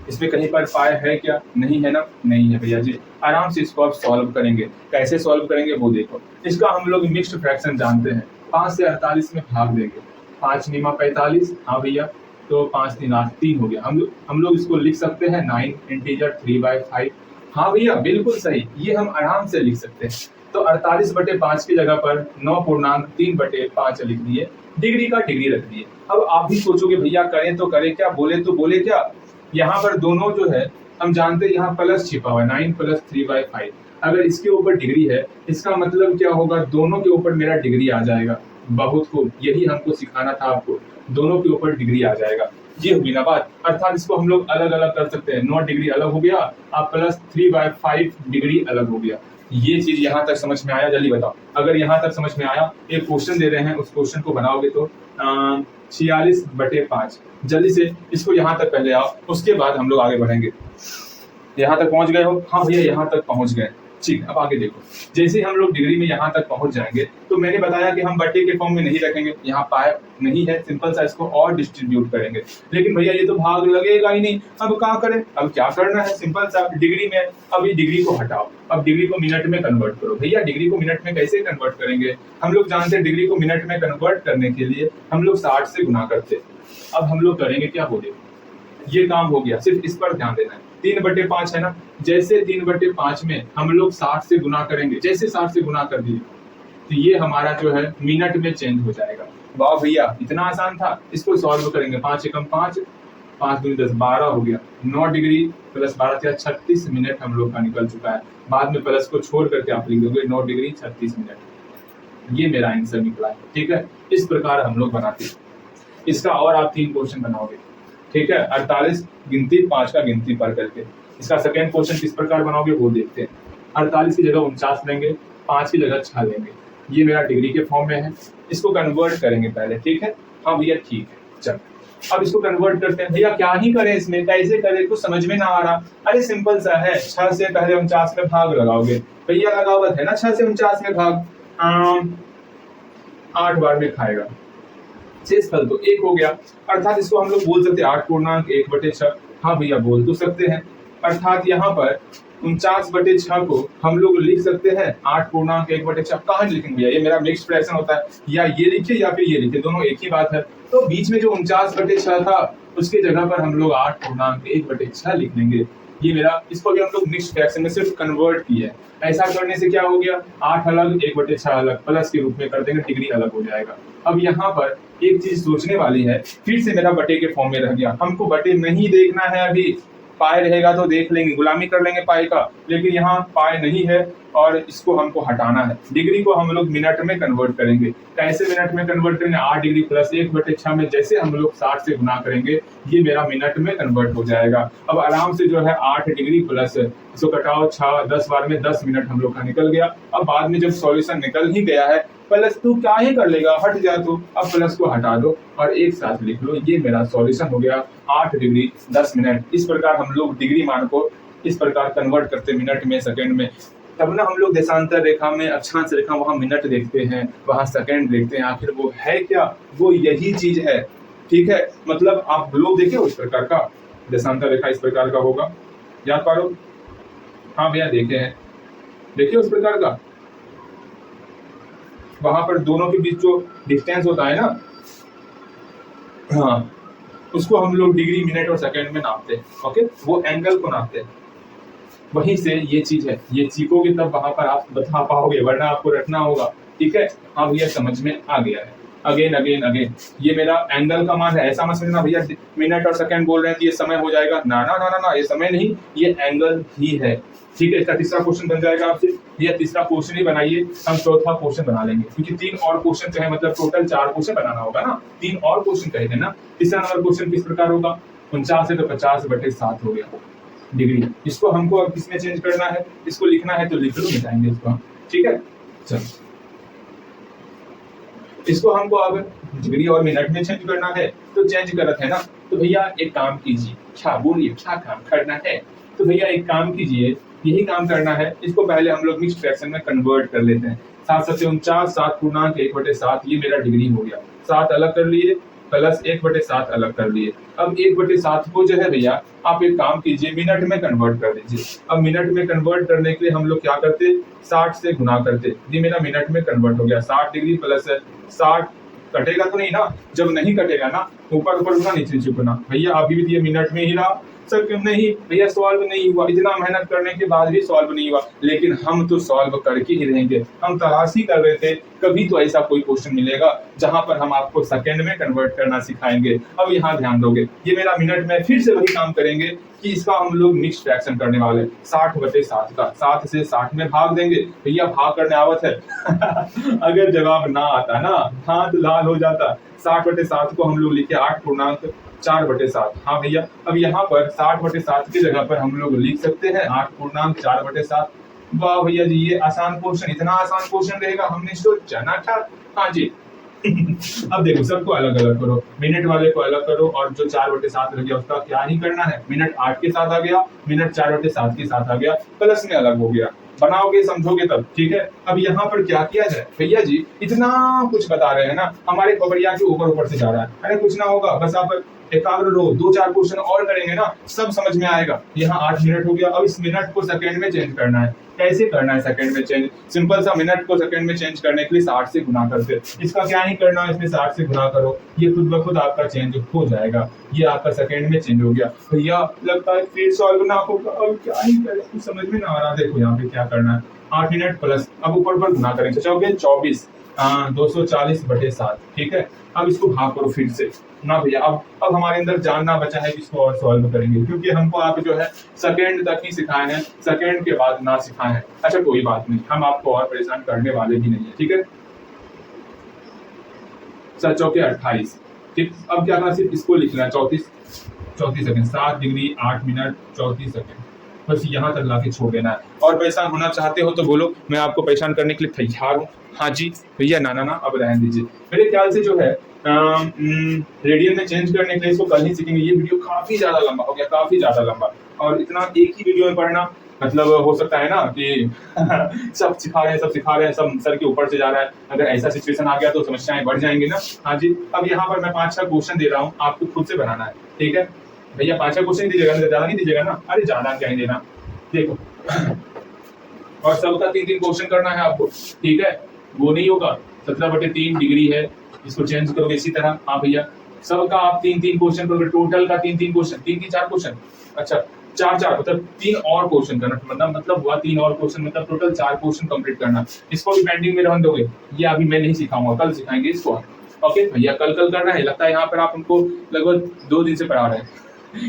इसमें कहीं पर पाई है क्या? नहीं है ना, नहीं है भैया जी। आराम से इसको आप सॉल्व करेंगे। कैसे सॉल्व करेंगे वो देखो। इसका हम लोग मिक्स्ड फ्रैक्शन जानते हैं। 5 से 48 में भाग देंगे, 5 × 45। हाँ भैया, तो 5 3 8 3 हो गया। हम लोग इसको लिख सकते हैं 9 इंटीजर 3/5। हाँ भैया बिल्कुल सही, ये हम आराम से लिख सकते हैं। तो 48/5 की जगह पर 9.3/5 लिख दिए, डिग्री का डिग्री रख दिए। अब आप भी सोचोगे भैया करें तो करें क्या, बोले तो बोले क्या। यहाँ पर दोनों जो है हम जानते हैं, यहाँ प्लस छिपा हुआ है 9 + 3/5। अगर इसके ऊपर डिग्री है इसका मतलब क्या होगा? दोनों के ऊपर मेरा डिग्री आ जाएगा। बहुत खूब, यही हमको सिखाना था आपको, दोनों के ऊपर डिग्री आ जाएगा। ये होगी ना बात। अर्थात इसको हम लोग अलग अलग कर सकते हैं। 9 डिग्री अलग हो गया, आप प्लस 3/5 डिग्री अलग हो गया। ये चीज यहाँ तक समझ में आया? जल्दी बताओ। अगर यहाँ तक समझ में आया, एक क्वेश्चन दे रहे हैं, उस क्वेश्चन को बनाओगे तो 46/5। जल्दी से इसको यहाँ तक पहले आओ, उसके बाद हम लोग आगे बढ़ेंगे। यहाँ तक पहुंच गए हो? हाँ भैया यहाँ तक पहुंच गए। ठीक, अब आगे देखो, जैसे हम लोग डिग्री में यहाँ तक पहुंच जाएंगे तो मैंने बताया कि हम बटे के फॉर्म में नहीं रखेंगे, यहाँ पाई नहीं है, सिंपल सा इसको और डिस्ट्रीब्यूट करेंगे। लेकिन भैया ये तो भाग लगेगा ही नहीं, अब क्या करें? अब क्या करना है? सिंपल सा, डिग्री में अब ये डिग्री को हटाओ, अब डिग्री को मिनट में कन्वर्ट करो। भैया डिग्री को मिनट में कैसे कन्वर्ट करेंगे? हम लोग जानते हैं डिग्री को मिनट में कन्वर्ट करने के लिए हम लोग 60 से गुना करते। अब हम लोग करेंगे क्या? बोले, ये काम हो गया, सिर्फ इस पर ध्यान देना है। 3/5 है ना, जैसे 3/5 में हम लोग 60 से गुना करेंगे, जैसे 60 से गुना कर दिए तो ये हमारा जो है मिनट में चेंज हो जाएगा। वाह भैया, इतना आसान था। इसको सॉल्व करेंगे, 5 एकम 5, 5 दूनी 10, 12 हो गया। 9 डिग्री प्लस 12 36 मिनट हम लोग का निकल चुका है। बाद में प्लस को छोड़ करके आप लिख दोगे 9 डिग्री 36 मिनट। ये मेरा आंसर निकला है। ठीक है, इस प्रकार हम लोग बनाते हैं। इसका और आप 3 क्वेश्चन बनाओगे। ठीक है, 48 गिनती 5 का गिनती पर करके। इसका सेकेंड क्वेश्चन किस प्रकार बनाओगे वो देखते हैं। 48 की जगह 49 लेंगे, 5 की जगह 6 लेंगे। ये मेरा डिग्री के फॉर्म में है, इसको कन्वर्ट करेंगे पहले। ठीक है, हाँ भैया ठीक है, चल अब इसको कन्वर्ट करते हैं। भैया क्या ही करें इसमें, कैसे करें, कुछ समझ में ना आ रहा। अरे सिंपल सा है, 6 से पहले 49 में भाग लगाओगे। भैया लगावत है ना 6 से 49 में भाग, 8 बार में खाएगा, शेष फल तो 1 हो गया। अर्थात इसको हम लोग बोल सकते हैं 8/1/6। हाँ भैया बोल तो सकते हैं। अर्थात यहाँ पर 49/6 को हम लोग लिख सकते हैं 8/1/6। कहाँ लिखेंगे भैया? ये मेरा मिक्स्ड फ्रैक्शन होता है, या ये लिखे या फिर ये लिखे, दोनों एक ही बात है। तो बीच में जो 49/6 था उसके जगह पर हम लोग 8/1/6 लिख लेंगे। ये मेरा, इसको भी हम लोग मिक्स्ड फ्रैक्शन में सिर्फ कन्वर्ट किया है। ऐसा करने से क्या हो गया, 8 अलग 1/6 अलग, प्लस के रूप में कर देंगे, डिग्री अलग हो जाएगा। अब यहाँ पर एक चीज सोचने वाली है, फिर से मेरा बटे के फॉर्म में रह गया। हमको बटे नहीं देखना है अभी, पाई रहेगा तो देख लेंगे, गुलामी कर लेंगे पाई का, लेकिन यहाँ पाई नहीं है और इसको हमको हटाना है। डिग्री को हम लोग मिनट में कन्वर्ट करेंगे। कैसे मिनट में कन्वर्ट करेंगे? 8 डिग्री प्लस 1/6 में जैसे हम लोग 60 से गुना करेंगे, ये मेरा मिनट में कन्वर्ट हो जाएगा। अब आराम से जो है 8 डिग्री प्लस इसको कटाओ 6, 10 बार में 10 मिनट हम लोग का निकल गया। अब बाद में जब सॉल्यूशन निकल ही गया है, प्लस तू क्या ही कर लेगा, हट जा तू। अब प्लस को हटा दो और एक साथ लिख लो, ये मेरा सॉल्यूशन हो गया 8 डिग्री 10 मिनट। इस प्रकार हम लोग डिग्री मान को इस प्रकार कन्वर्ट करते मिनट में, सेकंड में। तब ना हम लोग देशांतर रेखा में, अक्षांश रेखा, वहां मिनट देखते हैं, वहां सेकंड देखते हैं। आखिर वो है क्या? वो यही चीज है। ठीक है, मतलब आप ग्लोब देखे उस प्रकार का, देशांतर रेखा इस प्रकार का होगा, याद पारो? हाँ भैया देखे हैं, देखिए उस प्रकार का। वहां पर दोनों के बीच जो डिस्टेंस होता है ना, हाँ, उसको हम लोग डिग्री, मिनट और सेकंड में नापते हैं। ओके, वो एंगल को नापते हैं। वहीं से ये चीज है, ये सीखोगे तब वहां पर आप बता पाओगे, वरना आपको रटना होगा। ठीक है, हाँ भैया समझ में आ गया है। अगेन अगेन अगेन, ये मेरा एंगल का मान है। ऐसा मत समझना भैया मिनट और सेकंड बोल रहे हैं तो ये समय हो जाएगा, ना ना ना ना ना, ये समय नहीं, ये एंगल ही है। ठीक है, इसका तीसरा क्वेश्चन बन जाएगा आपसे। ये तीसरा क्वेश्चन ही बनाइए, हम चौथा क्वेश्चन बना लेंगे, क्योंकि 3 और क्वेश्चन कहे, मतलब टोटल 4 क्वेश्चन बनाना होगा ना, 3 और क्वेश्चन कहे थे ना। तीसरा नंबर क्वेश्चन किस प्रकार होगा? 49 है तो 50/7 हो गया डिग्री। इसको हमको अब किसमें चेंज करना है? इसको लिखना है तो लिख लो, मिटाएंगे इसको हम। ठीक है, चलो इसको हमको अब डिग्री और मिनट में चेंज करना है, तो चेंज करत है ना, तो भैया एक काम कीजिए। क्या बोलिए, क्या काम करना है? तो भैया एक काम कीजिए, यही काम करना है। इसको पहले हम लोग मिक्स्ड फ्रैक्शन में कन्वर्ट कर लेते हैं। 7 से 49, 7/1/7, ये मेरा डिग्री हो गया। 7 अलग कर लिए, प्लस 1/7 अलग कर लिए। अब 1/7 को जो है भैया आप एक काम कीजिए, मिनट में कन्वर्ट कर दीजिए। अब मिनट में कन्वर्ट करने के लिए हम लोग क्या करते? 60 से गुना करते। ये मेरा मिनट में कन्वर्ट हो गया। 60 डिग्री प्लस 60, कटेगा तो नहीं ना? जब नहीं कटेगा ना, ऊपर ऊपर गुना, नीचे नीचे गुना। भैया अभी भी ये मिनट में ही रहा। सर क्यों नहीं भैया, सॉल्व नहीं हुआ, इतना मेहनत करने के बाद भी सॉल्व नहीं हुआ। लेकिन हम तो सॉल्व करके ही रहेंगे, हम तलाश ही कर रहे थे, कभी तो ऐसा कोई क्वेश्चन मिलेगा जहां पर हम आपको सेकंड में कन्वर्ट करना सिखाएंगे। अब यहाँ ध्यान दोगे, ये मेरा मिनट में, फिर से वही काम करेंगे कि इसका हम लोग मिक्स फ्रैक्शन करने वाले। 60/7 का 7 से 60 में भाग देंगे। भैया भाग करने आवत है? अगर जवाब ना आता ना, हाथ लाल हो जाता। 60/7 को हम लोग लिखे 8/4/7। हाँ भैया, अब यहाँ पर 60/7 की जगह पर हम लोग लिख सकते हैं 8/4/7। वाह भैया जी, ये आसान क्वेश्चन, इतना आसान क्वेश्चन रहेगा हमने सोचा ना था। हाँ जी। अब देखो, सबको अलग अलग करो, मिनट वाले को अलग करो, और जो 4/7 रह गया उसका क्या ही करना है। मिनट 8 के साथ आ गया, मिनट 4/7 के साथ आ गया, प्लस में अलग हो गया। बनाओगे समझोगे तब, ठीक है। अब यहाँ पर क्या किया जाए भैया जी, इतना कुछ बता रहे हैं ना, हमारे खबरिया के ऊपर ऊपर से जा रहा है, अरे कुछ ना होगा, बस आप एकाग्र रहो, 2-4 क्वेश्चन और करेंगे ना, सब समझ में आएगा। यहाँ 8 मिनट हो गया, अब इस मिनट को सेकंड में चेंज करना है। कैसे करना है सेकंड में चेंज? सिंपल सा, मिनट को सेकंड में चेंज करने के लिए 60 से गुना करते, इसका क्या ही करना है, इसमें 60 से गुना करो, ये खुद ब खुद आपका चेंज हो जाएगा। ये आपका सेकंड में चेंज हो गया। भैया लगता है फिर सॉल्व ना होगा, अब क्या ही करें, कुछ समझ में ना आ रहा। देखो यहाँ पे क्या करना है, 8 मिनट प्लस, अब ऊपर पर गुना करेंगे, सोचोगे 24, 240/7, ठीक है। अब इसको भाग करो फिर से ना भैया, अब हमारे अंदर जानना बचा है कि इसको और सॉल्व करेंगे, क्योंकि हमको आप जो है सेकंड तक ही सिखाए हैं, सेकंड के बाद ना सिखाए हैं। अच्छा कोई बात नहीं, हम आपको और परेशान करने वाले भी नहीं है, ठीक है। 7 चौके 28, ठीक। अब क्या करना, सिर्फ इसको लिखना है, 34 सेकंड, 7 डिग्री 8 मिनट 34 सेकंड, बस यहाँ तक लाके छोड़ देना है। और परेशान होना चाहते हो तो बोलो, मैं आपको परेशान करने के लिए तैयार हूँ। हाँ जी भैया, ना ना ना, अब रहने दीजिए। मेरे ख्याल से जो है रेडियन में चेंज करने के लिए इसको कल ही सीखेंगे। ये वीडियो काफी ज्यादा लंबा हो गया, काफी ज्यादा लंबा, और इतना एक ही वीडियो में पढ़ना, मतलब हो सकता है ना कि सब सिखा रहे हैं, सब सर के ऊपर से जा रहा है। अगर ऐसा सिचुएशन आ गया तो समस्याएं बढ़ जाएंगी ना। हाँ जी, अब यहाँ पर मैं 5-6 क्वेश्चन दे रहा हूँ, आपको खुद से बनाना है, ठीक है भैया। 5-6 क्वेश्चन दीजिएगा, ज्यादा नहीं दीजिएगा ना, अरे ज्यादा क्या ही देना, देखो। और सबका 3-3 क्वेश्चन करना है आपको, ठीक है। वो नहीं होगा, 17/3 डिग्री है, इसको चेंज करोगे इसी तरह। हाँ भैया, सबका आप 3-3 क्वेश्चन करोगे, टोटल का 3-3 क्वेश्चन, 3-4 क्वेश्चन, अच्छा 4-4 मतलब 3 और क्वेश्चन करना, मतलब हुआ 3 और क्वेश्चन, मतलब टोटल 4 क्वेश्चन कंप्लीट करना। इसको भी पेंडिंग में रहने दोगे, ये अभी मैं नहीं सिखाऊंगा, कल सिखाएंगे इसको। ओके भैया, कल करना है। लगता है यहाँ पर आप उनको लगभग 2 दिन से पढ़ा रहे हैं।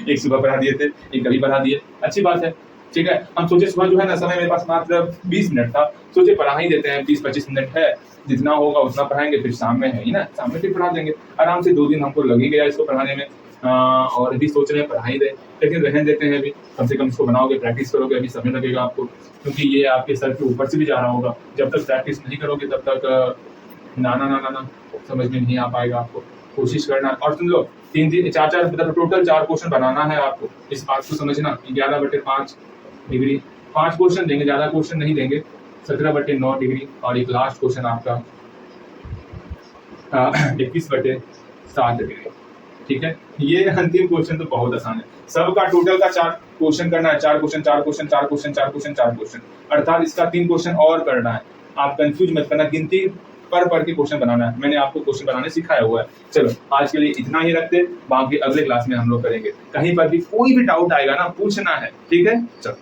एक सुबह पढ़ा दिए थे, एक कभी पढ़ा दिए, अच्छी बात है, ठीक है। हम सोचे सुबह जो है ना, समय मेरे पास मात्र 20 मिनट था, सोचे पढ़ा ही देते हैं, 20-25 मिनट है, जितना होगा उतना पढ़ाएंगे, फिर शाम में है ही ना, शाम में फिर पढ़ा देंगे आराम से। 2 दिन हमको लग ही गया इसको पढ़ाने में, और अभी सोच रहे हैं पढ़ा ही दे, लेकिन रहने देते हैं अभी, कम से कम इसको बनाओगे, प्रैक्टिस करोगे, अभी समय लगेगा आपको, क्योंकि ये आपके सर के ऊपर से भी जा रहा होगा। जब तक प्रैक्टिस नहीं करोगे तब तक ना ना ना ना ना समझ में नहीं आ पाएगा आपको। कोशिश करना, और सुन लो, 3-3 4-4 मतलब टोटल 4 क्वेश्चन बनाना है आपको, इस बात को समझना। 11/5 डिग्री 5 क्वेश्चन देंगे, ज्यादा क्वेश्चन नहीं देंगे। 17/9 डिग्री, और एक लास्ट क्वेश्चन आपका 21/7 डिग्री, ठीक है। ये अंतिम क्वेश्चन तो बहुत आसान है, सबका टोटल का 4 क्वेश्चन करना है, 4 question 4 question 4 question 4 question 4 question, अर्थात इसका 3 क्वेश्चन और करना है। आप कंफ्यूज मत करना, गिनती पढ़ के क्वेश्चन बनाना है, मैंने आपको क्वेश्चन बनाने सिखाया हुआ है। चलो आज के लिए इतना ही रखते, बाकी अगले क्लास में हम लोग करेंगे। कहीं पर भी कोई भी डाउट आएगा ना, पूछना है, ठीक है। चलो।